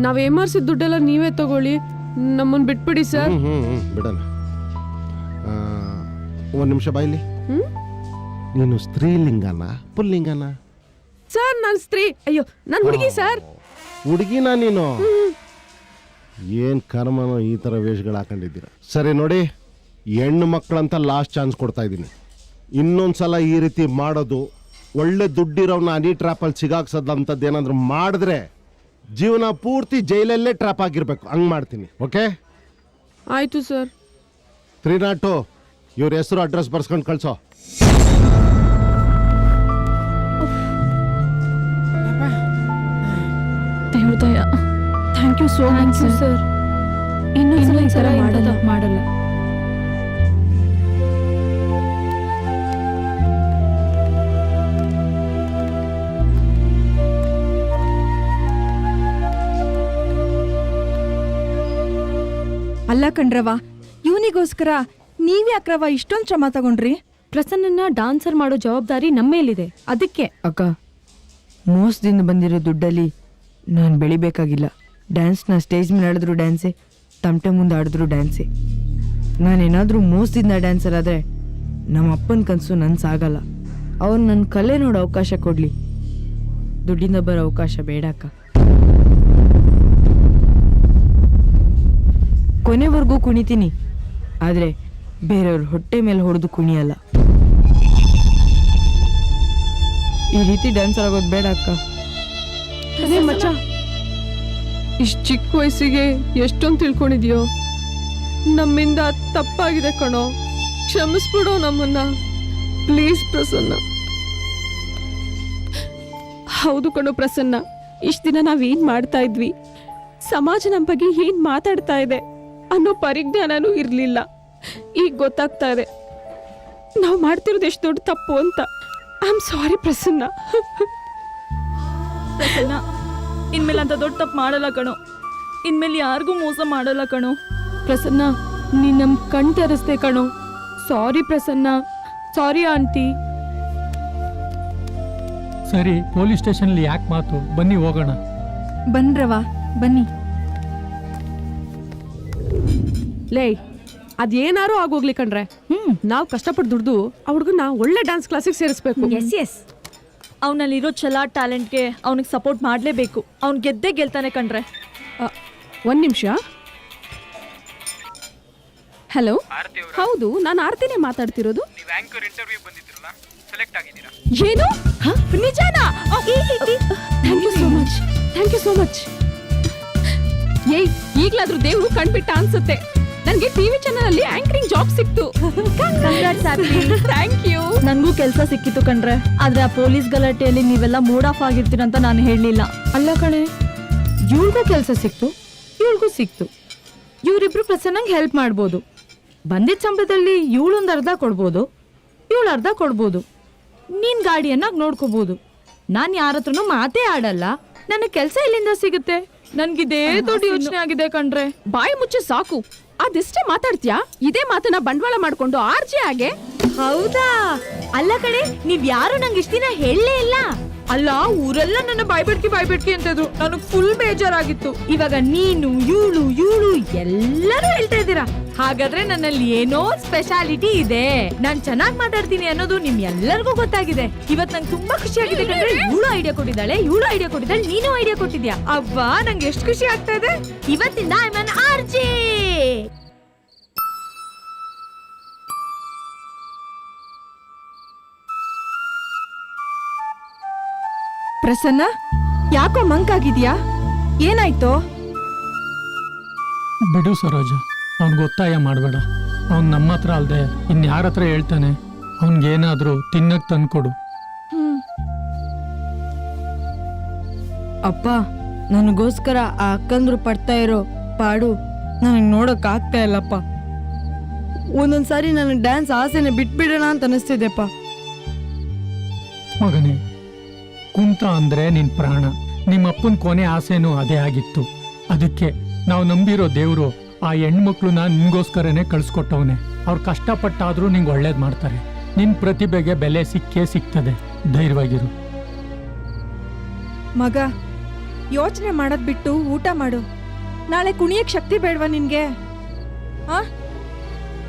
ನಾವ್ ಏಮಾರ್ಸಿದ ದುಡ್ಡೆಲ್ಲ ನೀವೇ ತಗೊಳ್ಳಿ, ನಮ್ಮನ್ ಬಿಟ್ಬಿಡಿ ಸರ್. ಬಿಡಣ. ಒಂದ್ ನಿಮಿಷ ಬಾಯ್ಲಿ. ನೀನು ಸ್ತ್ರೀಲಿಂಗನ ಪುಲ್ಲಿಂಗನ? ಸರ್, ನಾನ್ ಸ್ತ್ರೀ. ಅಯ್ಯೋ, ನಾನ್ ಹುಡುಗಿ ಸರ್. ಹುಡುಗಿನ ನೀನು? ಏನ್ ಕರ್ಮನೋ ಈ ತರ ವೇಷಗಳು ಹಾಕೊಂಡಿದ್ದೀರ. ಸರಿ ನೋಡಿ, ಹೆಣ್ಣು ಮಕ್ಕಳಂತ ಲಾಸ್ಟ್ ಚಾನ್ಸ್ ಕೊಡ್ತಾ ಇದ್ದೀನಿ. ಇನ್ನೊಂದ್ಸಲ ಈ ರೀತಿ ಮಾಡೋದು, ಒಳ್ಳೆ ದುಡ್ಡಿರೋನ ಹನಿ ಟ್ರ್ಯಾಪಲ್ಲಿ ಸಿಗಾಕ್ಸೋದಂಥದ್ದು ಏನಾದ್ರು ಮಾಡಿದ್ರೆ ಜೀವನ ಪೂರ್ತಿ ಜೈಲಲ್ಲೇ ಟ್ರ್ಯಾಪ್ ಆಗಿರ್ಬೇಕು. ಹಂಗೆ ಮಾಡ್ತೀನಿ. ಓಕೆ? ಆಯ್ತು ಸರ್. 302 ಇವ್ರ ಹೆಸರು ಅಡ್ರೆಸ್ ಬರ್ಸ್ಕೊಂಡು ಕಳ್ಸೋ. Hridaya, thank you so much sir. ಇನ್ನೊಂದ್ಸಲ ಈ ಥರ ಮಾಡಲ್ಲ. ಅಲ್ಲ ಕಣ್ರವ, ಇವನಿಗೋಸ್ಕರ ನೀವೇ ಅಕ್ರವ ಇಷ್ಟೊಂದು ಶ್ರಮ ತಗೊಂಡ್ರಿ. ಪ್ರಸನ್ನ ಡಾನ್ಸರ್ ಮಾಡೋ ಜವಾಬ್ದಾರಿ ನಮ್ಮೇಲಿದೆ. ಅದಕ್ಕೆ ಅಕ್ಕ, ಮೋಸದಿಂದ ಬಂದಿರೋ ದುಡ್ಡಲ್ಲಿ ನಾನು ಬೆಳಿಬೇಕಾಗಿಲ್ಲ. ಡ್ಯಾನ್ಸ್ನ ಸ್ಟೇಜ್ ಮೇಲೆ ಆಡಿದ್ರು ಡ್ಯಾನ್ಸೇ, ತಮಟೆ ಮುಂದೆ ಆಡಿದ್ರು ಡ್ಯಾನ್ಸೇ. ನಾನೇನಾದರೂ ಮೋಸದಿಂದ ಡ್ಯಾನ್ಸರ್ ಆದರೆ ನಮ್ಮ ಅಪ್ಪನ ಕನಸು ನನ್ನ ಸಾಗಲ್ಲ. ಅವ್ರು ನನ್ನ ಕಲೆ ನೋಡೋ ಅವಕಾಶ ಕೊಡಲಿ, ದುಡ್ಡಿಂದ ಬರೋ ಅವಕಾಶ ಬೇಡಕ್ಕ. ಕೊನೆವರೆಗೂ ಕುಣಿತೀನಿ, ಆದರೆ ಬೇರೆಯವ್ರ ಹೊಟ್ಟೆ ಮೇಲೆ ಹೊಡೆದು ಕುಣಿಯಲ್ಲ. ಈ ರೀತಿ ಡ್ಯಾನ್ಸರ್ ಆಗೋದು ಬೇಡ ಅಕ್ಕ. ಅದೇ ಮಚ್ಚ, ಇಷ್ಟು ಚಿಕ್ಕ ವಯಸ್ಸಿಗೆ ಎಷ್ಟೊಂದು ತಿಳ್ಕೊಂಡಿದ್ಯೋ. ನಮ್ಮಿಂದ ತಪ್ಪಾಗಿದೆ ಕಣೋ, ಕ್ಷಮಿಸ್ಬಿಡು ನಮ್ಮನ್ನ ಪ್ಲೀಸ್ ಪ್ರಸನ್ನ. ಹೌದು ಕಣೋ ಪ್ರಸನ್ನ, ಇಷ್ಟ ದಿನ ನಾವೇನ್ ಮಾಡ್ತಾ ಇದ್ವಿ, ಸಮಾಜ ನಮ್ಮ ಬಗ್ಗೆ ಏನ್ ಮಾತಾಡ್ತಾ ಇದೆ ಅನ್ನೋ ಪರಿಜ್ಞಾನನೂ ಇರ್ಲಿಲ್ಲ. ಈಗ ಗೊತ್ತಾಗ್ತಾ ಇದೆ ನಾವು ಮಾಡ್ತಿರೋದು ಎಷ್ಟು ದೊಡ್ಡ ತಪ್ಪು ಅಂತ. ಐ ಆಮ್ ಸಾರಿ ಪ್ರಸನ್ನ. ಪ್ರಸನ್ನ, ಇನ್ಮೇಲೆ ಅಂತ ದೊಡ್ಡ ತಪ್ಪು ಮಾಡಲ್ಲ ಕಣೋ. ಇನ್ಮೇಲೆ ಯಾರಿಗೂ ಮೋಸ ಮಾಡಲ್ಲ ಕಣೋ. ಪ್ರಸನ್ನ, ನೀನ್ ನಮ್ ಕಣ್ ತೆರೆಸ್ದೆ ಕಣೋ. ಸಾರಿ ಪ್ರಸನ್ನ, ಸಾರಿ ಆಂಟಿ. ಸರಿ, ಪೊಲೀಸ್ ಸ್ಟೇಷನ್ಲಿ ಯಾಕೆ ಮಾತು, ಬನ್ನಿ ಹೋಗೋಣ. ಬನ್ರವಾ, ಬನ್ನಿ. ಲೇ, ಅದೇನಾರು ಆಗೋಗ್ಲಿ ಕಣ್ರೆ, ನಾವ್ ಕಷ್ಟಪಟ್ಟು ದುಡ್ದು ಆ ಹುಡ್ಗನ್ನ ಒಳ್ಳೆ ಡ್ಯಾನ್ಸ್ ಕ್ಲಾಸಿಗೆ ಸೇರಿಸ್ಬೇಕು. ಎಸ್ ಅವನಲ್ಲಿರೋ ಛಲ ಟ್ಯಾಲೆಂಟ್ಗೆ ಅವನಿಗೆ ಸಪೋರ್ಟ್ ಮಾಡಲೇಬೇಕು. ಅವ್ನು ಗೆದ್ದೇ ಗೆಲ್ತಾನೆ ಕಣ್ರೆ. ಒಂದ್ ನಿಮಿಷ. ಹಲೋ, ಹೌದು, ನಾನು ಆರ್ತಿನೇ ಮಾತಾಡ್ತಿರೋದು. ಏನು? ನಿಜಾನಾ? Thank you so much, thank you so much. ಏಯ್, ಈಗ್ಲಾದ್ರೂ ದೇವ್ರು ಕಣ್ಬಿಟ್ಟ ಅನ್ಸುತ್ತೆ. ನನ್ಗೆ ಟಿವಿ ಚಾನಲ್ ಅಲ್ಲಿ ಆಂಕರಿಂಗ್ ಜಾಬ್ ಸಿಕ್ತು. Thank you. ನನಗೂ ಕೆಲಸ ಸಿಕ್ಕಿತ್ತು ಕಣ್ರೆ. ಆದ್ರೆ ಆ ಪೊಲೀಸ್ ಗಲಾಟೆಯಲ್ಲಿ ನೀವೆಲ್ಲ ಮೂಡ್ ಆಫ್ ಆಗಿರ್ತೀರಂತ ನಾನು ಹೇಳಲಿಲ್ಲ. ಅಲ್ಲ ಕಣೆ, ಇವ್ಳಿಗೂ ಕೆಲಸ ಸಿಕ್ತು, ಇವ್ಳಿಗೂ ಸಿಕ್ತು. ಇವರಿಬ್ರು ಪ್ರಸನ್ನಂಗೆ ಹೆಲ್ಪ್ ಮಾಡ್ಬೋದು. ಬಂದಿದ್ದ ಸಂಬಳದಲ್ಲಿ ಇವಳೊಂದು ಅರ್ಧ ಕೊಡ್ಬೋದು, ಇವಳು ಅರ್ಧ ಕೊಡ್ಬೋದು. ನೀನ್ ಗಾಡಿಯನ್ನಾಗಿ ನೋಡ್ಕೋಬಹುದು. ನಾನ್ ಯಾರ ಹತ್ರನೂ ಮಾತೇ ಆಡಲ್ಲ. ನನಗೆ ಕೆಲಸ ಎಲ್ಲಿಂದ ಸಿಗುತ್ತೆ? ನನ್ಗಿದೇ ದೊಡ್ಡ ಯೋಚನೆ ಆಗಿದೆ ಕಣ್ರೆ. ಬಾಯಿ ಮುಚ್ಚೆ ಸಾಕು. ಅದಿಷ್ಟೇ ಮಾತಾಡ್ತೀಯಾ? ಇದೇ ಮಾತನ್ನ ಬಂಡವಾಳ ಮಾಡ್ಕೊಂಡು ಆರ್ಜಿ ಆಗೆ. ಹೌದಾ? ಅಲ್ಲ ಕಡೆ, ನೀವ್ ಯಾರು ನಂಗೆ ಇಷ್ಟ ದಿನ ಹೇಳಲೇ ಇಲ್ಲ. ಅಲ್ಲ, ಊರೆಲ್ಲ ನನ್ನ ಬಾಯ್ಬಿಡ್ಕಿ ಅಂತಿದ್ರು. ನನಗ್ ಫುಲ್ ಬೇಜಾರಾಗಿತ್ತು. ಇವಾಗ ನೀನು, ಇವಳು ಎಲ್ಲರೂ ಹೇಳ್ತಾ ಇದ್ದೀರಾ. ಹಾಗಾದ್ರೆ ನನ್ನಲ್ಲಿ ಏನೋ ಸ್ಪೆಷಾಲಿಟಿ ಇದೆ, ನಾನ್ ಚೆನ್ನಾಗಿ ಮಾತಾಡ್ತೀನಿ ಅನ್ನೋದು ನಿಮ್ ಎಲ್ಲರಿಗೂ ಗೊತ್ತಾಗಿದೆ. ಇವತ್ ನಂಗೆ ತುಂಬಾ ಖುಷಿ ಆಗಿದೆ ಕಣ್ರೆ. ಇವಳು ಐಡಿಯಾ ಕೊಟ್ಟಿದ್ದಾಳೆ, ನೀನು ಐಡಿಯಾ ಕೊಟ್ಟಿದ್ಯಾ. ಅವ್ವಾ, ನಂಗೆ ಎಷ್ಟು ಖುಷಿ ಆಗ್ತಾ ಇದೆ. ಇವತ್ತಿಂದ ಐ ಆಮ್ ಆರ್ಜೆ. ಪ್ರಸನ್ನ, ಯಾಕೋ ಮಂಕಾಗಿದ್ಯಾ? ಏನಾಯ್ತು? ಬಿಡು ಸರೋಜ, ಅವ್ನಿಗೆ ಒತ್ತಾಯ ಮಾಡಬೇಡ. ಅವ್ನು ನಮ್ಮ ಹತ್ರ ಅಲ್ದೆ ಇನ್ಯಾರ ಹತ್ರ ಹೇಳ್ತಾನೆ? ಅವ್ನಿಗೇನಾದ್ರೂ ತಿನ್ನಕ್ ತಂದ್ಕೊಡು. ಅಪ್ಪ, ನನಗೋಸ್ಕರ ಆ ಅಕ್ಕಂದ್ರು ಪಡ್ತಾ ಇರೋ ಪಾಡು ನನಗೆ ನೋಡಕ್ ಆಗ್ತಾ ಇಲ್ಲಪ್ಪ. ಒಂದೊಂದ್ಸಾರಿ ನನಗೆ ಡ್ಯಾನ್ಸ್ ಆಸೆನೆ ಬಿಟ್ಬಿಡೋಣ ಅಂತ ಅನಿಸ್ತಿದೆಪ್ಪ. ಮಗನೇ, ಕುಂತ ಅಂದ್ರೆ ನಿನ್ ಪ್ರಾಣ. ನಿಮ್ಮಪ್ಪನ ಕೊನೆ ಆಸೆನೂ ಅದೇ ಆಗಿತ್ತು. ಅದಕ್ಕೆ ನಾವು ನಂಬಿರೋ ದೇವ್ರು ಆ ಹೆಣ್ಮಕ್ಳನ್ನ ನಿನ್ಗೋಸ್ಕರನೇ ಕಳ್ಸ್ಕೊಟ್ಟವನೆ. ಅವ್ರು ಕಷ್ಟಪಟ್ಟಾದ್ರೂ ನಿಂಗೆ ಒಳ್ಳೇದ್ ಮಾಡ್ತಾರೆ. ನಿನ್ ಪ್ರತಿಭೆಗೆ ಬೆಲೆ ಸಿಕ್ಕೇ ಸಿಗ್ತದೆ. ಧೈರ್ಯವಾಗಿರು ಮಗ. ಯೋಚನೆ ಮಾಡೋದ್ ಬಿಟ್ಟು ಊಟ ಮಾಡು. ನಾಳೆ ಕುಣಿಯಕ್ ಶಕ್ತಿ ಬೇಡವಾ ನಿನ್ಗೆ?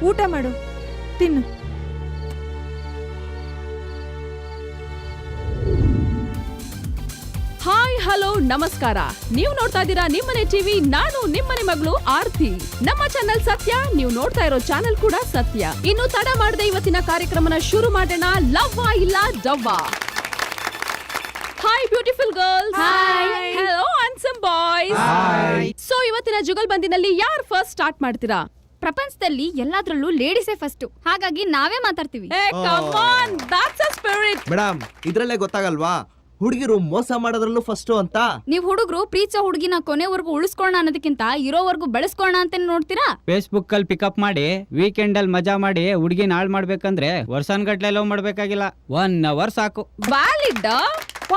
ಊಟ ಮಾಡು, ತಿನ್ನು. ಹಾಯ್, ಹಲೋ, ನಮಸ್ಕಾರ. ನೀವು ನೋಡ್ತಾ ಇದ್ದೀರಾ ನಿಮ್ಮನೆ ಟಿವಿ. ನಾನು ನಿಮ್ಮನೆ ಮಗಳು ಆರ್ತಿ. ನಮ್ಮ ಚಾನೆಲ್ ಸತ್ಯ, ನೀವು ನೋಡ್ತಾ ಇರೋ ಚಾನೆಲ್ ಕೂಡ ಸತ್ಯ. ಇನ್ನು ತಡ ಮಾಡದೆ ಇವತ್ತಿನ ಕಾರ್ಯಕ್ರಮನ ಶುರು ಮಾಡೋಣ. ಲವ್ವಾ ಇಲ್ಲ ಡವ್ವಾ. Hi beautiful girls. Hello handsome boys. So ಇವತ್ತಿನ ಜುಗಲ್ ಬಂದಿನಲ್ಲಿ ಯಾರು ಫಸ್ಟ್ ಸ್ಟಾರ್ಟ್ ಮಾಡ್ತೀರಾ? ಪ್ರಪಂಚದಲ್ಲಿ ಎಲ್ಲಾದ್ರಲ್ಲೂ ಲೇಡೀಸೇ ಫಸ್ಟ್, ಹಾಗಾಗಿ ನಾವೇ ಮಾತಾಡ್ತೀವಿ. Come on, that's a spirit. Madam, ಇದ್ರಲ್ಲೇ ಗೊತ್ತಾಗಲ್ವಾ ಹುಡುಗಿರು ಮೋಸ ಮಾಡೋದ್ರಲ್ಲೂ ಫಸ್ಟ್ ಅಂತ? ನೀವ್ ಹುಡುಗರು ಪ್ರೀತಿಸೋ ಹುಡುಗಿನ ಕೊನೆವರೆಗೂ ಉಳಿಸ್ಕೊಳ್ಳೋಣ ಅನ್ನೋದಕ್ಕಿಂತ ಇರೋವರೆಗೂ ಬೆಳೆಸ್ಕೊಳ್ಳೋಣ ಅಂತ ನೋಡ್ತೀರಾ? ಫೇಸ್ಬುಕ್ ಅಲ್ಲಿ ಪಿಕಪ್ ಮಾಡಿ ವೀಕೆಂಡ್ ಅಲ್ಲಿ ಮಜಾ ಮಾಡಿ ಹುಡುಗಿನ ಹಾಳು ಮಾಡ್ಬೇಕಂದ್ರೆ ವರ್ಷಾನ್ಗಟ್ಲೆ ಲವ್ ಮಾಡ್ಬೇಕಾಗಿಲ್ಲ, 1 hour ಸಾಕು. ವ್ಯಾಲಿಡ್.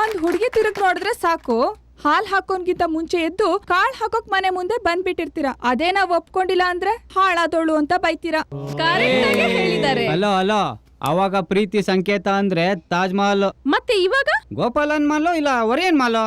ಒಂದ್ ಹುಡುಗಿ ತಿರುಗ್ ನೋಡಿದ್ರೆ ಸಾಕು, ಹಾಲ್ ಹಾಕೋನ್ಗಿಂತ ಮುಂಚೆ ಎದ್ದು ಕಾಳ್ ಹಾಕೋಕ್ ಮನೆ ಮುಂದೆ ಬಂದ್ಬಿಟ್ಟಿರ್ತೀರಾ. ಅದೇ ನಾವ್ ಒಪ್ಕೊಂಡಿಲ್ಲ ಅಂದ್ರೆ ಹಾಳಾದೋಳು ಅಂತ ಬೈತೀರಾ. ಕರೆಕ್ಟ್ ಆಗಿ ಹೇಳಿದ್ದಾರೆ. ಹಲೋ, ಅವಾಗ ಪ್ರೀತಿ ಸಂಕೇತ ಅಂದ್ರೆ ತಾಜ್ ಮಹಲ್. ಮತ್ತೆ ಇವಾಗ ಗೋಪಾಲನ್ ಮಾಲೋ ಇಲ್ಲ ಒರಿಯನ್ ಮಾಲೋ.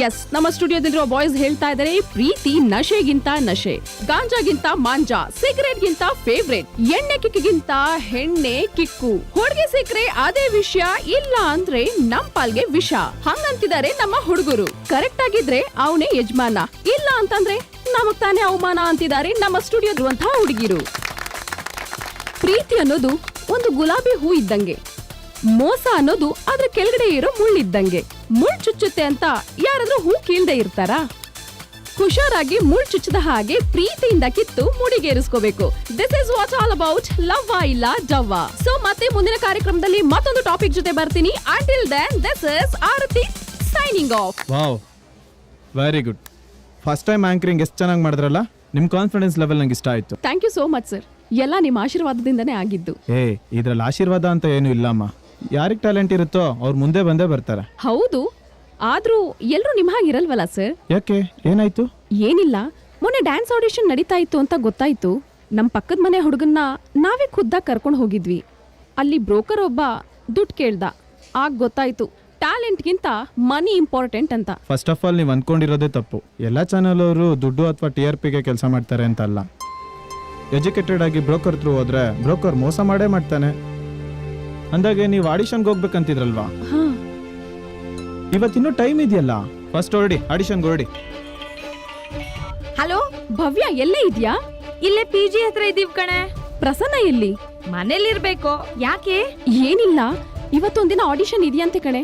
ಎಸ್, ನಮ್ಮ ಸ್ಟುಡಿಯೋದಲ್ಲಿರುವ ಬಾಯ್ಸ್ ಹೇಳ್ತಾ ಇದ್ದಾರೆ, ಪ್ರೀತಿ ನಶೆಗಿಂತ ನಶೆ, ಗಾಂಜಾಗಿಂತ ಮಾಂಜಾ, ಸಿಗರೇಟ್ ಗಿಂತ ಫೇವ್ರೇಟ್, ಎಣ್ಣೆ ಕಿಕ್ಕಿಗಿಂತ ಹೆಣ್ಣೆ ಕಿಕ್ಕು. ಹುಡುಗಿ ಸಿಕ್ರೆ ಅದೇ ವಿಷಯ, ಇಲ್ಲ ಅಂದ್ರೆ ನಮ್ ಪಾಲ್ಗೆ ವಿಷ. ಹಂಗಂತಿದ್ದಾರೆ ನಮ್ಮ ಹುಡುಗರು. ಕರೆಕ್ಟ್ ಆಗಿದ್ರೆ ಅವನೇ ಯಜಮಾನ, ಇಲ್ಲ ಅಂತಂದ್ರೆ ನಮಗ್ ತಾನೇ ಅವಮಾನ ಅಂತಿದ್ದಾರೆ ನಮ್ಮ ಸ್ಟುಡಿಯೋದಿರುವಂತಹ ಹುಡುಗಿರು. ಪ್ರೀತಿ ಅನ್ನೋದು ಒಂದು ಗುಲಾಬಿ ಹೂ ಇದ್ದಂಗೆ, ಮೋಸ ಅನ್ನೋದು ಅದ್ರ ಕೆಳಗಡೆ ಇರೋ ಮುಳ್ಳಿದ್ದಂಗೆ. ಮುಳ್ಳು ಚುಚ್ಚುತ್ತೆ ಅಂತ ಯಾರಾದ್ರೂ ಹೂ ಕೀಳ್ದೆ ಇರ್ತಾರಾ? ಹುಷಾರಾಗಿ ಮುಳ್ ಚುಚ್ಚದ ಹಾಗೆ ಪ್ರೀತಿಯಿಂದ ಕಿತ್ತು ಮುಡಿಗೇರಿಸ್ಕೋಬೇಕು. This is what all about ಲವ್ವ ಇಲ್ಲ ಡವ್ವ. ಸೊ ಮತ್ತೆ ಮುಂದಿನ ಕಾರ್ಯಕ್ರಮದಲ್ಲಿ ಮತ್ತೊಂದು ಟಾಪಿಕ್ ಜೊತೆ ಬರ್ತೀನಿ. Until then this is Aarti signing off. Wow, very good. First time anchoring ಎಷ್ಟು ಚೆನ್ನಾಗಿ ಮಾಡಿದ್ರಲ್ಲ. ನಿಮ್ಮ ಕಾನ್ಫಿಡೆನ್ಸ್ ಲೆವೆಲ್ ನಂಗೆ ಇಷ್ಟ ಆಯ್ತು. Thank you so much sir. ಎಲ್ಲ ನಿಮ್ಮ ಆಶೀರ್ವಾದದಿಂದನೇ ಆಗಿದ್ದು. ಇದ್ರಲ್ಲಿ ಆಶೀರ್ವಾದ ಅಂತ ಏನು ಇಲ್ಲಮ್ಮ. ಯಾರಿಗೆ ಟ್ಯಾಲೆಂಟ್ ಇರುತ್ತೋ ಅವ್ರು ಮುಂದೆ ಬಂದೇ ಬರ್ತಾರೆ. ಹೌದು, ಆದ್ರೂ ಎಲ್ರು ನಿಮ್ ಹಾಗಿರಲ್ವಲ್ಲ ಸರ್? ಯಾಕೆ, ಏನಾಯ್ತು? ಏನಿಲ್ಲ, ಮೊನ್ನೆ ಡ್ಯಾನ್ಸ್ ಆಡಿಷನ್ ನಡೀತಾ ಇತ್ತು ಅಂತ ಗೊತ್ತಾಯ್ತು. ನಮ್ ಪಕ್ಕದ ಮನೆ ಹುಡುಗನ್ನ ನಾವೇ ಖುದ್ದಾಗಿ ಕರ್ಕೊಂಡು ಹೋಗಿದ್ವಿ. ಅಲ್ಲಿ ಬ್ರೋಕರ್ ಒಬ್ಬ ದುಡ್ಡು ಕೇಳ್ದ. ಆಗ ಗೊತ್ತಾಯ್ತು ಟ್ಯಾಲೆಂಟ್ಗಿಂತ ಮನಿ ಇಂಪಾರ್ಟೆಂಟ್ ಅಂತ. ಫಸ್ಟ್ ಆಫ್ ಆಲ್ ನೀವು ಅನ್ಕೊಂಡಿರೋದೇ ತಪ್ಪು. ಎಲ್ಲ ಚಾನಲ್ ಅವರು ದುಡ್ಡು ಅಥವಾ TRPಗೆ ಕೆಲಸ ಮಾಡ್ತಾರೆ ಅಂತ ಅಲ್ಲ. ಎಜುಕೇಟೆಡ್ ಆಗಿ ಬ್ರೋಕರ್ ಥ್ರೂ ಹೋದ್ರೆ ಬ್ರೋಕರ್ ಮೋಸ ಮಾಡೇ ಮಾಡ್ತಾನೆ. ಅಂದಾಗೆ ನೀವು ಆಡಿಷನ್ಗೆ ಹೋಗ್ಬೇಕಂತಿದ್ರಲ್ವಾ? ಇವತ್ತಿನ್ನೂ ಟೈಮ್ ಇದೆಯಲ್ಲ. ಫಸ್ಟ್ ಹೊರಡಿ, ಆಡಿಷನ್ಗೆ ಹೊರಡಿ. ಹಲೋ ಭವ್ಯ, ಎಲ್ಲೇ ಇದ್ಯಾ? ಇಲ್ಲೇ PG ಹತ್ರ ಇದೀವ್ ಕಣೆ. ಪ್ರಸನ್ನ ಎಲ್ಲಿ? ಮನೇಲಿರ್ಬೇಕು. ಯಾಕೆ? ಏನಿಲ್ಲ, ಇವತ್ತೊಂದಿನ ಆಡಿಷನ್ ಇದೆಯಂತೆ ಕಣೆ.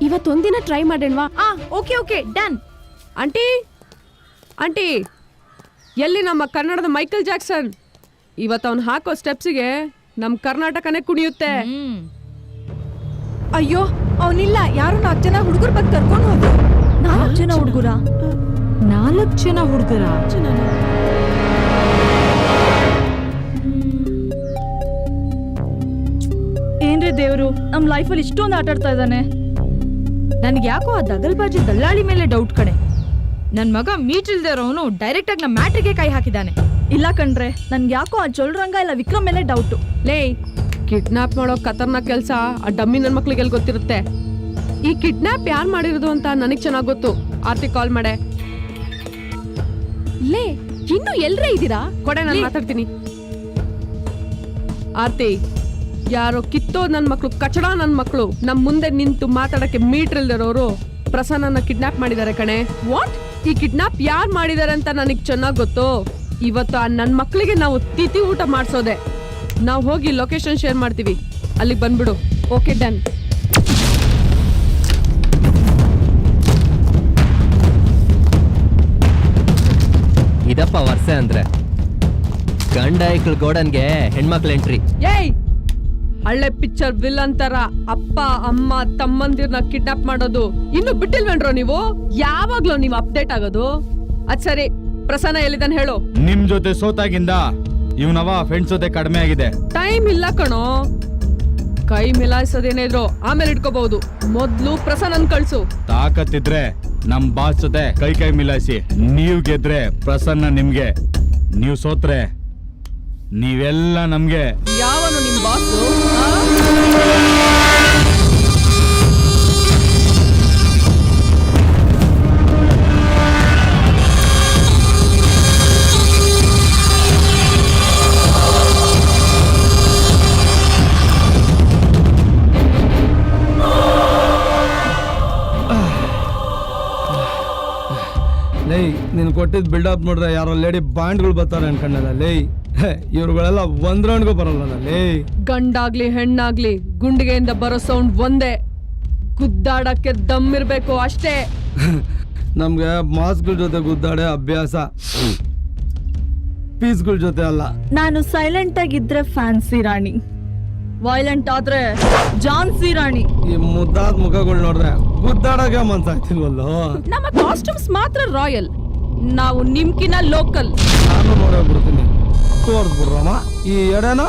ಇವತ್ತೊಂದಿನ ಟ್ರೈ ಮಾಡೋಣವಾ? Okay done. ಆಂಟಿ ಆಂಟಿ, ಎಲ್ಲಿ ನಮ್ಮ ಕನ್ನಡದ ಮೈಕಲ್ ಜಾಕ್ಸನ್? ಇವತ್ತು ಅವ್ನು ಹಾಕೋ ಸ್ಟೆಪ್ಸಿಗೆ ನಮ್ಮ ಕರ್ನಾಟಕನೇ ಕುಣಿಯುತ್ತೆ. ಅಯ್ಯೋ ಅವನಿಲ್ಲ, ಯಾರು 4 ಜನ ಹುಡುಗರು ಬಂದು ಕರ್ಕೊಂಡು ಹೋದ್ರು. 4 ಜನ ಹುಡುಗರ? 4 ಜನ ಹುಡುಗರ? ಏನ್ರಿ ದೇವ್ರು, ನಮ್ ಲೈಫಲ್ಲಿ ಇಷ್ಟೊಂದು ಆಟ ಆಡ್ತಾ ಇದ್ದಾನೆ. ನನ್ಗೆ ಯಾಕೋ ಆ ದಗಲ್ಬಾಜಿ ದಲ್ಲಾಳಿ ಮೇಲೆ ಡೌಟ್ ಕಣೆ. ನನ್ ಮಗ ಮೀಟ್ ಇಲ್ದೇ ಇರೋನು ಡೈರೆಕ್ಟ್ ಆಗಿ ನಮ್ಮ ಮ್ಯಾಟ್ರಿಗೆ ಕೈ ಹಾಕಿದಾನೆ. ಇಲ್ಲ ಕಣ್ರೆ, ನನ್ಗೆ ಯಾಕೋ ಆ ಚೊಲ್ರಂಗ ಇಲ್ಲ ವಿಕ್ರಮ್ ಮೇಲೆ ಡೌಟು. ಲೇ, ಕಿಡ್ನಾಪ್ ಮಾಡೋ ಖತರ್ನಾಕ್ ಕೆಲಸ ಆ ಡಮ್ಮಿ ನನ್ನ ಮಕ್ಳಿಗೆ ಎಲ್ಲಿ ಗೊತ್ತಿರುತ್ತೆ? ಈ ಕಿಡ್ನಾಪ್ ಯಾರು ಮಾಡಿರೋದು ಅಂತ ನನಗೆ ಚೆನ್ನಾಗಿ ಗೊತ್ತು. ಆರ್ತಿ ಕಾಲ್ ಮಾಡೆ. ಲೇ, ಇನ್ನು ಎಲ್ರೇ ಇದ್ದೀರಾ? ಕೊಡೆ, ನಾನು ಮಾತಾಡ್ತೀನಿ. ಆರ್ತಿ, ಯಾರೋ ಕಿತ್ತೋ ನನ್ನ ಮಕ್ಳು, ಕಚಡ ನನ್ನ ಮಕ್ಳು ನಮ್ ಮುಂದೆ ನಿಂತು ಮಾತಾಡಕ್ಕೆ ಮೀಟರ್ ಇಲ್ದಿರೋರು ಪ್ರಸನ್ನನ ಕಿಡ್ನಾಪ್ ಮಾಡಿದ್ದಾರೆ ಕಣೆ. ವಾಟ್? ಈ ಕಿಡ್ನಾಪ್ ಯಾರು ಮಾಡಿದ್ದಾರೆ ಅಂತ ನನಗೆ ಚೆನ್ನಾಗಿ ಗೊತ್ತು. ಇವತ್ತು ಆ ನನ್ನ ಮಕ್ಳಿಗೆ ನಾವು ತಿಥಿ ಊಟ ಮಾಡಿಸೋದೆ. ನಾವು ಹೋಗಿ ಲೊಕೇಶನ್ ಶೇರ್ ಮಾಡ್ತೀವಿ, ಅಲ್ಲಿಗೆ ಬಂದ್ಬಿಡು. Okay done. ಇದಪ್ಪ ವರ್ಷ ಅಂದ್ರೆ ಗಂಡ ಐಕ್ಳು ಗೋಡನ್ಗೆ ಹೆಣ್ಮಕ್ಳ ಎಂಟ್ರಿ. ಏಯ್, ಹಳ್ಳೆ ಪಿಕ್ಚರ್ ವಿಲನ್ ತರ ಅಪ್ಪ ಅಮ್ಮ ತಮ್ಮಂದಿರ್ನ ಕಿಡ್ನಾಪ್ ಮಾಡೋದು ಇನ್ನು ಬಿಟ್ಟಿಲ್ವೇನ್ರೋ ನೀವು? ಯಾವಾಗ್ಲೂ ನೀವು ಅಪ್ಡೇಟ್ ಆಗೋದು? ಅದ್ ಸರಿ, ಪ್ರಸನ್ನ ಎಲ್ಲಿದ್ದಾನೆ ಹೇಳು. ನಿಮ್ ಜೊತೆ ಸೋತಾಗಿಂದ ಇವನವ ಫ್ರೆಂಡ್ಸ್ ಜೊತೆ ಕಡಿಮೆ ಆಗಿದೆ. ಟೈಮ್ ಇಲ್ಲ ಕಣೋ. ಕೈ ಮಿಲಾಯಿಸೋದೇನಿದ್ರು ಆಮೇಲೆ ಇಟ್ಕೋಬಹುದು. ಮೊದ್ಲು ಪ್ರಸನ್ನನ್ ಕಳ್ಸು. ತಾಕತ್ತಿದ್ರೆ ನಮ್ ಬಾಸ್ ಜೊತೆ ಕೈ ಮಿಲಾಯಿಸಿ. ನೀವ್ ಗೆದ್ರೆ ಪ್ರಸನ್ನ ನಿಮ್ಗೆ, ನೀವ್ ಸೋತ್ರೆ ನೀವೆಲ್ಲ ನಮ್ಗೆ. ಯಾವನು ನಿಮ್ ಬಾಸು? ಲೈ, ನೀನು ಕೊಟ್ಟಿದ್ ಬಿಲ್ಡಪ್ ನೋಡ್ರೆ ಯಾರೋ ಲೇಡಿ ಬಾಂಡ್ಗಳು ಬರ್ತಾರೆ ಅನ್ಕೊಂಡಲ್ಲ. ಲೈ, ಇವ್ರುಗಳೆಲ್ಲ ಒಂದ್ ರೌಂಡ್ಗೂ ಬರಲ್ಲ. ಲೈ, ಗಂಡಾಗ್ಲಿ ಹೆಣ್ಣಾಗ್ಲಿ ಗುಂಡಿಗೆಯಿಂದ ಬರೋ ಸೌಂಡ್ ಒಂದೇ. ಗುದ್ದಾಡಕ್ಕೆ ದಮ್ ಇರ್ಬೇಕು ಅಷ್ಟೇ. ನಮ್ಗೆ ಮಾಸ್ಗಳ ಜೊತೆ ಗುದ್ದಾಡೆ ಅಭ್ಯಾಸ, ಪೀಸ್ಗಳ ಜೊತೆ ಅಲ್ಲ. ನಾನು ಸೈಲೆಂಟ್ ಆಗಿದ್ರೆ ಫ್ಯಾನ್ಸಿ ರಾಣಿ, ವೈಲೆಂಟ್ ಆದ್ರೆ ಜಾನ್ಸಿ ರಾಣಿ. ಈ ಮುದ್ದಾದ ಮುಖಗಳು ನೋಡ್ರೆ ಗುದ್ದಾಡಕ್ಕೆ ಮನ್ಸಾಗ್ತಿಲ್ವಲ್ಲೋ. ನಮ್ಮ ಕಾಸ್ಟ್ಯೂಮ್ಸ್ ಮಾತ್ರ ರಾಯಲ್, ನಾವು ನಿಮ್ಕಿನ ಲೋಕಲ್. ನಾನು ನೋಡೋಗ್ಬಿಡ್ತೀನಿ. ತೋರ್ಸ್ಬಿಡ್ರಮ್ಮ, ಈ ಎಡೆನ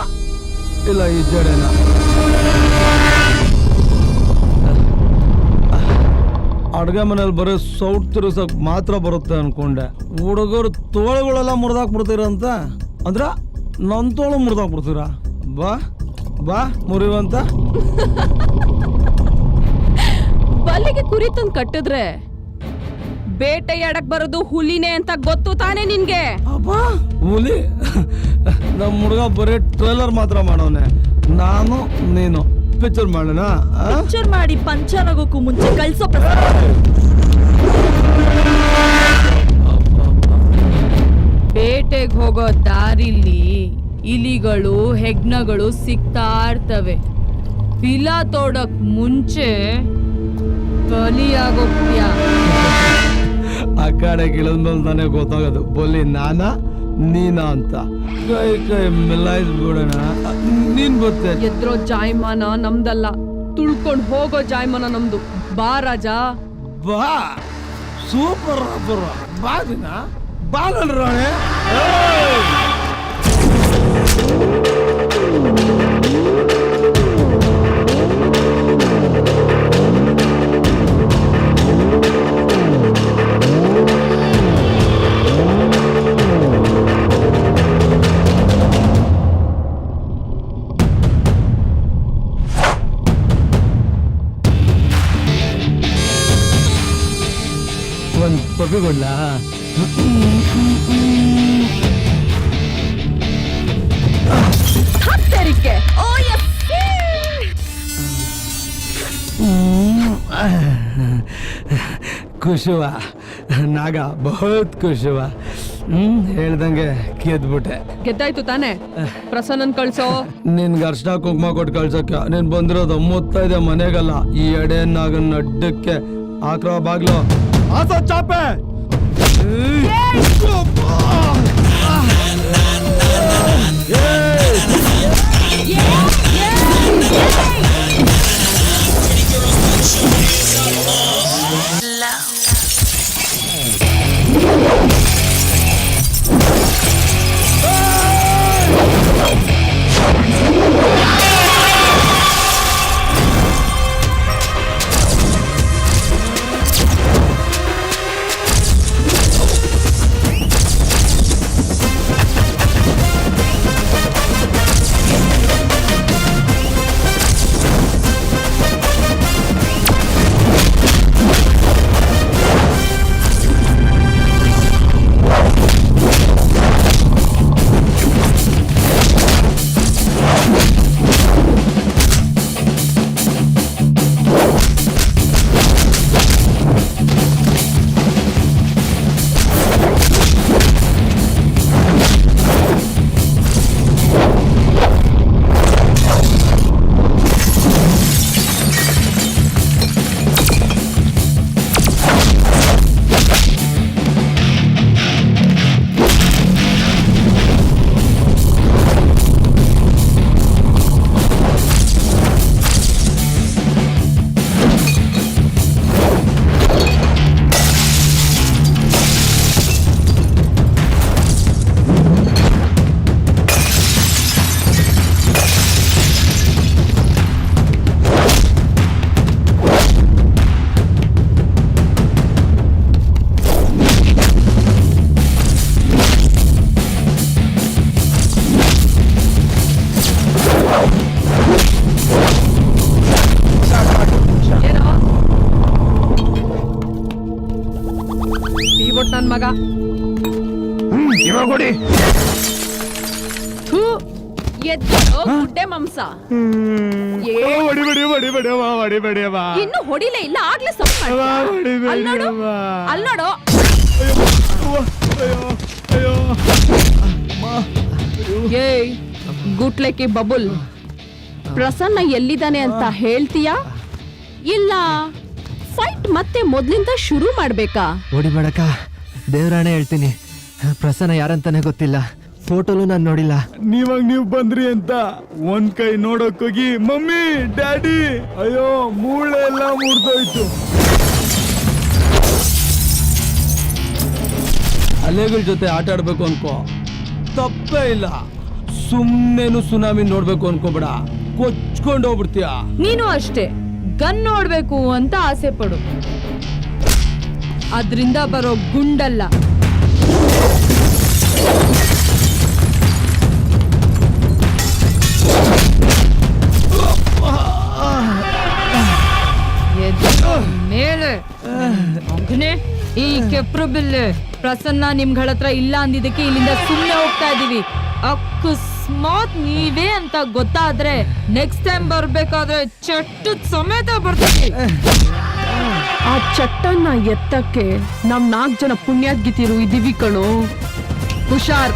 ಇಲ್ಲ ಈ ಜಡೆನ. ಅಡ್ಗೆ ಮನೇಲಿ ಬರೀ ಸೌಟ್ ತಿರ್ಸಕ್ ಮಾತ್ರ ಬರುತ್ತೆ ಅನ್ಕೊಂಡೆ. ಹುಡುಗರು ತೋಳುಗಳೆಲ್ಲ ಮುರಿದಾಕ್ಬಿಡ್ತೀರಂತ ಅಂದ್ರ ನನ್ ತೋಳು ಮುರಿದಾಕ್ಬಿಡ್ತೀರ? ಬಾ ಬಾ ಮುರಿವಂತ. ಬಲ್ಲಿಗೆ ಕುರಿ ತಂದು ಕಟ್ಟಿದ್ರೆ ಬೇಟೆಯಾಡಕ್ ಬರೋದು ಹುಲಿನೇ ಅಂತ ಗೊತ್ತು ತಾನೇ ನಿನ್ಗೆ? ಅಬ್ಬಾ, ಹುಲಿ? ನಮ್ಮ ಹುಡುಗ ಬರೀ ಟ್ರೇಲರ್ ಮಾತ್ರ ಮಾಡೋನೆ. ನಾನು ನೀನು ಪಿಕ್ಚರ್ ಮಾಡೋಣ. ಪಿಕ್ಚರ್ ಮಾಡಿ ಪಂಚರ್ ಆಗೋಕ್ಕೂ ಮುಂಚೆ ಕಳ್ಸೋ. ಬೇಟೆಗೆ ಹೋಗೋ ದಾರಿಲಿ ಇಲಿಗಳು ಹೆಗ್ನಗಳು ಸಿಗ್ತಾ ಇರ್ತವೆ. ಬಿಲ ತೋಡಕ್ ಮುಂಚೆ ಬಲಿಯಾಗೋಗ್ತೀಯ. ಆ ಕಡೆಗೆ ಇಳಿದ್ಮೇಲೆ ನನಗೆ ಗೊತ್ತಾಗೋದು ಬೋಲಿ ನಾನಾ ನೀನಾ ಅಂತ. ಕೈ ಕೈ ಮಿಲಾಯಿಸ್ಬಿಡೋಣ. ನೀನ್ ಗೊತ್ತೇ ಎದ್ರೋ ಜಾಯಮಾನ ನಮ್ದಲ್ಲ, ತುಳ್ಕೊಂಡ್ ಹೋಗೋ ಜಾಯಮಾನ ನಮ್ದು. ಬಾ ರಾಜ. ಬಾ ಸೂಪರ್ ಬಾ ದಿನ ಬಾಗಲ್ರಾಣೆ. ಒಂದು ಪಪ್ಪಿ ಕೊಡ್ಲಾ? ಖುಷ್ ಹುआ ನಾಗ ಬಹುತ್ ಖುಷ್ ಹುआ. ಹೇಳ್ದಂಗೆ ಗೆದ್ಬಿಟ್ಟೆ. ಗೆದ್ದಾಯ್ತು ತಾನೆ? ಪ್ರಸನ್ನನ್ ಕಳ್ಸೋ. ನಿನ್ಗೆ ಅರ್ಶನ ಕುಂಕುಮ ಕೊಟ್ಟು ಕಳ್ಸಕ್ಕೆ ನೀನ್ ಬಂದಿರೋದು ಮುತ್ತೈದೆ ಮನೆಗಲ್ಲ, ಈ ಎಡೆ ನಾಗನ್ನ ಅಡ್ಡಕ್ಕೆ ಹಾಕ್ರೋ ಬಾಗ್ಲು. ಆಸ ಚಾಪೆ ನನ್ ಮಗ. ಇವಾಗ ಗುಡ್ಡೆ ಮಾಂಸ. ಇನ್ನು ಹೊಡಿಲೇ ಇಲ್ಲ, ಆಗ್ಲೇ ಅಲ್ನೋಡು. ಏಯ್ ಗುಟ್ಲೆಕಿ ಬಬುಲ್, ಪ್ರಸನ್ನ ಎಲ್ಲಿದ್ದಾನೆ ಅಂತ ಹೇಳ್ತೀಯಾ ಇಲ್ಲ ಫೈಟ್ ಮತ್ತೆ ಮೊದ್ಲಿಂದ ಶುರು ಮಾಡ್ಬೇಕಾ? ಹೊಡಿಬೇಡಕ್ಕ, ದೇವ್ರಾಣೆ ಹೇಳ್ತೀನಿ, ಪ್ರಸನ್ನ ಯಾರಂತಾನೆ ಗೊತ್ತಿಲ್ಲ, ಫೋಟೋಲು ನಾನು ನೋಡಿಲ್ಲ. ನೀವಾಗ ನೀವು ಬಂದ್ರಿ ಅಂತ ಒಂದ್ ಕೈ ನೋಡಕ್ ಹೋಗಿ ಮಮ್ಮಿ ಡ್ಯಾಡಿ ಅಯ್ಯೋ ಮೂಳೆ ಎಲ್ಲ ಮುರಿದೋಯ್ತು. ಅಲೆಗಳ ಜೊತೆ ಆಟ ಆಡ್ಬೇಕು ಅನ್ಕೋ, ತಪ್ಪೇ ಇಲ್ಲ. ಸುಮ್ನೇನು ಸುನಾಮಿ ನೋಡ್ಬೇಕು ಅನ್ಕೋಬೇಡ, ಕೊಚ್ಕೊಂಡು ಹೋಗ್ಬಿಡ್ತೀಯ. ನೀನು ಅಷ್ಟೇ, ಗನ್ ನೋಡ್ಬೇಕು ಅಂತ ಆಸೆ ಪಡು, ಅದ್ರಿಂದ ಬರೋ ಗುಂಡಲ್ಲ. ಮೇಲೆ ಈ ಕೆಪ್ರು ಬಿಲ್ಲು ಪ್ರಸನ್ನ ನಿಮ್ಗಳ ಹತ್ರ ಇಲ್ಲ ಅಂದಿದ್ದಕ್ಕೆ ಇಲ್ಲಿಂದ ಸುಮ್ಮನೆ ಹೋಗ್ತಾ ಇದೀವಿ. ಅಕಸ್ಮಾತ್ ನೀವೇ ಅಂತ ಗೊತ್ತಾದ್ರೆ ನೆಕ್ಸ್ಟ್ ಟೈಮ್ ಬರ್ಬೇಕಾದ್ರೆ ಚಟ್ಟದ ಸಮೇತ ಬರ್ತೀವಿ. ಆ ಚಟ್ಟನ್ನ ಎತ್ತಕ್ಕೆ ನಮ್ 4 ಜನ ಪುಣ್ಯಾದ್ಗಿತಿರು ಇದೀವಿ ಕಣೋ. ಹುಷಾರ್.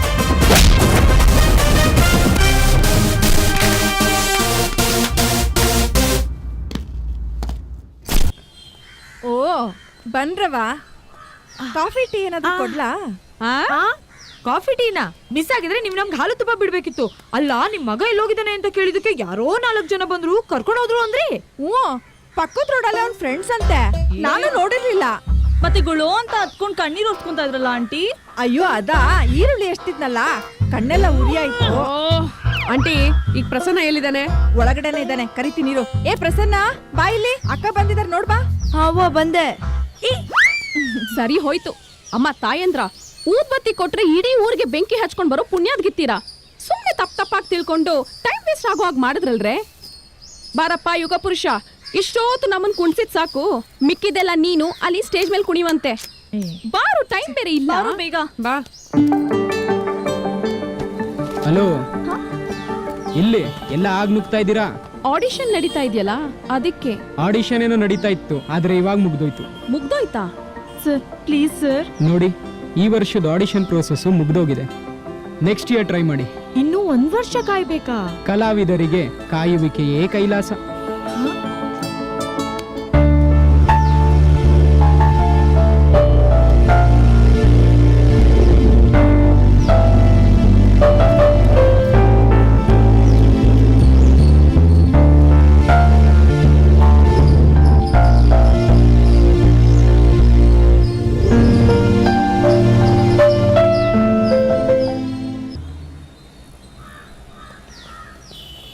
ಓ ಬನ್ರವಾ, ಕಾಫಿ ಟೀ ಏನಾದ್ರು ಕೊಡ್ಲಾ? ಕಾಫಿ ಟೀನಾ ಮಿಸ್ ಆಗಿದ್ರೆ ನೀವ್ ನಮ್ಗೆ ಹಾಲು ತುಪ್ಪ ಬಿಡ್ಬೇಕಿತ್ತು. ಅಲ್ಲ ನಿಮ್ ಮಗ ಎಲ್ಲೋಗಿದ್ದಾನೆ ಅಂತ ಕೇಳಿದಕ್ಕೆ ಯಾರೋ 4 ಜನ ಬಂದ್ರು ಕರ್ಕೊಂಡು ಹೋದ್ರು ಅಂದ್ರಿ. ಪಕ್ಕದ ರೋಡಲ್ಲಿ ಅವ್ನ ಫ್ರೆಂಡ್ಸ್ ಅಂತೆ, ನಾನು ನೋಡಿರ್ಲಿಲ್ಲ. ಮತ್ತೆ ಗುಳೋ ಅಂತ ಹತ್ಕೊಂಡ್ ಕಣ್ಣೀರ್ ಹೊಡ್ಕೊಂತ ಇದ್ರಲ್ಲ ಆಂಟಿ. ಅಯ್ಯೋ ಅದಾ, ಈರುಳ್ಳಿ ಎಷ್ಟಿದ್ನಲ್ಲ ಕಣ್ಣೆಲ್ಲ ಉರಿ ಆಯ್ತು. ಆಂಟಿ ಈಗ ಪ್ರಸನ್ನ ಎಲ್ಲಿದ್ದಾನೆ? ಒಳಗಡೆನೆ ಇದ್ದಾನೆ, ಕರಿತೀನಿ ಇರು. ಏ ಪ್ರಸನ್ನ ಬಾ ಇಲ್ಲಿ, ಅಕ್ಕ ಬಂದಿದಾರ ನೋಡ್ಬಾ. ಹಾವ ಬಂದೆ. ಸರಿ ಹೋಯ್ತು. ಅಮ್ಮ ತಾಯಂದ್ರ ಊದ್ಬತ್ತಿ ಕೊಟ್ರೆ ಇಡೀ ಊರಿಗೆ ಬೆಂಕಿ ಹಚ್ಕೊಂಡ್ ಬರೋ ಪುಣ್ಯಾದ್ ಗಿತ್ತೀರಾ? ಸುಮ್ನೆ ತಪ್ಪಾಗಿ ತಿಳ್ಕೊಂಡು ಟೈಮ್ ವೇಸ್ಟ್ ಆಗೋ ಹಾಗೆ ಮಾಡಿದ್ರಲ್ರೇ. ಬಾರಪ್ಪ ಯುಗ ಪುರುಷ, ಇಷ್ಟೊತ್ತು ನಮ್ಮನ್ ಕುಣ್ಸಿದ್ ಸಾಕು, ಮಿಕ್ಕಿದೆಲ್ಲ ನೀನು ಅಲ್ಲಿ ಸ್ಟೇಜ್ ಮೇಲೆ ಕುಣಿವಂತೆ. ಬಾರು, ಟೈಮ್ ಬೇರೆ ಇಲ್ಲ. ಬೇಗ ಬಾ. ಹಲೋ, ಇಲ್ಲಿ ಎಲ್ಲ ಆಗ್ ನುಗ್ತಾ ಇದ್ದೀರಾ? ಆಡಿಷನ್ ನಡೀತಾ ಇದೆಯಲ್ಲ ಅದಕ್ಕೆ. ಆಡಿಷನ್ ಏನೋ ನಡೀತಾ ಇತ್ತು, ಆದ್ರೆ ಇವಾಗ ಮುಗ್ದೋಯ್ತು. ಮುಗ್ದೋಯ್ತಾ? Sir please sir. ನೋಡಿ, ಈ ವರ್ಷದ ಆಡಿಷನ್ ಪ್ರೋಸೆಸ್ ಮುಗ್ದೋಗಿದೆ. ನೆಕ್ಸ್ಟ್ ಇಯರ್ ಟ್ರೈ ಮಾಡಿ. ಇನ್ನು 1 ವರ್ಷ ಕಾಯ್ಬೇಕಾ? ಕಲಾವಿದರಿಗೆ ಕಾಯುವಿಕೆಯೇ ಕೈಲಾಸ.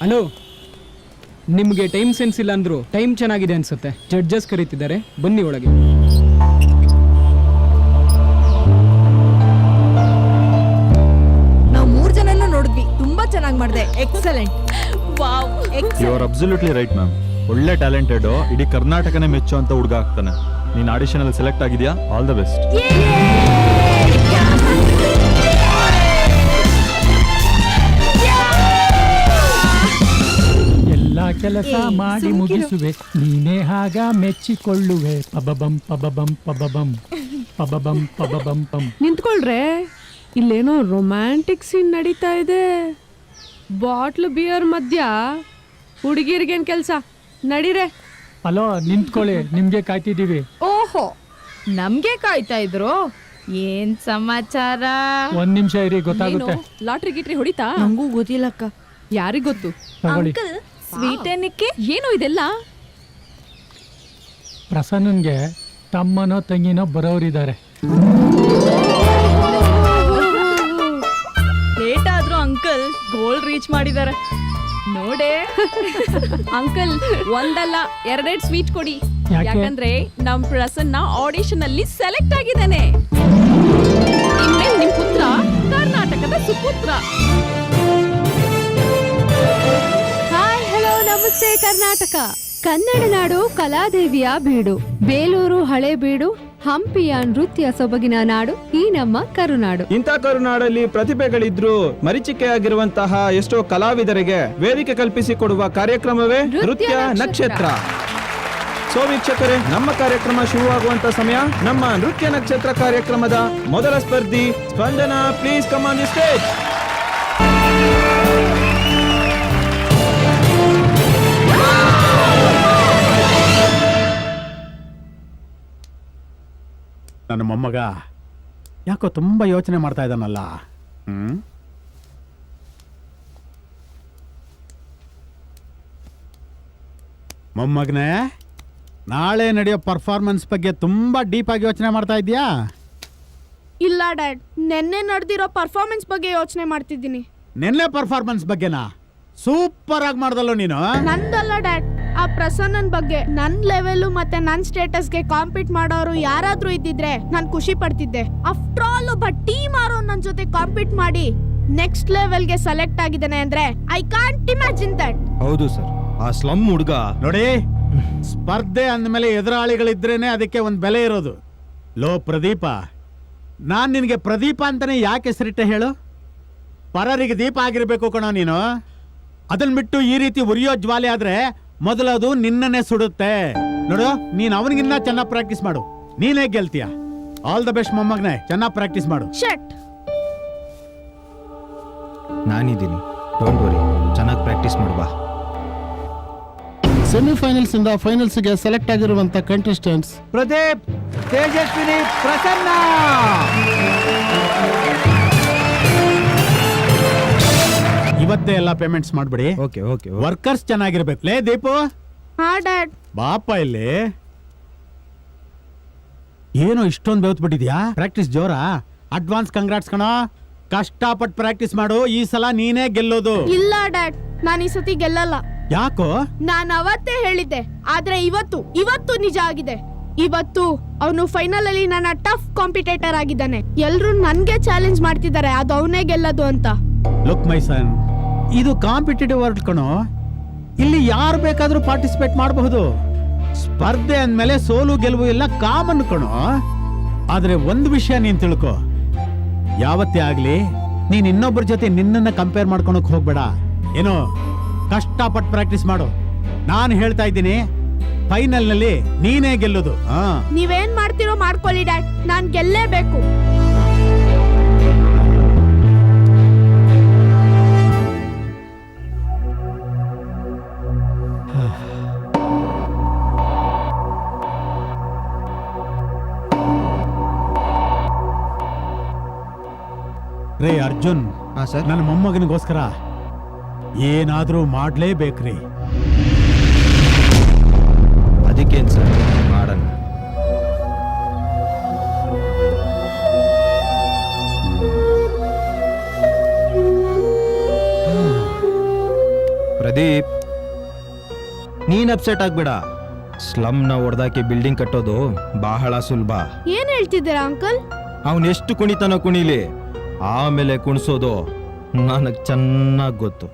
ಹಲೋ, ನಿಮ್ಗೆ ಟೈಮ್ ಸೆನ್ಸ್ ಇಲ್ಲ ಅಂದ್ರು ಟೈಮ್ ಚೆನ್ನಾಗಿದೆ ಅನ್ಸುತ್ತೆ. ಜಡ್ಜಸ್ ಕರೀತಿದ್ದಾರೆ, ಬನ್ನಿ ಒಳಗೆ. ನಾವು 3 ಜನನೂ ನೋಡಿದ್ವಿ, ತುಂಬಾ ಚೆನ್ನಾಗಿ ಮಾಡಿದೆ. Excellent. Wow, you are absolutely right ma'am. ಒಳ್ಳೆ ಟ್ಯಾಲೆಂಟೆಡ್, ಇಡೀ ಕರ್ನಾಟಕನೇ ಮೆಚ್ಚೋ ಅಂತ ಹುಡುಗ ಆಗ್ತಾನೆ. ನೀನ್ ಆಡಿಷನ್ ಅಲ್ಲಿ ಸೆಲೆಕ್ಟ್ ಆಗಿದ್ಯಾ? All the best. ಎಲ್ಲ ಕೆಲಸ ಮಾಡಿ ಮುಗಿಸುವೆ, ನೀನೇ ಹಾಗ ಮೆಚ್ಚಿಕೊಳ್ಳುವೆ. ಪಬಬಂ ಪಬಬಂ ಪಬಬಂ ಪಬಬಂ ಪಬಬಂ ಪಂ. ನಿಂತ್ಕೊಳ್ರೆ, ಇಲ್ಲೇನೋ ರೊಮ್ಯಾಂಟಿಕ್ ಸೀನ್ ನಡೀತಾ ಇದೆ. ಬಾಟ್ಲು ಬಿಯರ್ ಮಧ್ಯ ಹುಡುಗಿರ್ಗೇನ್ ಕೆಲ್ಸ? ನಡೀರೆ. ಹಲೋ, ನಿಂತ್ಕೊಳ್ಳಿ, ನಿಮ್ಗೆ ಕಾಯ್ತಿದ್ದೀವಿ. ಓಹೋ, ನಮ್ಗೆ ಕಾಯ್ತಾ ಇದ್ರು. ಏನ್ ಸಮಾಚಾರ? 1 ನಿಮಿಷ ಇರಿ, ಗೊತ್ತಾಗುತ್ತೆ. ಲಾಟ್ರಿ ಗಿಟ್ರಿ ಹೊಡಿತಾ? ನಂಗೂ ಗೊತ್ತಿಲ್ಲಕ್ಕ. ಯಾರಿಗ್ ಗೊತ್ತು? ತಗೊಳ್ಳಿ. ಅಂಕಲ್ ಸ್ವೀಟ್ ಏನಕ್ಕೆ? ಏನು ಇದೆಲ್ಲ? ಪ್ರಸನ್ನನ್ಗೆ ತಮ್ಮನೋ ತಂಗಿನೋ ಬರೋರಿದ್ದಾರೆ. ಲೇಟ್ ಆದ್ರೂ ಅಂಕಲ್ ಗೋಲ್ ರೀಚ್ ಮಾಡಿದ್ದಾರೆ ನೋಡೆ. ಅಂಕಲ್ ಒಂದಲ್ಲ 2 ಸ್ವೀಟ್ ಕೊಡಿ. ಯಾಕೆ? ಯಾಕಂದ್ರೆ ನಮ್ ಪ್ರಸನ್ನ ಆಡಿಷನ್ ಅಲ್ಲಿ ಸೆಲೆಕ್ಟ್ ಆಗಿದ್ದಾನೆ. ಇನ್ಮೇಲೆ ನಿಮ್ ಪುತ್ರ ಕರ್ನಾಟಕದ ಸುಪುತ್ರ. ಹಾಯ್, ಹಲೋ, ನಮಸ್ತೆ ಕರ್ನಾಟಕ. ಕನ್ನಡ ನಾಡು ಕಲಾದೇವಿಯ ಬೀಡು, ಬೇಲೂರು ಹಳೆ ಬೀಡು, ಹಂಪಿಯ ನೃತ್ಯ ಸೊಬಗಿನ ನಾಡು ಈ ನಮ್ಮ ಕರುನಾಡು. ಇಂಥ ಕರುನಾಡಲ್ಲಿ ಪ್ರತಿಭೆಗಳಿದ್ರು ಮರೀಚಿಕೆಯಾಗಿರುವಂತಹ ಎಷ್ಟೋ ಕಲಾವಿದರಿಗೆ ವೇದಿಕೆ ಕಲ್ಪಿಸಿಕೊಡುವ ಕಾರ್ಯಕ್ರಮವೇ ನೃತ್ಯ ನಕ್ಷತ್ರ. ಸೊ ವೀಕ್ಷಕರೇ, ನಮ್ಮ ಕಾರ್ಯಕ್ರಮ ಶುರುವಾಗುವಂತ ಸಮಯ. ನಮ್ಮ ನೃತ್ಯ ನಕ್ಷತ್ರ ಕಾರ್ಯಕ್ರಮದ ಮೊದಲ ಸ್ಪರ್ಧಿ Spandana, please come on the stage. ನನ್ನ ಮೊಮ್ಮಗ ಯಾಕೋ ತುಂಬ ಯೋಚನೆ ಮಾಡ್ತಾ ಇದ್ದಾನಲ್ಲ. ಮೊಮ್ಮಗನೇ, ನಾಳೆ ನಡೆಯೋ ಪರ್ಫಾರ್ಮೆನ್ಸ್ ಬಗ್ಗೆ ತುಂಬ ಡೀಪಾಗಿ ಯೋಚನೆ ಮಾಡ್ತಾ ಇದೆಯಾ? ಇಲ್ಲ ಡ್ಯಾಡ್, ನೆನ್ನೆ ನಡೆದಿರೋ ಪರ್ಫಾರ್ಮೆನ್ಸ್ ಬಗ್ಗೆ ಯೋಚನೆ ಮಾಡ್ತಿದ್ದೀನಿ. ನಿನ್ನೆ ಪರ್ಫಾರ್ಮೆನ್ಸ್ ಬಗ್ಗೆನಾ? ಸೂಪರ್ ಆಗಿ ಮಾಡ್ದಲ್ಲೋ ನೀನು. ನಂದಲ್ಲ ಡ್ಯಾಡ್, ಆ ಪ್ರಸನ್ನನ್ ಬಗ್ಗೆ. ನನ್ ಲೆವೆಲ್ ಮತ್ತೆ ನನ್ ಸ್ಟೇಟಸ್ಗೆ ಕಾಂಪೀಟ್ ಮಾಡೋರು ಯಾರಾದ್ರೂ ಇದ್ದಿದ್ರೆ ನಾನು ಖುಷಿ ಪಡ್ತಿದ್ದೆ. ಆಫ್ಟರ್ ಆಲ್ ಒಬ್ಬ ಟೀಮ್ ಆರೋ ನನ್ ಜೊತೆ ಕಾಂಪೀಟ್ ಮಾಡಿ ನೆಕ್ಸ್ಟ್ ಲೆವೆಲ್ಗೆ ಸೆಲೆಕ್ಟ್ ಆಗಿದ್ದಾನೆ ಅಂದ್ರೆ ಐ ಕಾಂಟ್ ಇಮ್ಯಾಜಿನ್ ದಟ್. ಹೌದು ಸರ್, ಆ ಸ್ಲಮ್ ಹುಡುಗ ನೋಡಿ, ಸ್ಪರ್ಧೆ ಅಂದಮೇಲೆ ಎದುರಾಳಿಗಳಿದ್ರೇನೆ ಅದಕ್ಕೆ ಒಂದು ಬೆಲೆ ಇರೋದು. ಲೋ ಪ್ರದೀಪ, ನಾನ್ ನಿನಗೆ ಪ್ರದೀಪ ಅಂತಾನೆ ಯಾಕೆ ಹೆಸರಿಟ್ಟೆ ಹೇಳು? ಪರರಿಗೆ ದೀಪ ಆಗಿರ್ಬೇಕು ಕಣೋ ನೀನು. ಅದನ್ನ ಬಿಟ್ಟು ಈ ರೀತಿ ಉರಿಯೋ ಜ್ವಾಲೆ ಆದ್ರೆ ಮೊದಲದು ನಿನ್ನನ್ನೇ ಸುಡುತ್ತೆ. ನೋಡು, ನೀನ್ ಅವನಿಗಿನ್ನ ಚೆನ್ನಾಗಿ ಪ್ರಾಕ್ಟೀಸ್ ಮಾಡು, ನೀನೇ ಗೆಲ್ತೀಯ. ಆಲ್ ದ ಬೆಸ್ಟ್ ಮೊಮ್ಮಗನೇ, ಚೆನ್ನಾಗಿ ಪ್ರಾಕ್ಟೀಸ್ ಮಾಡು. ಶಟ್. ನಾನಿದ್ದೀನಿ, ಡೋಂಟ್ ವರಿ, ಚೆನ್ನಾಗಿ ಪ್ರಾಕ್ಟೀಸ್ ಮಾಡುವ. ಸೆಮಿಫೈನಲ್ಸ್ ಇಂದ ಫೈನಲ್ಸ್ ಗೆ ಸೆಲೆಕ್ಟ್ ಆಗಿರುವಂತ ಕಂಟೆಸ್ಟೆಂಟ್ಸ್ ಪ್ರದೀಪ್, ತೇಜಸ್ವಿನಿ, ಪ್ರಸನ್ನ. ಇವತ್ತೇ ಎಲ್ಲ ಪೇಮೆಂಟ್ಸ್ ಮಾಡ್ಬಿಡಿ. ಓಕೆ ಓಕೆ ವರ್ಕರ್ಸ್ ಚೆನ್ನಾಗಿರ್ಬೇಕು. ಲೇ ದೀಪು, ಹಾ ಡ್ಯಾಡ್. ಬಾಪ ಇಲ್ಲಿ. ಏನೋ ಇಷ್ಟೊಂದು ಬೆವತ್ ಬಿಟ್ಟಿದ್ಯಾ? ಪ್ರಾಕ್ಟೀಸ್ ಜೋರಾ? ಅಡ್ವಾನ್ಸ್ ಕಂಗ್ರಾಟ್ಸ್ ಕಣೋ. ಕಷ್ಟಪಟ್ಟು ಪ್ರಾಕ್ಟೀಸ್ ಮಾಡು, ಈ ಸಲ ನೀನೇ ಗೆಲ್ಲೋದು. ಇಲ್ಲ ಡ್ಯಾಡ್, ನಾನು ಈ ಸತಿ ಗೆಲ್ಲಲ್ಲ. ಯಾಕೋ? ನಾನು ಅವತ್ತೇ ಹೇಳಿದ್ದೆ, ಆದ್ರೆ ಇವತ್ತು ನಿಜ ಆಗಿದೆ. ಇವತ್ತು ಅವನು ಫೈನಲ್ ಅಲ್ಲಿ ನನ್ನ ಟಫ್ ಕಾಂಪಿಟೇಟರ್ ಆಗಿದ್ದಾನೆ. ಎಲ್ರು ನನ್ಗೆ ಚಾಲೆಂಜ್ ಮಾಡ್ತಿದ್ದಾರೆ, ಅದು ಅವನೇ ಗೆಲ್ಲೋದು ಅಂತ. ಲುಕ್ ಮೈ ಸನ್, ಇದು ಕಾಂಪಿಟೇಟಿವ್ ವರ್ಲ್ಡ್ ಕಣೋ. ಇಲ್ಲಿ ಯಾರು ಬೇಕಾದ್ರೂ ಪಾರ್ಟಿಸಿಪೇಟ್ ಮಾಡಬಹುದು. ಸ್ಪರ್ಧೆ ಅಂದ್ಮೇಲೆ ಸೋಲು ಗೆಲುವು ಎಲ್ಲ ಕಾಮನ್ ಕಣೋ. ಆದ್ರೆ ಒಂದು ವಿಷಯ ನೀನ್ ತಿಳ್ಕೊ, ಯಾವತ್ತೇ ಆಗ್ಲಿ ನೀನ್ ಇನ್ನೊಬ್ಬರ ಜೊತೆ ನಿನ್ನನ್ನ ಕಂಪೇರ್ ಮಾಡ್ಕೊಳಕ್ ಹೋಗ್ಬೇಡ. ಏನೋ ಕಷ್ಟಪಟ್ಟು ಪ್ರಾಕ್ಟೀಸ್ ಮಾಡು. ನಾನು ಹೇಳ್ತಾ ಇದ್ದೀನಿ, ಫೈನಲ್ ನಲ್ಲಿ ನೀನೇ ಗೆಲ್ಲೋದು. ನೀವೇನ್ ಮಾಡ್ತಿರೋ ಮಾಡ್ಕೊಳ್ಳಿ ಡ್ಯಾಡ್, ನಾನ್ ಗೆಲ್ಲೇಬೇಕು. ರೇ ಅರ್ಜುನ್, ನನ್ನ ಮೊಮ್ಮಗನಿಗೋಸ್ಕರ ಏನಾದ್ರೂ ಮಾಡ್ಲೇಬೇಕ್ರಿ. ಅದಕ್ಕೇನು ಸರ್, ಮಾಡೋಣ. ಪ್ರದೀಪ್, ನೀನ್ ಅಪ್ಸೆಟ್ ಆಗ್ಬೇಡ. ಸ್ಲಮ್ನ ಹೊಡೆದಾಕಿ ಬಿಲ್ಡಿಂಗ್ ಕಟ್ಟೋದು ಬಹಳ ಸುಲಭ. ಏನ್ ಹೇಳ್ತಿದ್ದೀರಾ ಅಂಕಲ್? ಅವನ್ ಎಷ್ಟು ಕುಣಿತಾನೋ ಕುಣಿಲಿ, ಆಮೇಲೆ ಕುಣಿಸೋದು ನನಗೆ ಚೆನ್ನಾಗಿ ಗೊತ್ತು.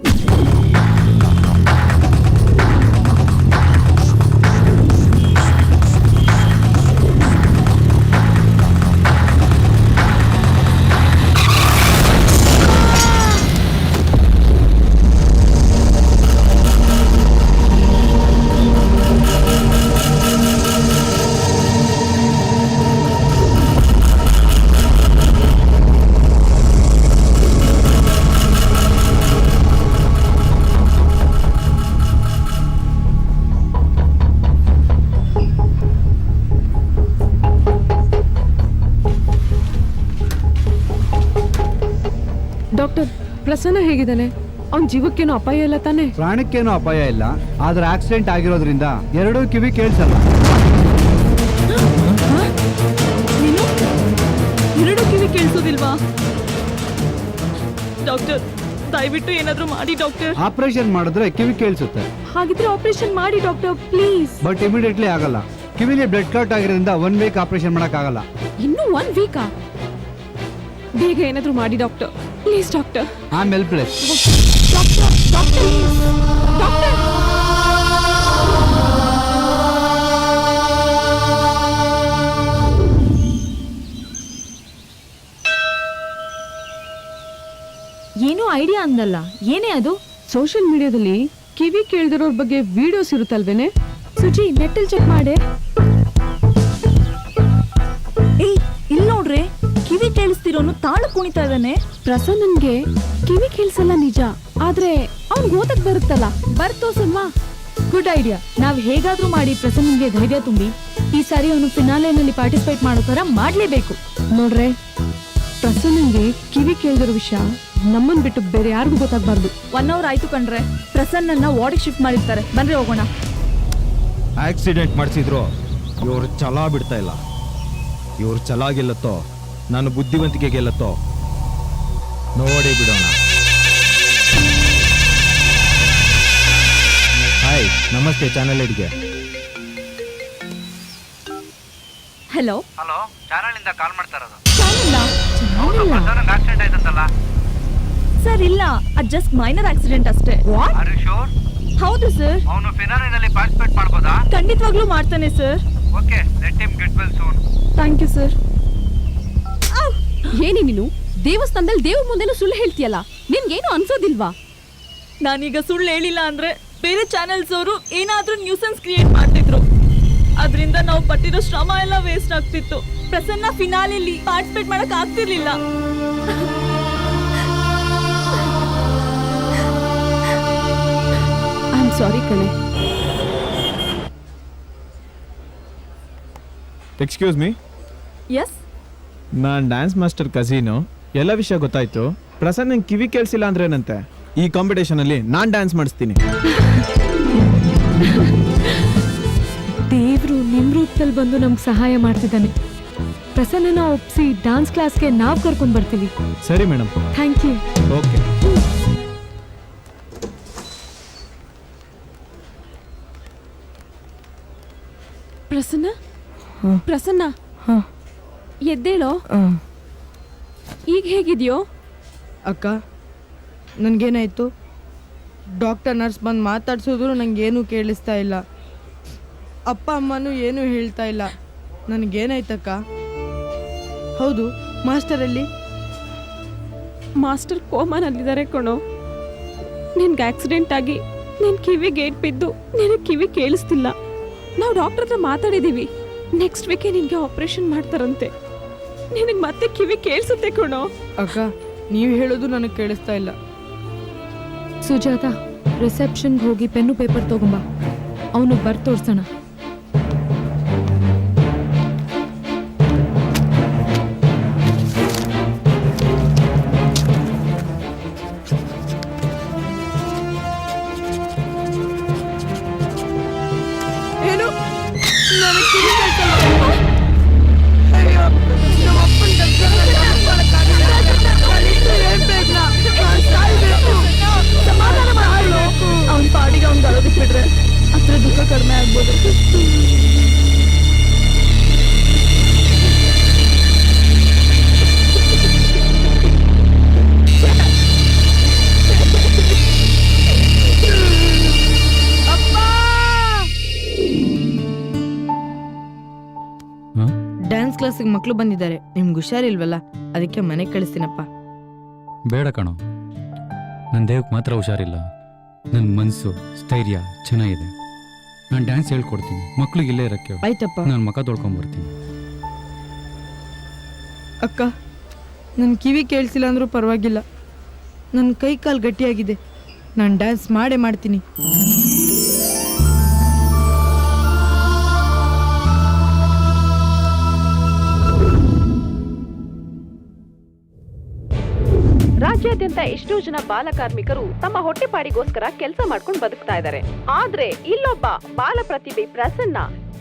ಡಾಕ್ಟರ್, ಪ್ರಸನ್ನ ಹೇಗಿದ್ದಾನೆ? ಅವ್ನ ಜೀವಕ್ಕೇನು ಅಪಾಯ ಇಲ್ಲ ತಾನೆ? ಪ್ರಾಣಕ್ಕೇನು ಅಪಾಯ ಇಲ್ಲ, ಆದ್ರೆ ಆಕ್ಸಿಡೆಂಟ್ ಆಗಿರೋದ್ರಿಂದ ಎರಡೂ ಕಿವಿ ಕೇಳಿಸಲ್ಲ. ಎರಡು ಕಿವಿ ಕೇಳಿಸೋದಿಲ್ವಾ? ಡಾಕ್ಟರ್, ದಯವಿಟ್ಟು ಏನಾದ್ರೂ ಮಾಡಿ ಡಾಕ್ಟರ್. ಆಪರೇಷನ್ ಮಾಡಿದ್ರೆ ಕಿವಿ ಕೇಳಿಸುತ್ತೆ, ಹಾಗಿದ್ರೆ ಆಪರೇಷನ್ ಮಾಡಿ ಡಾಕ್ಟರ್, ಪ್ಲೀಸ್. ಬಟ್ ಇಮಿಡಿಯೇಟ್ಲಿ ಆಗಲ್ಲ. ಕಿವಿಲಿ ಬ್ಲಡ್ ಕ್ಲಾಟ್ ಆಗಿರೋದ್ರಿಂದ 1 ವೀಕ್ ಆಪರೇಷನ್ ಮಾಡಕ್ ಆಗಲ್ಲ. ಇನ್ನು 1 ವೀಕಾ? ಬೇಗ ಏನಾದ್ರೂ ಮಾಡಿ doctor, please doctor. I am helpless. Doctor, doctor, doctor. ಏನೋ ಐಡಿಯಾ ಅಂದಲ್ಲ, ಏನೇ ಅದು? ಸೋಷಿಯಲ್ ಮೀಡಿಯಾದಲ್ಲಿ ಕಿವಿ ಕೇಳ್ದಿರೋರ್ ಬಗ್ಗೆ ವಿಡಿಯೋಸ್ ಇರುತ್ತಲ್ವೇನೆ? ಸುಜಿ, ನೆಟ್ಟಲ್ ಚೆಕ್ ಮಾಡೆ. ಏಯ್, ಇಲ್ಲಿ ನೋಡ್ರೆ, ಕಿವಿ ಕೇಳಿಸ್ತಿರೋನು ತಾಳು ಕುಣಿತಾ ಇದ್ದಾನೆ. ಪ್ರಸನ್ನನ್ಗೆ ಕಿವಿ ಕೇಳಿಸಲ್ಲ ನಿಜ, ಆದ್ರೆ ಅವ್ನಿಗೆ ಓದಕ್ ಬರುತ್ತಲ್ಲ, ಬರ್ತೋಸಲ್ವಾ? Good idea. ನಾವ್ ಹೇಗಾದ್ರೂ ಮಾಡಿ ಪ್ರಸನ್ನನ್ಗೆ ಧೈರ್ಯ ತುಂಬಿ ಈ ಸಾರಿ ಅವನು ಫಿನಾಲೆನಲ್ಲಿ ಪಾರ್ಟಿಸಿಪೇಟ್ ಮಾಡೋ ತರ ಮಾಡ್ಲೇಬೇಕು. ನೋಡ್ರೆ, ಪ್ರಸನ್ನನ್ಗೆ ಕಿವಿ ಕೇಳ್ದಿರೋ ವಿಷಯ ನಮ್ಮನ್ ಬಿಟ್ಟು ಬೇರೆ ಯಾರಿಗೂ ಗೊತ್ತಾಗ್ಬಾರ್ದು. 1 ಅವರ್ ಆಯ್ತು ಕಣ್ರೆ, ಪ್ರಸನ್ನನ್ನ ವಾರ್ಡಿಗೆ ಶಿಫ್ಟ್ ಮಾಡಿರ್ತಾರೆ. ಬನ್ರಿ ಹೋಗೋಣ. ಆಕ್ಸಿಡೆಂಟ್ ಮಾಡಿಸಿದ್ರು ಇವ್ರು ಛಲ ಬಿಡ್ತಾ ಇಲ್ಲ. ಇವ್ರು ಛಲ ಗೆಲ್ಲತ್ತೋ ನಾನು ಬುದ್ಧಿವಂತಿಕೆ ಗೆಲ್ಲತ್ತೋ ನೋಡಿ ಬಿಡೋಣ. ಹಾಯ್, ನಮಸ್ತೆ ಚಾನಲ್ ಎಡ್ಗೆ. ಹಲೋ ಹಲೋ, ಚಾನಲ್ ಇಂದ ಕಾಲ್ ಮಾಡ್ತಾ ಇರೋದು. ಆಕ್ಸಿಡೆಂಟ್ ಆಯ್ತಂತಲ್ಲ ಸರ್? ಇಲ್ಲ, ಅದು ಜಸ್ಟ್ ಮೈನರ್ ಆಕ್ಸಿಡೆಂಟ್ ಅಷ್ಟೇ. ಹೌದು ಸರ್. ಅವನು ಫಿನಾಲೆನಲ್ಲಿ ಪಾರ್ಟಿಸಿಪೇಟ್ ಮಾಡಬಹುದಾ? ಖಂಡಿತವಾಗ್ಲೂ ಮಾಡ್ತಾನೆ sir. Okay, let him get well soon. Thank you sir. ಏನಿ ನೀನು ದೇವಸ್ಥಾನದಲ್ಲಿ ದೇವ್ರ ಮುಂದೆನೂ ಸುಳ್ಳು ಹೇಳ್ತೀಯಲ್ಲ, ನಿನ್ಗೇನು ಅನ್ಸೋದಿಲ್ವಾ? ನಾನೀಗ ಸುಳ್ಳು ಹೇಳಿಲ್ಲ ಅಂದ್ರೆ ಬೇರೆ ಚಾನೆಲ್ಸ್ ಅವರು ಏನಾದ್ರೂ ನ್ಯೂಸೆನ್ಸ್ ಕ್ರಿಯೇಟ್ ಮಾಡ್ತಿದ್ರು. ಅದರಿಂದ ನಾವು ಪಟ್ಟಿರೋ ಶ್ರಮ ಎಲ್ಲ ವೇಸ್ಟ್ ಆಗ್ತಿತ್ತು. ಪ್ರಸನ್ನ ಫಿನಾಲೆಯಲ್ಲಿ ಪಾರ್ಟಿಸಿಪೇಟ್ ಮಾಡಕ್ ಆಗ್ತಿರ್ಲಿಲ್ಲ. ಐ ಆಮ್ ಸಾರಿ ಕಣೆ. ಎಕ್ಸ್ಕ್ಯೂಸ್ ಮೀ, ಎಸ್ ನಾನು ಡ್ಯಾನ್ಸ್ ಮಾಸ್ಟರ್ ಕಝೀನು. ಎಲ್ಲ ವಿಷಯ ಗೊತ್ತಾಯ್ತು. ಪ್ರಸನ್ನ ಕಿವಿ ಕೇಳಿಸಿಲ್ಲ ಅಂದ್ರೆ ಏನಂತೆ? ಈ ಕಾಂಪಿಟೇಷನ್ ಅಲ್ಲಿ ನಾನು ಡ್ಯಾನ್ಸ್ ಮಾಡಿಸ್ತೀನಿ. ದೇವ್ರು ನಿಮ್ ರೂಪದಲ್ಲಿ ಬಂದು ನಮ್ಗೆ ಸಹಾಯ ಮಾಡ್ತಿದ್ದಾನೆ. ಪ್ರಸನ್ನನ ಒಪ್ಸಿ ಡಾನ್ಸ್ ಕ್ಲಾಸ್ಗೆ ನಾವ್ ಕರ್ಕೊಂಡ್ ಬರ್ತೀವಿ. ಸರಿ madam. Thank you. Okay. Prasanna, Prasanna, ಎದ್ದೇಳೋ. ಈಗ ಹೇಗಿದ್ಯೋ? ಅಕ್ಕ ನನಗೇನಾಯ್ತು? ಡಾಕ್ಟರ್ ನರ್ಸ್ ಬಂದು ಮಾತಾಡ್ಸಿದ್ರು ನನಗೇನು ಕೇಳಿಸ್ತಾ ಇಲ್ಲ. ಅಪ್ಪ ಅಮ್ಮನೂ ಏನೂ ಹೇಳ್ತಾ ಇಲ್ಲ. ನನಗೇನಾಯ್ತಕ್ಕ? ಹೌದು, ಮಾಸ್ಟರಲ್ಲಿ? ಮಾಸ್ಟರ್ ಕೋಮಾನಲ್ಲಿದ್ದಾರೆ ಕಣೋ. ನಿನ್ಗೆ ಆಕ್ಸಿಡೆಂಟ್ ಆಗಿ ನಿನ್ ಕಿವಿ ಗೇಟ್ ಬಿದ್ದು ನಿನಗೆ ಕಿವಿ ಕೇಳಿಸ್ತಿಲ್ಲ. ನಾವು ಡಾಕ್ಟರ್ ಹತ್ರ ಮಾತಾಡಿದೀವಿ. ನೆಕ್ಸ್ಟ್ ವೀಕೆ ನಿನ್ಗೆ ಆಪರೇಷನ್ ಮಾಡ್ತಾರಂತೆ. ನಿನಗೆ ಮತ್ತೆ ಕಿವಿ ಕೇಳಿಸುತ್ತೆ ಕಣೋ. ಅಕ್ಕ ನೀವು ಹೇಳೋದು ನನಗೆ ಕೇಳಿಸ್ತಾ ಇಲ್ಲ. ಸುಜಾತ, ರಿಸೆಪ್ಷನ್ಗೆ ಹೋಗಿ ಪೆನ್ನು ಪೇಪರ್ ತಗೊಂಬ. ಅವನು ಬರ್ದು ತೋರ್ಸೋಣ. ಏನು? ನನಗೆ ಕಿವಿ ಕೇಳ್ಸಲ್ಲ. ಅಯ್ಯೋ, ನಮ್ಮ ಅಪ್ಪನ ಅವ್ನ ಪಾಡಿಗೆ ಅವ್ನ್ ಅಳೋದಕ್ಕೆ ಬಿಟ್ರೆ ಹತ್ರ ದುಃಖ ಕಡಿಮೆ ಆಗ್ಬೋದು. ಡ್ಯಾನ್ಸ್ ಕ್ಲಾಸಿಗೆ ಮಕ್ಕಳು ಬಂದಿದ್ದಾರೆ. ನಿಮ್ಗೆ ಹುಷಾರಿಲ್ವಲ್ಲ, ಅದಕ್ಕೆ ಮನೆಗೆ ಕಳಿಸ್ತೀನಪ್ಪ. ಬೇಡ ಕಣೋ, ನನ್ನ ದೇಹಕ್ಕೆ ಮಾತ್ರ ಹುಷಾರಿಲ್ಲ. ನನ್ನ ಮನಸ್ಸು ಸ್ಥೈರ್ಯ ಚೆನ್ನಾಗಿದೆ. ನಾನು ಡ್ಯಾನ್ಸ್ ಹೇಳ್ಕೊಡ್ತೀನಿ. ಮಕ್ಳಿಗೆ ಇಲ್ಲೇ ಇರಕ್ಕೆ ಆಯ್ತಪ್ಪ. ನಾನು ಮುಖ ತೊಳ್ಕೊಂಬರ್ತೀನಿ. ಅಕ್ಕ ನನ್ನ ಕಿವಿ ಕೇಳಿಸಿಲ್ಲ ಅಂದ್ರೂ ಪರವಾಗಿಲ್ಲ. ನನ್ನ ಕೈ ಕಾಲು ಗಟ್ಟಿಯಾಗಿದೆ. ನಾನು ಡ್ಯಾನ್ಸ್ ಮಾಡೇ ಮಾಡ್ತೀನಿ. ರಾಜ್ಯಾದ್ಯಂತ ಎಷ್ಟೋ ಜನ ಬಾಲ ಕಾರ್ಮಿಕರು ತಮ್ಮ ಹೊಟ್ಟೆಪಾಡಿಗೋಸ್ಕರ ಕೆಲಸ ಮಾಡ್ಕೊಂಡು ಬದುಕ್ತಾ ಇದ್ದಾರೆ. ಆದ್ರೆ ಇಲ್ಲೊಬ್ಬ ಬಾಲ ಪ್ರತಿಭೆ ಪ್ರಸನ್ನ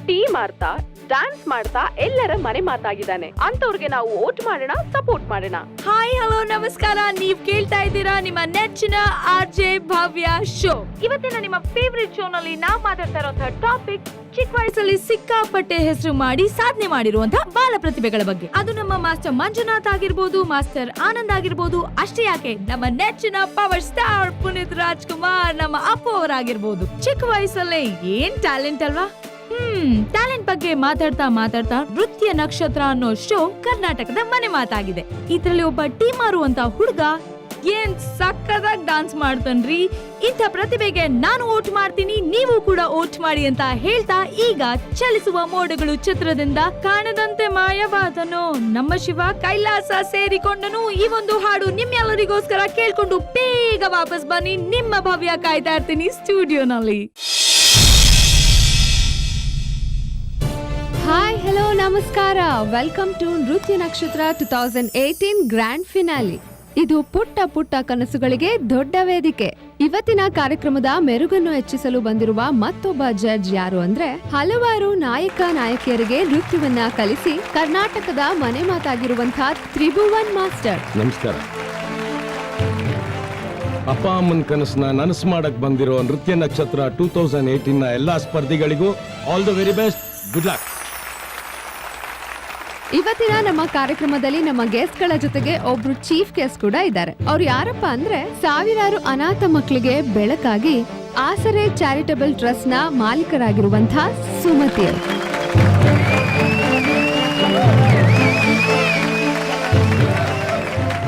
ಟೀ ಮಾರ್ತಾ ಡ್ಯಾನ್ಸ್ ಮಾಡ್ತಾ ಎಲ್ಲರ ಮನೆ ಮಾತಾಗಿದ್ದಾನೆ. ಅಂತವ್ರಿಗೆ ನಾವು ವೋಟ್ ಮಾಡೋಣ, ಸಪೋರ್ಟ್ ಮಾಡೋಣ. ಹಾಯ್, ಹಲೋ, ನಮಸ್ಕಾರ. ನೀವ್ ಕೇಳ್ತಾ ಇದ್ದೀರಾ ನಿಮ್ಮ ನೆಚ್ಚಿನ RJ ಭವ್ಯ ಶೋ. ಇವತ್ತಿನ ನಿಮ್ಮ ಫೇವರಿಟ್ ಶೋ ನಲ್ಲಿ ನಾವು ಮಾತಾಡ್ತಾ ಇರುವಂತಹ ಟಾಪಿಕ್ ಚಿಕ್ಕ ವಯಸ್ಸಲ್ಲಿ ಸಿಕ್ಕಾಪಟ್ಟೆ ಹೆಸರು ಮಾಡಿ ಸಾಧನೆ ಮಾಡಿರುವಂತಹ ಬಾಲ ಪ್ರತಿಭೆಗಳ ಬಗ್ಗೆ. ಅದು ನಮ್ಮ ಮಾಸ್ಟರ್ ಮಂಜುನಾಥ್ ಆಗಿರ್ಬೋದು, ಮಾಸ್ಟರ್ ಆನಂದ್ ಆಗಿರ್ಬೋದು, ಅಷ್ಟೇ ಯಾಕೆ ನಮ್ಮ ನೆಚ್ಚಿನ ಪವರ್ ಸ್ಟಾರ್ ಪುನೀತ್ ರಾಜ್ಕುಮಾರ್, ನಮ್ಮ ಅಪ್ಪು ಅವರಾಗಿರ್ಬೋದು. ಚಿಕ್ಕ ವಯಸ್ಸಲ್ಲೇ ಏನ್ ಟ್ಯಾಲೆಂಟ್ ಅಲ್ವಾ? ಟ್ಯಾಲೆಂಟ್ ಬಗ್ಗೆ ಮಾತಾಡ್ತಾ ಮಾತಾಡ್ತಾ ನೃತ್ಯ ನಕ್ಷತ್ರ ಅನ್ನೋ ಶೋ ಕರ್ನಾಟಕದ ಮನೆ ಮಾತಾಗಿದೆ. ಇದರಲ್ಲಿ ಒಬ್ಬ ಟೀಮಾರು ಅಂತ ಹುಡುಗ ಏನ್ ಸಕ್ಕದಾಗಿ ಡಾನ್ಸ್ ಮಾಡ್ತಾನ್ರಿ. ಇಂಥ ಪ್ರತಿಭೆಗೆ ನಾನು ವೋಟ್ ಮಾಡ್ತೀನಿ, ನೀವು ಕೂಡ ವೋಟ್ ಮಾಡಿ ಅಂತ ಹೇಳ್ತಾ ಈಗ ಚಲಿಸುವ ಮೋಡಗಳು ಚಿತ್ರದಿಂದ ಕಾಣದಂತೆ ಮಾಯವಾದನು ನಮ್ಮ ಶಿವ ಕೈಲಾಸ ಸೇರಿಕೊಂಡನು ಈ ಒಂದು ಹಾಡು ನಿಮ್ಮೆಲ್ಲರಿಗೋಸ್ಕರ ಕೇಳ್ಕೊಂಡು ಬೇಗ ವಾಪಸ್ ಬನ್ನಿ. ನಿಮ್ಮ ಭವ್ಯ ಕಾಯ್ತಾ ಇರ್ತೀನಿ ಸ್ಟುಡಿಯೋನಲ್ಲಿ. ಹಾಯ್, ಹಲೋ, ನಮಸ್ಕಾರ. ವೆಲ್ಕಮ್ ಟು ನೃತ್ಯ ನಕ್ಷತ್ರ 2018 ಗ್ರ್ಯಾಂಡ್ ಫಿನಾಲಿ. ಇದು ಪುಟ್ಟ ಪುಟ್ಟ ಕನಸುಗಳಿಗೆ ದೊಡ್ಡ ವೇದಿಕೆ. ಇವತ್ತಿನ ಕಾರ್ಯಕ್ರಮದ ಮೆರುಗನ್ನು ಹೆಚ್ಚಿಸಲು ಬಂದಿರುವ ಮತ್ತೊಬ್ಬ ಜಡ್ಜ್ ಯಾರು ಅಂದ್ರೆ, ಹಲವಾರು ನಾಯಕ ನಾಯಕಿಯರಿಗೆ ನೃತ್ಯವನ್ನ ಕಲಿಸಿ ಕರ್ನಾಟಕದ ಮನೆ ಮಾತಾಗಿರುವಂತಹ ತ್ರಿಭುವನ್ ಮಾಸ್ಟರ್. ನಮಸ್ಕಾರ. ಅಪ್ಪ ಅಮ್ಮನ ಕನಸನ್ನ ನನಸು ಮಾಡಕ್ ಬಂದಿರೋ ನೃತ್ಯ ನಕ್ಷತ್ರ 2018 ಎಲ್ಲಾ ಸ್ಪರ್ಧಿಗಳಿಗೂ all the very best. Good luck. ಇವತ್ತಿನ ನಮ್ಮ ಕಾರ್ಯಕ್ರಮದಲ್ಲಿ ನಮ್ಮ ಗೆಸ್ಟ್ ಗಳ ಜೊತೆಗೆ ಒಬ್ರು ಚೀಫ್ ಗೆಸ್ಟ್ ಕೂಡ ಇದ್ದಾರೆ. ಅವ್ರು ಯಾರಪ್ಪ ಅಂದ್ರೆ, ಸಾವಿರಾರು ಅನಾಥ ಮಕ್ಕಳಿಗೆ ಬೆಳಕಾಗಿ ಆಸರೆ ಚಾರಿಟಬಲ್ ಟ್ರಸ್ಟ್ ನ ಮಾಲೀಕರಾಗಿರುವಂತಹ ಸುಮತಿ.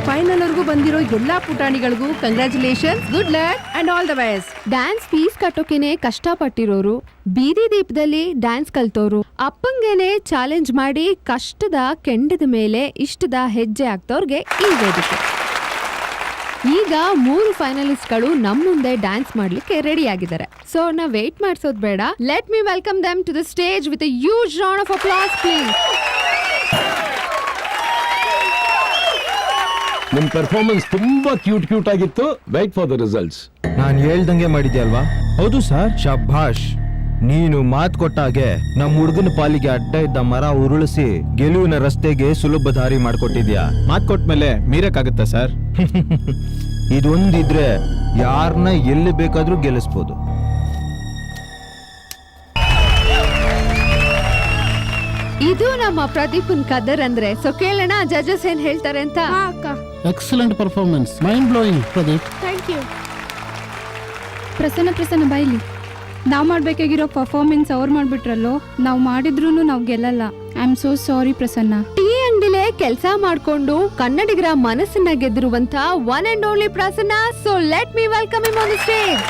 ಫೈನಲ್ ವರೆಗೂ ಬಂದಿರೋ ಎಲ್ಲಾ ಪುಟಾಣಿಗಳಿಗೂ congratulation, good luck and all the best. Dance fees ಕಟ್ಟೋಕೆನೆ ಕಷ್ಟಪಟ್ಟಿರೋರು, ಬೀದಿ ದೀಪದಲ್ಲಿ ಡ್ಯಾನ್ಸ್ ಕಲ್ತೋರು, ಅಪ್ಪಂಗೆನೆ ಚಾಲೆಂಜ್ ಮಾಡಿ ಕಷ್ಟದ ಕೆಂಡದ ಮೇಲೆ ಇಷ್ಟದ ಹೆಜ್ಜೆ ಹಾಕ್ತವ್ರಿಗೆ ಈ ವೇದಿಕೆ. ಈಗ 3 ಫೈನಲಿಸ್ಟ್ಗಳು ನಮ್ ಮುಂದೆ ಡ್ಯಾನ್ಸ್ ಮಾಡ್ಲಿಕ್ಕೆ ರೆಡಿ ಆಗಿದ್ದಾರೆ. ಸೊ ನಾವು ವೇಟ್ ಮಾಡಿಸೋದು ಬೇಡ. Let me welcome them to the stage with a huge round of applause please. ನಿಮ್ ಪರ್ಫಾರ್ಮೆನ್ಸ್ ತುಂಬಾ ಕ್ಯೂಟ್ ಆಗಿತ್ತು. Wait for the results. ನಾನು ಹೇಳ್ದಂಗೆ ಮಾಡಿದ್ಯಲ್ವಾ? ಹೌದು ಸರ್. ಶಭಾಷ್. ನೀನು ಮಾತು ಕೊಟ್ಟಾಗೆ ನಮ್ಮ ಹುಡುಗನ ಪಾಲಿಗೆ ಅಡ್ಡ ಇದ್ದ ಮರ ಉರುಳಿಸಿ ಗೆಲುವಿನ ರಸ್ತೆಗೆ ಸುಲಭ ದಾರಿ ಮಾಡ್ಕೊಟ್ಟಿದ್ಯಾ. ಮಾತು ಕೊಟ್ಮೇಲೆ ಮೀರಕ್ಕಾಗತ್ತಾ ಸರ್? ಇದೊಂದಿದ್ರೆ ಯಾರನ್ನ ಎಲ್ಲಿ ಬೇಕಾದ್ರೂ ಗೆಲ್ಲಿಸ್ಬೋದು. ಇದು ನಮ್ಮ ಪ್ರದೀಪನ್ ಕದರ್ ಅಂದ್ರೆ. ಸೊ ಕೇಳೋಣ ಜಡ್ಜಸ್ ಏನ್ ಹೇಳ್ತಾರೆ ಅಂತ. Excellent performance, mind blowing Pradeep. Thank you. Prasanna ಬಾಯಿಲಿ. ನಾವು ಮಾಡ್ಬೇಕಾಗಿರೋ ಪರ್ಫಾರ್ಮೆನ್ಸ್ ಅವ್ರು ಮಾಡ್ಬಿಟ್ರಲ್ಲೋ. ನಾವು ಮಾಡಿದ್ರು ನಾವು ಗೆಲ್ಲಲ್ಲ. I am so sorry Prasanna. Tea ಅಂಗಡಿಲೇ ಕೆಲಸ ಮಾಡ್ಕೊಂಡು ಕನ್ನಡಿಗರ ಮನಸ್ಸನ್ನ ಗೆದ್ದಿರುವಂತ one and only Prasanna. So let me welcome him on the stage.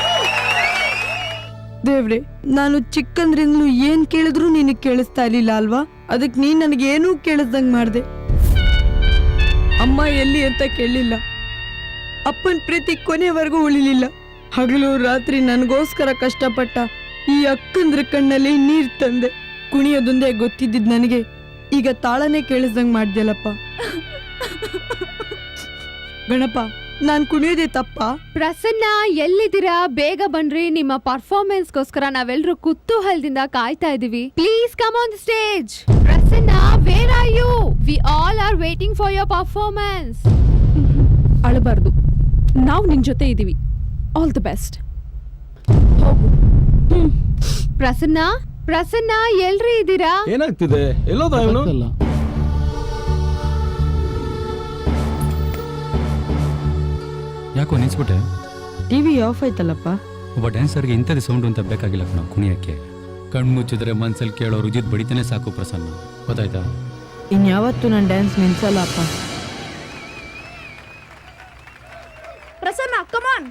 ದೇವ್ರೆ, ನಾನು ಚಿಕ್ಕಂದ್ರಿಂದಲೂ ಏನ್ ಕೇಳಿದ್ರು ನಿನಗೆ ಕೇಳಿಸ್ತಾ ಇರ್ಲಿಲ್ಲ ಅಲ್ವಾ? ಅದಕ್ಕೆ ನೀನ್ ನನಗೇನೂ ಕೇಳಿಸ್ದಂಗ್ ಮಾಡ್ದೆ. ಅಮ್ಮ ಎಲ್ಲಿ ಅಂತ ಕೇಳಲಿಲ್ಲ. ಅಪ್ಪನ ಪ್ರೀತಿ ಕೊನೆವರೆಗೂ ಉಳಿಲಿಲ್ಲ. ಹಗಲು ರಾತ್ರಿ ನನಗೋಸ್ಕರ ಕಷ್ಟಪಟ್ಟ ಈ ಅಕ್ಕಂದ್ರ ಕಣ್ಣಲ್ಲಿ ನೀರ್ ತಂದೆ. ಕುಣಿಯೋದೊಂದೇ ಗೊತ್ತಿದ್ದಿದ್ ನನಗೆ ಈಗ ತಾಳನೇ ಕೇಳಿಸ್ದಂಗ್ ಮಾಡ್ದ್ಯಲ್ಲಪ್ಪ. ಗಣಪ, ನಾನ್ ಕುಣಿಯೋದೇ ತಪ್ಪ? ಪ್ರಸನ್ನ ಎಲ್ಲಿದ್ದೀರಾ? ಬೇಗ ಬನ್ರಿ. ನಿಮ್ಮ ಪರ್ಫಾರ್ಮೆನ್ಸ್ಗೋಸ್ಕರ ನಾವೆಲ್ಲರೂ ಕುತೂಹಲದಿಂದ ಕಾಯ್ತಾ ಇದೀವಿ. Please come on the stage. Prasanna, where are you? We all are waiting for your performance. ಅಳಬಾರ್ದು, ನಾವು ನಿನ್ ಜೊತೆ ಇದೀವಿ. All the best. ಪ್ರಸನ್ನ ಎಲ್ರಿ ಇದ್ದೀರಾ? ಏನಾಗ್ತಿದೆ? ಎಲ್ಲೋದ ಇವನು? ಯಾಕೋ ನಿಲ್ಸ್ಬಿಟ್ಟೆ? TV off ಆಯ್ತಲ್ಲಪ್ಪ. ಒಬ್ಬ ಡ್ಯಾನ್ಸರ್ಗೆ ಇಂಥದ್ದು ಸೌಂಡು ಅಂತ ಬೇಕಾಗಿಲ್ಲ ಕಣ ಕುಣಿಯಕ್ಕೆ. ಕಣ್ಮುಚ್ಚಿದ್ರೆ ಮನ್ಸಲ್ಲಿ ಕೇಳೋ ರುಜಿತ್ ಬಡಿತಾನೆ ಸಾಕು ಪ್ರಸನ್ನ, ಗೊತ್ತಾಯ್ತಾ? ಇನ್ಯಾವತ್ತೂ ನಾನು ಡ್ಯಾನ್ಸ್ ನಿಲ್ಸಲ್ಲಪ್ಪ. Prasanna come on.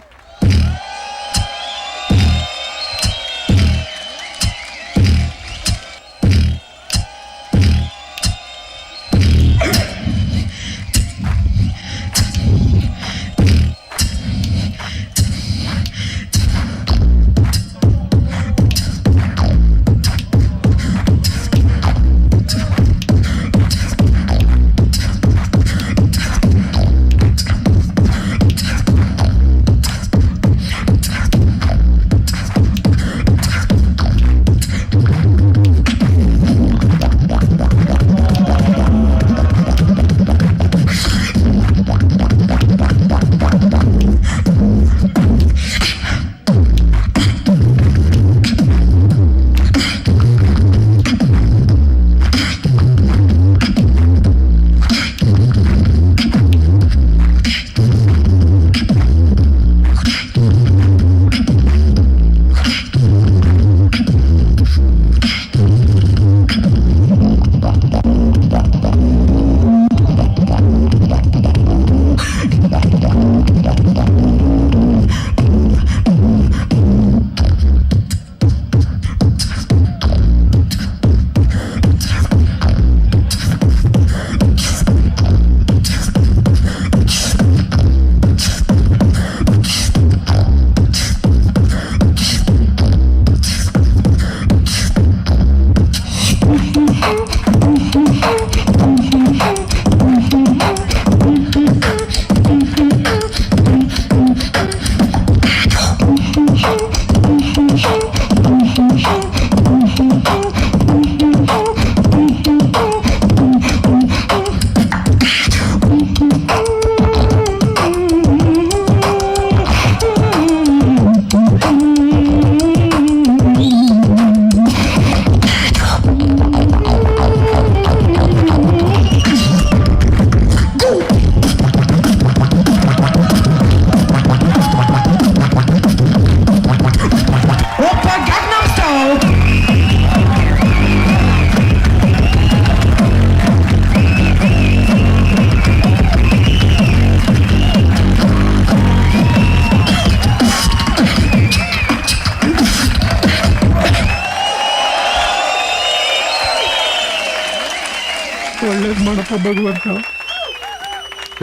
ಒಳ್ಳೇದು ಮಾಡಪ್ಪ ಭಗವಂತ.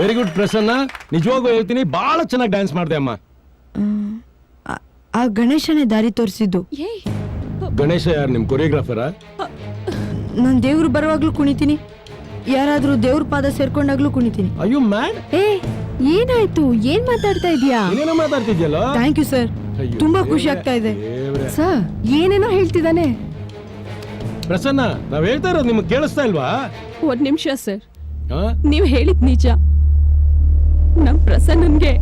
ವೆರಿ ಗುಡ್ ಪ್ರಸನ್ನ, ನಿಜವಾಗೂ ಹೇಳ್ತೀನಿ ಬಹಳ ಚೆನ್ನಾಗಿ ಡ್ಯಾನ್ಸ್ ಮಾಡಿದೆ ಅಮ್ಮ. ಆ ಗಣೇಶನೇ ದಾರಿ ತೋರಿಸಿದ್ದು. ಗಣೇಶ ಯಾರು, ನಿಮ್ ಕೊರಿಯೋಗ್ರಾಫರಾ? ನಾನು ದೇವ್ರು ಬರುವಾಗ್ಲೂ ಕುಣಿತೀನಿ, ಯಾರಾದ್ರೂ ದೇವ್ರ ಪಾದ ಸೇರ್ಕೊಂಡಾಗ್ಲೂ ಕುಣಿತೀನಿ. ಅಯ್ಯೋ ಮ್ಯಾಡ್, ಏ ಏನಾಯ್ತು? ಏನ್ ಮಾತಾಡ್ತಾ ಇದೀಯಾ? ಏನೇನೋ ಮಾತಾಡ್ತಿದ್ಯಲ್ಲ. ಥ್ಯಾಂಕ್ ಯು ಸರ್, ತುಂಬಾ ಖುಷಿ ಆಗ್ತಾ ಇದೆ. ಸರ್ ಏನೇನೋ ಹೇಳ್ತಿದ್ದಾನೆ. ಪ್ರಸನ್ನ, ನಾವ್ ಹೇಳ್ತಾ ಇರೋದು ನಿಮ್ಗೆ ಕೇಳಿಸ್ತಾ ಇಲ್ವಾ? ಒಂದ್ ನಿಮಿಷ ಸರ್, ಆ? ನೀವ್ ಹೇಳಿದ್ ನಿಜ. ನಮ್ ಪ್ರಸನ್ನನ್ಗೆ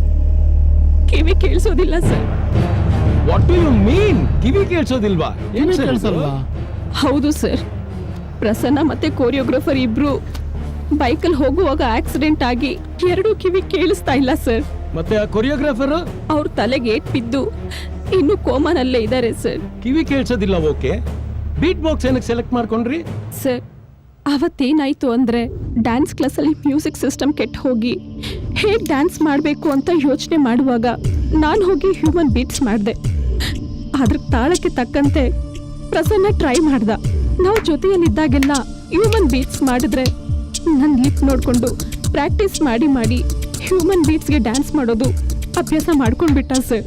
ಕಿವಿ ಕೇಳಿಸೋದಿಲ್ಲ sir. What do you mean? ಕಿವಿ ಕೇಳಿಸೋದಿಲ್ವಾ? ಏನ್ ಕೇಳಿಸಲ್ವಾ? ಹೌದು ಸರ್, ಪ್ರಸನ್ನ ಮತ್ತೆ ಕೋರಿಯೋಗ್ರಾಫರ್ ಇಬ್ರು ಬೈಕಲ್ಲಿ ಹೋಗುವಾಗ ಆಕ್ಸಿಡೆಂಟ್ ಆಗಿ ಎರಡೂ ಕಿವಿ ಕೇಳಿಸ್ತಾ ಇಲ್ಲ ಸರ್. ಮತ್ತೆ ಆ ಕೊರಿಯೋಗ್ರಾಫರ್ ಅವ್ರ ತಲೆಗೆ ಏಟ್ ಬಿದ್ದು ಇನ್ನು ಕೋಮಾನಲ್ಲೇ ಇದ್ದಾರೆ ಸರ್. ಕಿವಿ ಕೇಳಿಸೋದಿಲ್ಲ, ಓಕೆ. ಬೀಟ್ ಬಾಕ್ಸ್ ಏನಕ್ಕೆ ಸೆಲೆಕ್ಟ್ ಮಾಡ್ಕೊಂಡ್ರಿ? ಸರ್ ಅವತ್ತೇನಾಯ್ತು ಅಂದ್ರೆ ಡ್ಯಾನ್ಸ್ ಕ್ಲಾಸಲ್ಲಿ ಮ್ಯೂಸಿಕ್ ಸಿಸ್ಟಮ್ ಕೆಟ್ಟು ಹೋಗಿ ಹೇಗೆ ಡ್ಯಾನ್ಸ್ ಮಾಡಬೇಕು ಅಂತ ಯೋಚನೆ ಮಾಡುವಾಗ ನಾನು ಹೋಗಿ ಹ್ಯೂಮನ್ ಬೀಟ್ಸ್ ಮಾಡಿದೆ. ಅದ್ರ ತಾಳಕ್ಕೆ ತಕ್ಕಂತೆ ಪ್ರಸನ್ನ ಟ್ರೈ ಮಾಡ್ದ. ನಾವು ಜೊತೆಯಲ್ಲಿದ್ದಾಗೆಲ್ಲ ಹ್ಯೂಮನ್ ಬೀಟ್ಸ್ ಮಾಡಿದ್ರೆ ನನ್ನ ಲಿಪ್ ನೋಡಿಕೊಂಡು ಪ್ರಾಕ್ಟೀಸ್ ಮಾಡಿ ಮಾಡಿ ಹ್ಯೂಮನ್ ಬೀಟ್ಸ್ಗೆ ಡ್ಯಾನ್ಸ್ ಮಾಡೋದು ಅಭ್ಯಾಸ ಮಾಡ್ಕೊಂಡ್ಬಿಟ್ಟ sir.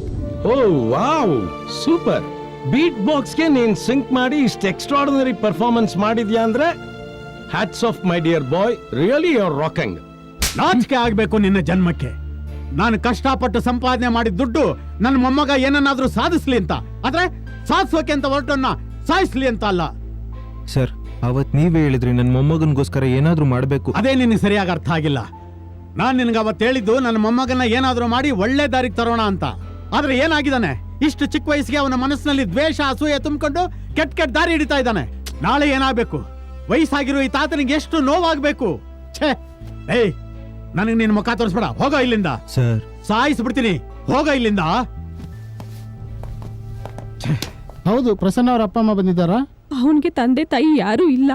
Oh wow, super. Beat ಬಾಕ್ಸ್ಗೆ ನೀನ್ ಸಿಂಕ್ ಮಾಡಿ ಇಷ್ಟು ಎಕ್ಸ್ಟ್ರಾರ್ಡಿನರಿ ಪರ್ಫಾರ್ಮೆನ್ಸ್ ಮಾಡಿದ್ಯಾ ಅಂದ್ರೆ hats off my dear boy, really you are rocking. ನಾಚಿಕೆ ಆಗ್ಬೇಕು ನಿನ್ನ ಜನ್ಮಕ್ಕೆ. ನಾನು ಕಷ್ಟಪಟ್ಟು ಸಂಪಾದನೆ ಮಾಡಿದ ದುಡ್ಡು ನನ್ನ ಮೊಮ್ಮಗ ಏನನ್ನಾದ್ರೂ ಸಾಧಿಸ್ಲಿ ಅಂತ, ಆದ್ರೆ ಸಾಧಿಸೋಕೆ ಅಂತ ಹೊರಟನ್ನ ಸಾಯಿಸ್ಲಿ ಅಂತ ಅಲ್ಲ. ಸರ್ ಅವತ್ ನೀವೇ ಹೇಳಿದ್ರಿ ನನ್ನ ಮೊಮ್ಮಗನ್ಗೋಸ್ಕರ ಏನಾದ್ರೂ ಮಾಡ್ಬೇಕು. ಅದೇ ನಿನಗೆ ಸರಿಯಾಗಿ ಅರ್ಥ ಆಗಿಲ್ಲ. ನಾನ್ ನಿನಗೆ ಅವತ್ತು ಹೇಳಿದ್ದು ನನ್ನ ಮೊಮ್ಮಗನ ಏನಾದ್ರೂ ಮಾಡಿ ಒಳ್ಳೆ ದಾರಿಗೆ ತರೋಣ ಅಂತ. ಆದ್ರೆ ಏನಾಗಿದ್ದಾನೆ, ಇಷ್ಟು ಚಿಕ್ಕ ವಯಸ್ಸಿಗೆ ಅವನ ಮನಸ್ಸಿನಲ್ಲಿ ದ್ವೇಷ ಅಸೂಯೆ ತುಂಬಿಕೊಂಡು ಕೆಟ್ಟ ಕೆಟ್ಟ ದಾರಿ ಹಿಡಿತಾ ಇದ್ದಾನೆ. ನಾಳೆ ಏನಾಗಬೇಕು? ವಯಸ್ಸಾಗಿರೋ ಈ ತಾತನಿಗೆ ಎಷ್ಟು ನೋವಾಗ್ಬೇಕು. ಛೇ, ಏಯ್ ನನಗೆ ನಿನ್ನ ಮುಖ ತೋರಿಸ್ಬೇಡ, ಹೋಗೋ ಇಲ್ಲಿಂದ. ಸರ್ ಸಾಯಿಸ್ಬಿಡ್ತೀನಿ, ಹೋಗೋ ಇಲ್ಲಿಂದ. ಹೌದು, ಪ್ರಸನ್ನ ಅವ್ರ ಅಪ್ಪ ಅಮ್ಮ ಬಂದಿದ್ದಾರಾ? ಅವನಿಗೆ ತಂದೆ ತಾಯಿ ಯಾರೂ ಇಲ್ಲ.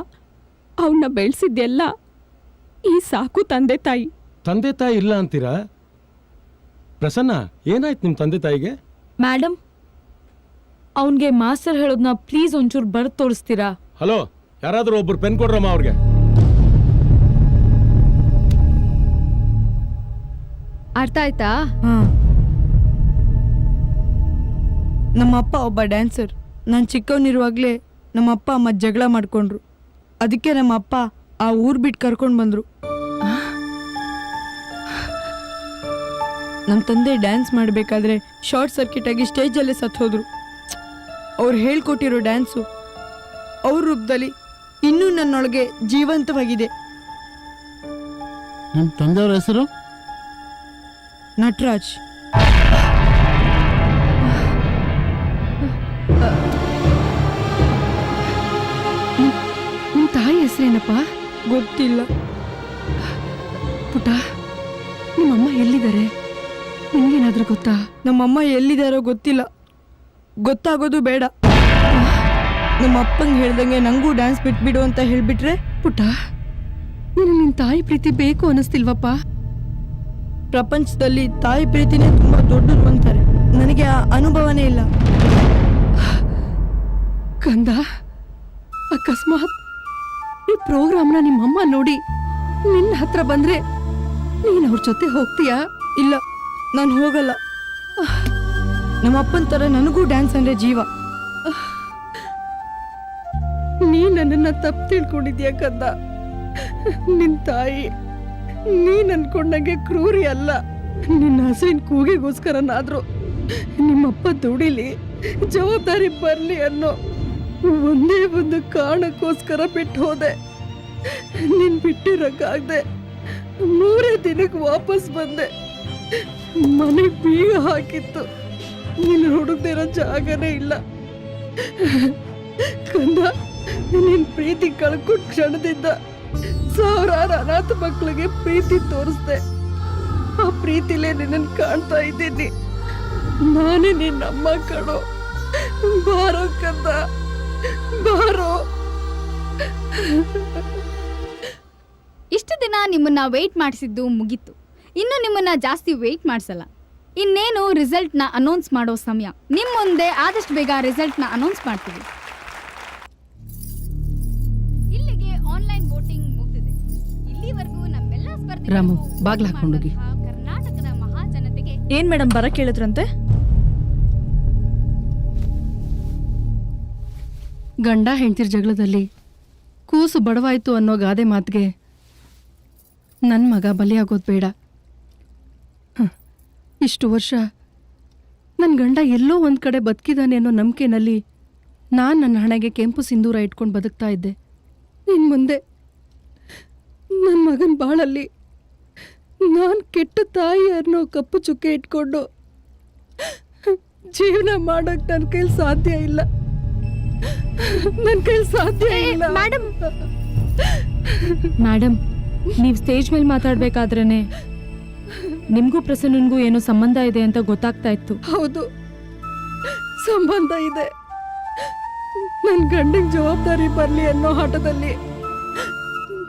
ಅವನ್ನ ಬೆಳೆಸಿದ್ದೆಲ್ಲ ಈ ಸಾಕು ತಂದೆ ತಾಯಿ. ತಂದೆ ತಾಯಿ ಇಲ್ಲ ಅಂತೀರಾ? ಪ್ರಸನ್ನ, ಏನಾಯ್ತು ನಿಮ್ ತಂದೆ ತಾಯಿಗೆ? ಮೇಡಮ್, ಅವನ್ಗೆ ಮಾಸ್ಟರ್ ಹೇಳೋದ್ನ ಪ್ಲೀಸ್ ಒಂಚೂರು ಬರ್ದ್ ತೋರಿಸ್ತೀರಾ? ಹಲೋ, ಯಾರಾದ್ರೂ ಒಬ್ರು ಪೆನ್ ಕೊಡ್ರಮ್ಮ ಅವ್ರಿಗೆ. ಅರ್ಥ ಆಯ್ತಾ? ನಮ್ಮ ಅಪ್ಪ ಒಬ್ಬ ಡ್ಯಾನ್ಸರ್. ನಾನು ಚಿಕ್ಕವನಿರುವಾಗಲೇ ನಮ್ಮ ಅಪ್ಪ ಅಮ್ಮ ಜಗಳ ಮಾಡ್ಕೊಂಡ್ರು. ಅದಕ್ಕೆ ನಮ್ಮ ಅಪ್ಪ ಆ ಊರ್ ಬಿಟ್ಟು ಕರ್ಕೊಂಡು ಬಂದ್ರು. ನಮ್ಮ ತಂದೆ ಡ್ಯಾನ್ಸ್ ಮಾಡಬೇಕಾದ್ರೆ ಶಾರ್ಟ್ ಸರ್ಕ್ಯೂಟ್ ಆಗಿ ಸ್ಟೇಜಲ್ಲೇ ಸತ್ತು ಹೋದ್ರು. ಅವ್ರು ಹೇಳ್ಕೊಟ್ಟಿರೋ ಡ್ಯಾನ್ಸು ಅವ್ರ ರೂಪದಲ್ಲಿ ಇನ್ನೂ ನನ್ನೊಳಗೆ ಜೀವಂತವಾಗಿದೆ. ನಿಮ್ಮ ತಂದೆಯವ್ರ ಹೆಸರು? ನಟರಾಜ್. ನಿಮ್ಮ ತಾಯಿ ಹೆಸರೇನಪ್ಪ? ಗೊತ್ತಿಲ್ಲ. ಪುಟ್ಟ, ನಿಮ್ಮಮ್ಮ ಎಲ್ಲಿದ್ದಾರೆ? ನಿಮ್ಗೇನಾದ್ರೂ ಗೊತ್ತಾ? ನಮ್ಮಮ್ಮ ಎಲ್ಲಿದ್ದಾರೋ ಗೊತ್ತಿಲ್ಲ, ಗೊತ್ತಾಗೋದು ಬೇಡ. ನಮ್ಮ ಅಪ್ಪಂಗೆ ಹೇಳ್ದಂಗೆ ನಂಗೂ ಡ್ಯಾನ್ಸ್ ಬಿಟ್ಬಿಡು ಅಂತ ಹೇಳ್ಬಿಟ್ರೆ? ಪುಟ್ಟ, ನಿನ್ನ ತಾಯಿ ಪ್ರೀತಿ ಬೇಕು ಅನ್ನಿಸ್ತಿಲ್ವಪ್ಪ? ಪ್ರಪಂಚದಲ್ಲಿ ತಾಯಿ ಪ್ರೀತಿನೇ ತುಂಬಾ ದೊಡ್ಡದು ಅಂತಾರೆ. ನನಗೆ ಆ ಅನುಭವನೇ ಇಲ್ಲ. ಕಂದ, ಅಕಸ್ಮಾತ್ ಈ ಪ್ರೋಗ್ರಾಮ್ನ ನಿಮ್ಮಮ್ಮ ನೋಡಿ ನಿನ್ನ ಹತ್ರ ಬಂದ್ರೆ ನೀನ್ ಅವ್ರ ಜೊತೆ ಹೋಗ್ತೀಯಾ? ಇಲ್ಲ, ನಾನು ಹೋಗಲ್ಲ. ನಮ್ಮ ಅಪ್ಪನ ತರ ನನಗೂ ಡ್ಯಾನ್ಸ್ ಅಂದ್ರೆ ಜೀವ. ನೀ ನನ್ನನ್ನ ತಪ್ಪು ತಿಳ್ಕೊಂಡಿದ್ಯಾ ಕಂದ. ನಿನ್ ತಾಯಿ ನೀನ್ ಅನ್ಕೊಂಡಂಗೆ ಕ್ರೂರಿ ಅಲ್ಲ. ನಿನ್ನ ಹಸುವಿನ ಕೂಗಿಗೋಸ್ಕರನಾದ್ರೂ ನಿಮ್ಮಪ್ಪ ದುಡಿಲಿ, ಜವಾಬ್ದಾರಿ ಬರ್ಲಿ ಅನ್ನೋ ಒಂದೇ ಒಂದು ಕಾರಣಕ್ಕೋಸ್ಕರ ಬಿಟ್ಟು ಹೋದೆ. ನೀನ್ ಬಿಟ್ಟಿರಕ್ಕಾಗ್ದೆ 3 ದಿನಕ್ಕೆ ವಾಪಸ್ ಬಂದೆ. ಮನೆಗೆ ಬೀಗ ಹಾಕಿತ್ತು. ನೀನು ಹುಡುಕ್ದಿರೋ ಜಾಗನೇ ಇಲ್ಲ. ಕಂದ, ನಿನ್ ಪ್ರೀತಿ ಕಳ್ಕೊಂಡ್ ಕ್ಷಣದಿಂದ ಸಾವಿರಾರು ಅನಾಥ ಮಕ್ಕಳಿಗೆ ಪ್ರೀತಿ ತೋರಿಸ್ದೆ. ಆ ಪ್ರೀತಿಲೇ ನಿನ್ನನ್ನು ಕಾಣ್ತಾ ಇದ್ದೀನಿ. ನಾನೇ ನಿನ್ನಮ್ಮ ಕಣೋ. ಬಾರೋ ಕಂದ, ಬಾರೋ. ಇಷ್ಟು ದಿನ ನಿಮ್ಮನ್ನ ವೆಯ್ಟ್ ಮಾಡಿಸಿದ್ದು ಮುಗೀತು. ಇನ್ನು ನಿಮ್ಮನ್ನ ಜಾಸ್ತಿ ವೆಯ್ಟ್ ಮಾಡಿಸಲ್ಲ. ಇನ್ನೇನು ರಿಸಲ್ಟ್ನ ಅನೌನ್ಸ್ ಮಾಡೋ ಸಮಯ. ನಿಮ್ಮ ಮುಂದೆ ಆದಷ್ಟು ಬೇಗ ರಿಸಲ್ಟ್ನ ಅನೌನ್ಸ್ ಮಾಡ್ತೀವಿ. ಇಲ್ಲಿಗೆ ಆನ್ಲೈನ್ ವೋಟಿಂಗ್ ಮುಗಿದಿದೆ. ಇಲ್ಲಿವರೆಗೂ ನಮ್ಮೆಲ್ಲ ಸ್ಪರ್ಧೆ ರಾಮು ಬಾಗ್ಲ ಹಾಕೊಂಡೋಗಿ. ಕರ್ನಾಟಕದ ಮಹಾಜನತೆಗೆ ಏನ್ ಮೇಡಮ್ ಬರ ಕೇಳಿದ್ರಂತೆ? ಗಂಡ ಹೆಂಡ್ತಿರ್ ಜಗಳದಲ್ಲಿ ಕೂಸು ಬಡವಾಯ್ತು ಅನ್ನೋ ಗಾದೆ ಮಾತಿಗೆ ನನ್ನ ಮಗ ಬಲಿಯಾಗೋದು ಬೇಡ. ಇಷ್ಟು ವರ್ಷ ನನ್ನ ಗಂಡ ಎಲ್ಲೋ ಒಂದು ಕಡೆ ಬದುಕಿದಾನೆ ಅನ್ನೋ ನಂಬಿಕೆನಲ್ಲಿ ನಾನು ನನ್ನ ಹಣೆಗೆ ಕೆಂಪು ಸಿಂಧೂರ ಇಟ್ಕೊಂಡು ಬದುಕ್ತಾ ಇದ್ದೆ. ಇನ್ನು ಮುಂದೆ ನನ್ನ ಮಗನ ಬಾಳಲ್ಲಿ ನಾನು ಕೆಟ್ಟ ತಾಯಿ ಅನ್ನೋ ಕಪ್ಪು ಚುಕ್ಕೆ ಇಟ್ಕೊಂಡು ಜೀವನ ಮಾಡೋಕ್ಕೆ ನನ್ನ ಕೈಲಿ ಸಾಧ್ಯ ಇಲ್ಲ. ನನ್ನ ಕೈಲಿ ಸಾಧ್ಯ ಇಲ್ಲ. ಮೇಡಮ್ ನೀವು ಸ್ಟೇಜ್ ಮೇಲೆ ಮಾತಾಡ್ಬೇಕಾದ್ರೇನೆ ನಿಮ್ಗೂ ಪ್ರಸನ್ನನ್ಗೂ ಏನೋ ಸಂಬಂಧ ಇದೆ ಅಂತ ಗೊತ್ತಾಗ್ತಾ ಇತ್ತು. ಹೌದು, ಸಂಬಂಧ ಇದೆ. ನನ್ನ ಗಂಡಂಗೆ ಜವಾಬ್ದಾರಿ ಬರಲಿ ಅನ್ನೋ ಆಟದಲ್ಲಿ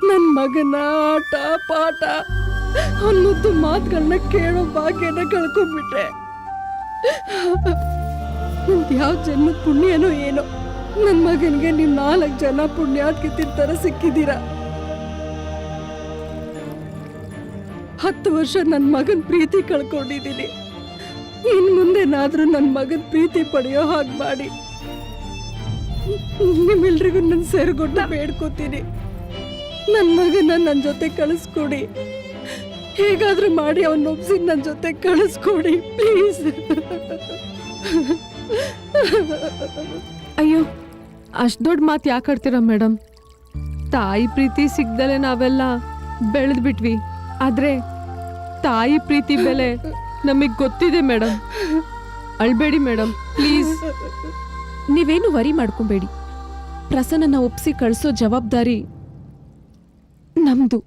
ನನ್ನ ಮಗನ ಆಟ ಪಾಠ ಅವನ ಮುದ್ದು ಮಾತುಗಳನ್ನ ಕೇಳೋ ಭಾಗ್ಯನ ಕಳ್ಕೊಂಡ್ಬಿಟ್ರೆ ನಂದು ಯಾವ ಜನ್ಮದ ಪುಣ್ಯನೋ ಏನೋ ನನ್ನ ಮಗನಿಗೆ ನೀವು 4 ಜನ ಪುಣ್ಯಾತ್ಕಿತ್ತಿನ ಥರ ಸಿಕ್ಕಿದ್ದೀರಾ. 10 ವರ್ಷ ನನ್ನ ಮಗನ ಪ್ರೀತಿ ಕಳ್ಕೊಂಡಿದ್ದೀನಿ. ಇನ್ನು ಮುಂದೆನಾದ್ರೂ ನನ್ನ ಮಗನ ಪ್ರೀತಿ ಪಡೆಯೋ ಹಾಗೆ ಮಾಡಿ ನಿಮ್ಮೆಲ್ರಿಗೂ ನನ್ನ ಸೇರ್ಗೊಂಡು ಬೇಡ್ಕೋತೀನಿ. ನನ್ನ ಮಗನ ನನ್ನ ಜೊತೆ ಕಳಿಸ್ಕೊಡಿ. ಹೇಗಾದ್ರೂ ಮಾಡಿ ಅವನ್ನ ಒಪ್ಸಿ ನನ್ನ ಜೊತೆ ಕಳಿಸ್ಕೊಡಿ ಪ್ಲೀಸ್. ಅಯ್ಯೋ ಅಷ್ಟು ದೊಡ್ಡ ಮಾತು ಯಾಕೆ ಆಡ್ತೀರಾ ಮೇಡಮ್? ತಾಯಿ ಪ್ರೀತಿ ಸಿಗ್ದಲೆ ನಾವೆಲ್ಲ ಬೆಳೆದ್ಬಿಟ್ವಿ. ಆದ್ರೆ ತಾಯಿ ಪ್ರೀತಿ ಬೆಲೆ ನಮಗೆ ಗೊತ್ತಿದೆ ಮೇಡಮ್. ಅಳ್ಬೇಡಿ ಮೇಡಮ್ ಪ್ಲೀಸ್. ನೀವೇನು ವರಿ ಮಾಡ್ಕೊಬೇಡಿ. ಪ್ರಸನ್ನನ ಒಪ್ಸಿ ಕಳಿಸೋ ಜವಾಬ್ದಾರಿ ನಮ್ದು.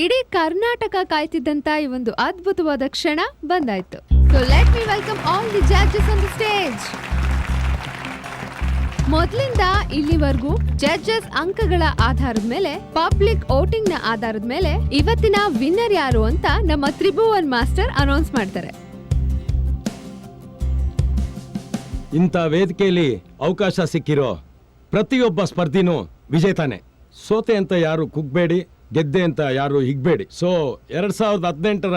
ಇಡೀ ಕರ್ನಾಟಕ ಕಾಯ್ತಿದ್ದಂತ ಈ ಒಂದು ಅದ್ಭುತವಾದ ಕ್ಷಣ ಬಂದಾಯ್ತು. So let me welcome all the judges on the stage. ಮೊದಲಿಂದ ಇಲ್ಲಿವರೆಗೂ ಜಡ್ಜಸ್ ಅಂಕಗಳ ಆಧಾರದ ಮೇಲೆ, ಪಬ್ಲಿಕ್ ವೋಟಿಂಗ್ ನ ಆಧಾರದ ಮೇಲೆ ಇವತ್ತಿನ ವಿನ್ನರ್ ಯಾರು ಅಂತ ನಮ್ಮ ತ್ರಿಭುವನ್ ಮಾಸ್ಟರ್ ಅನೌನ್ಸ್ ಮಾಡ್ತಾರೆ. ಇಂಥ ವೇದಿಕೆಯಲ್ಲಿ ಅವಕಾಶ ಸಿಕ್ಕಿರೋ ಪ್ರತಿಯೊಬ್ಬ ಸ್ಪರ್ಧಿನೂ ವಿಜೇತಾನೆ. ಸೋತೆ ಅಂತ ಯಾರು ಕುಗ್ಬೇಡಿ, ಗೆದ್ದೆ ಅಂತ ಯಾರು ಹಿಗ್ಬೇಡಿ. ಸೊ 2018ರ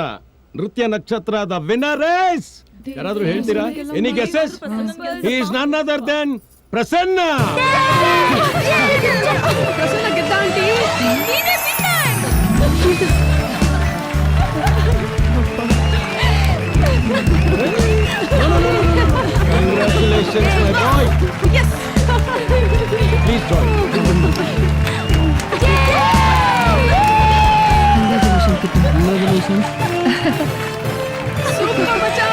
ನೃತ್ಯ ನಕ್ಷತ್ರದ ವಿನ್ನರ್ ಇಸ್ ಯಾರಾದ್ರೂ ಹೇಳ್ತೀರಾ? Any guesses? He is none other than Prasanna. Prasanna ಗೆದ್ದ aunty. Congratulations my boy. Yes. Please join. Congratulations. Super ಮಚ್ಚಾ.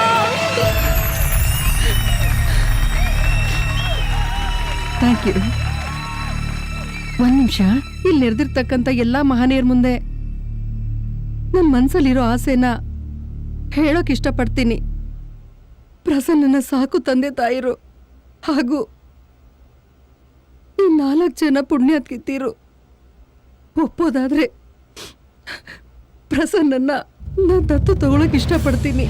Thank you. ಒಂದ್ ನಿಮಿಷ. ಇಲ್ಲಿ ನೆರೆದಿರ್ತಕ್ಕಂಥ ಎಲ್ಲಾ ಮಹನೀಯರ ಮುಂದೆ ನನ್ನ ಮನ್ಸಲ್ಲಿರೋ ಆಸೆನ ಹೇಳೋಕ್ ಇಷ್ಟಪಡ್ತೀನಿ. ಪ್ರಸನ್ನನ ಸಾಕು ತಂದೆ ತಾಯಿರು ಹಾಗೂ ಈ 4 ಜನ ಪುಣ್ಯಾತ್ಕಿತ್ತೀರು ಒಪ್ಪೋದಾದ್ರೆ ಪ್ರಸನ್ನನ್ನ ನಾನು ದತ್ತು ತಗೊಳಕ್ ಇಷ್ಟಪಡ್ತೀನಿ.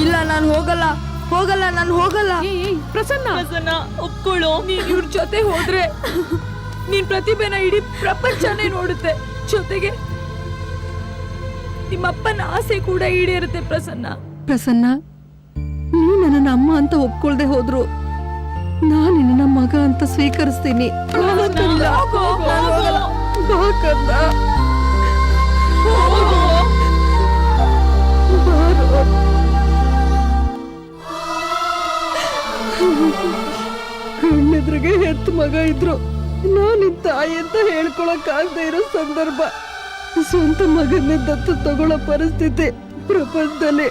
ಇಲ್ಲ ನಾನು ಹೋಗಲ್ಲ, ನಾನು ಹೋಗಲ್ಲ. ಪ್ರಸನ್ನ ಒಪ್ಕೊಳ್ಳೋ. ನೀನ್ ಇವ್ರ ಜೊತೆ ಹೋದ್ರೆ ನಿನ್ ಪ್ರತಿಭೆನ ಇಡೀ ಪ್ರಪಂಚನೇ ನೋಡುತ್ತೆ. ಜೊತೆಗೆ ನಿಮ್ಮಪ್ಪನ ಆಸೆ ಕೂಡ ಈಡೇರುತ್ತೆ. ಪ್ರಸನ್ನ, ನೀ ನನ್ನ ಅಮ್ಮ ಅಂತ ಒಪ್ಕೊಳ್ದೆ ಹೋದ್ರು ನಾನು ನಿನ್ನ ಮಗ ಅಂತ ಸ್ವೀಕರಿಸ್ತೀನಿ. ಕಣ್ಣೆದ್ರಿಗೆ ಹೆತ್ತ ಮಗ ಇದ್ರು ನಾನಿನ್ ತಾಯಿ ಅಂತ ಹೇಳ್ಕೊಳಕ್ ಆಗದೆ ಇರೋ ಸಂದರ್ಭ. ಸ್ವಂತ ಮಗನ್ನೇ ದತ್ತು ತಗೊಳ್ಳೋ ಪರಿಸ್ಥಿತಿ ಪ್ರಪಂಚದಲ್ಲಿ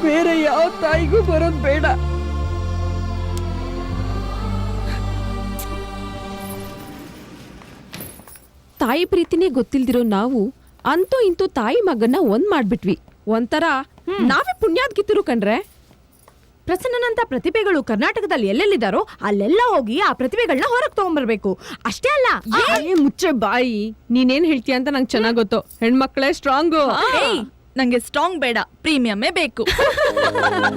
ಬೇರೆ ಯಾವ ತಾಯಿಗೂ ಬರೋದ್ ಬೇಡ. ತಾಯಿ ಪ್ರೀತಿನೇ ಗೊತ್ತಿಲ್ದಿರೋ ನಾವು ಅಂತೂ ಇಂತೂ ತಾಯಿ ಮಗನ್ನ ಒಂದ್ ಮಾಡ್ಬಿಟ್ವಿ. ಒಂಥರ ನಾವೇ ಪುಣ್ಯಾದ್ಗಿತ್ತಿರು ಕಣ್ರೆ. ಪ್ರಸನ್ನನಂತ ಪ್ರತಿಭೆಗಳು ಕರ್ನಾಟಕದಲ್ಲಿ ಎಲ್ಲೆಲ್ಲಿದಾರೋ ಅಲ್ಲೆಲ್ಲ ಹೋಗಿ ಆ ಪ್ರತಿಭೆಗಳನ್ನ ಹೊರಗೆ ತಗೊಂಡ್ಬರ್ಬೇಕು. ಅಷ್ಟೇ ಅಲ್ಲ, ಮುಚ್ಚೆ ಬಾಯಿ. ನೀನೇನ್ ಹೇಳ್ತೀಯ ಅಂತ ನಂಗೆ ಚೆನ್ನಾಗ್ ಗೊತ್ತು. ಹೆಣ್ಮಕ್ಳೇ ಸ್ಟ್ರಾಂಗು. ನಂಗೆ ಸ್ಟ್ರಾಂಗ್ ಬೇಡ, ಪ್ರೀಮಿಯಮ್ಮೇ ಬೇಕು.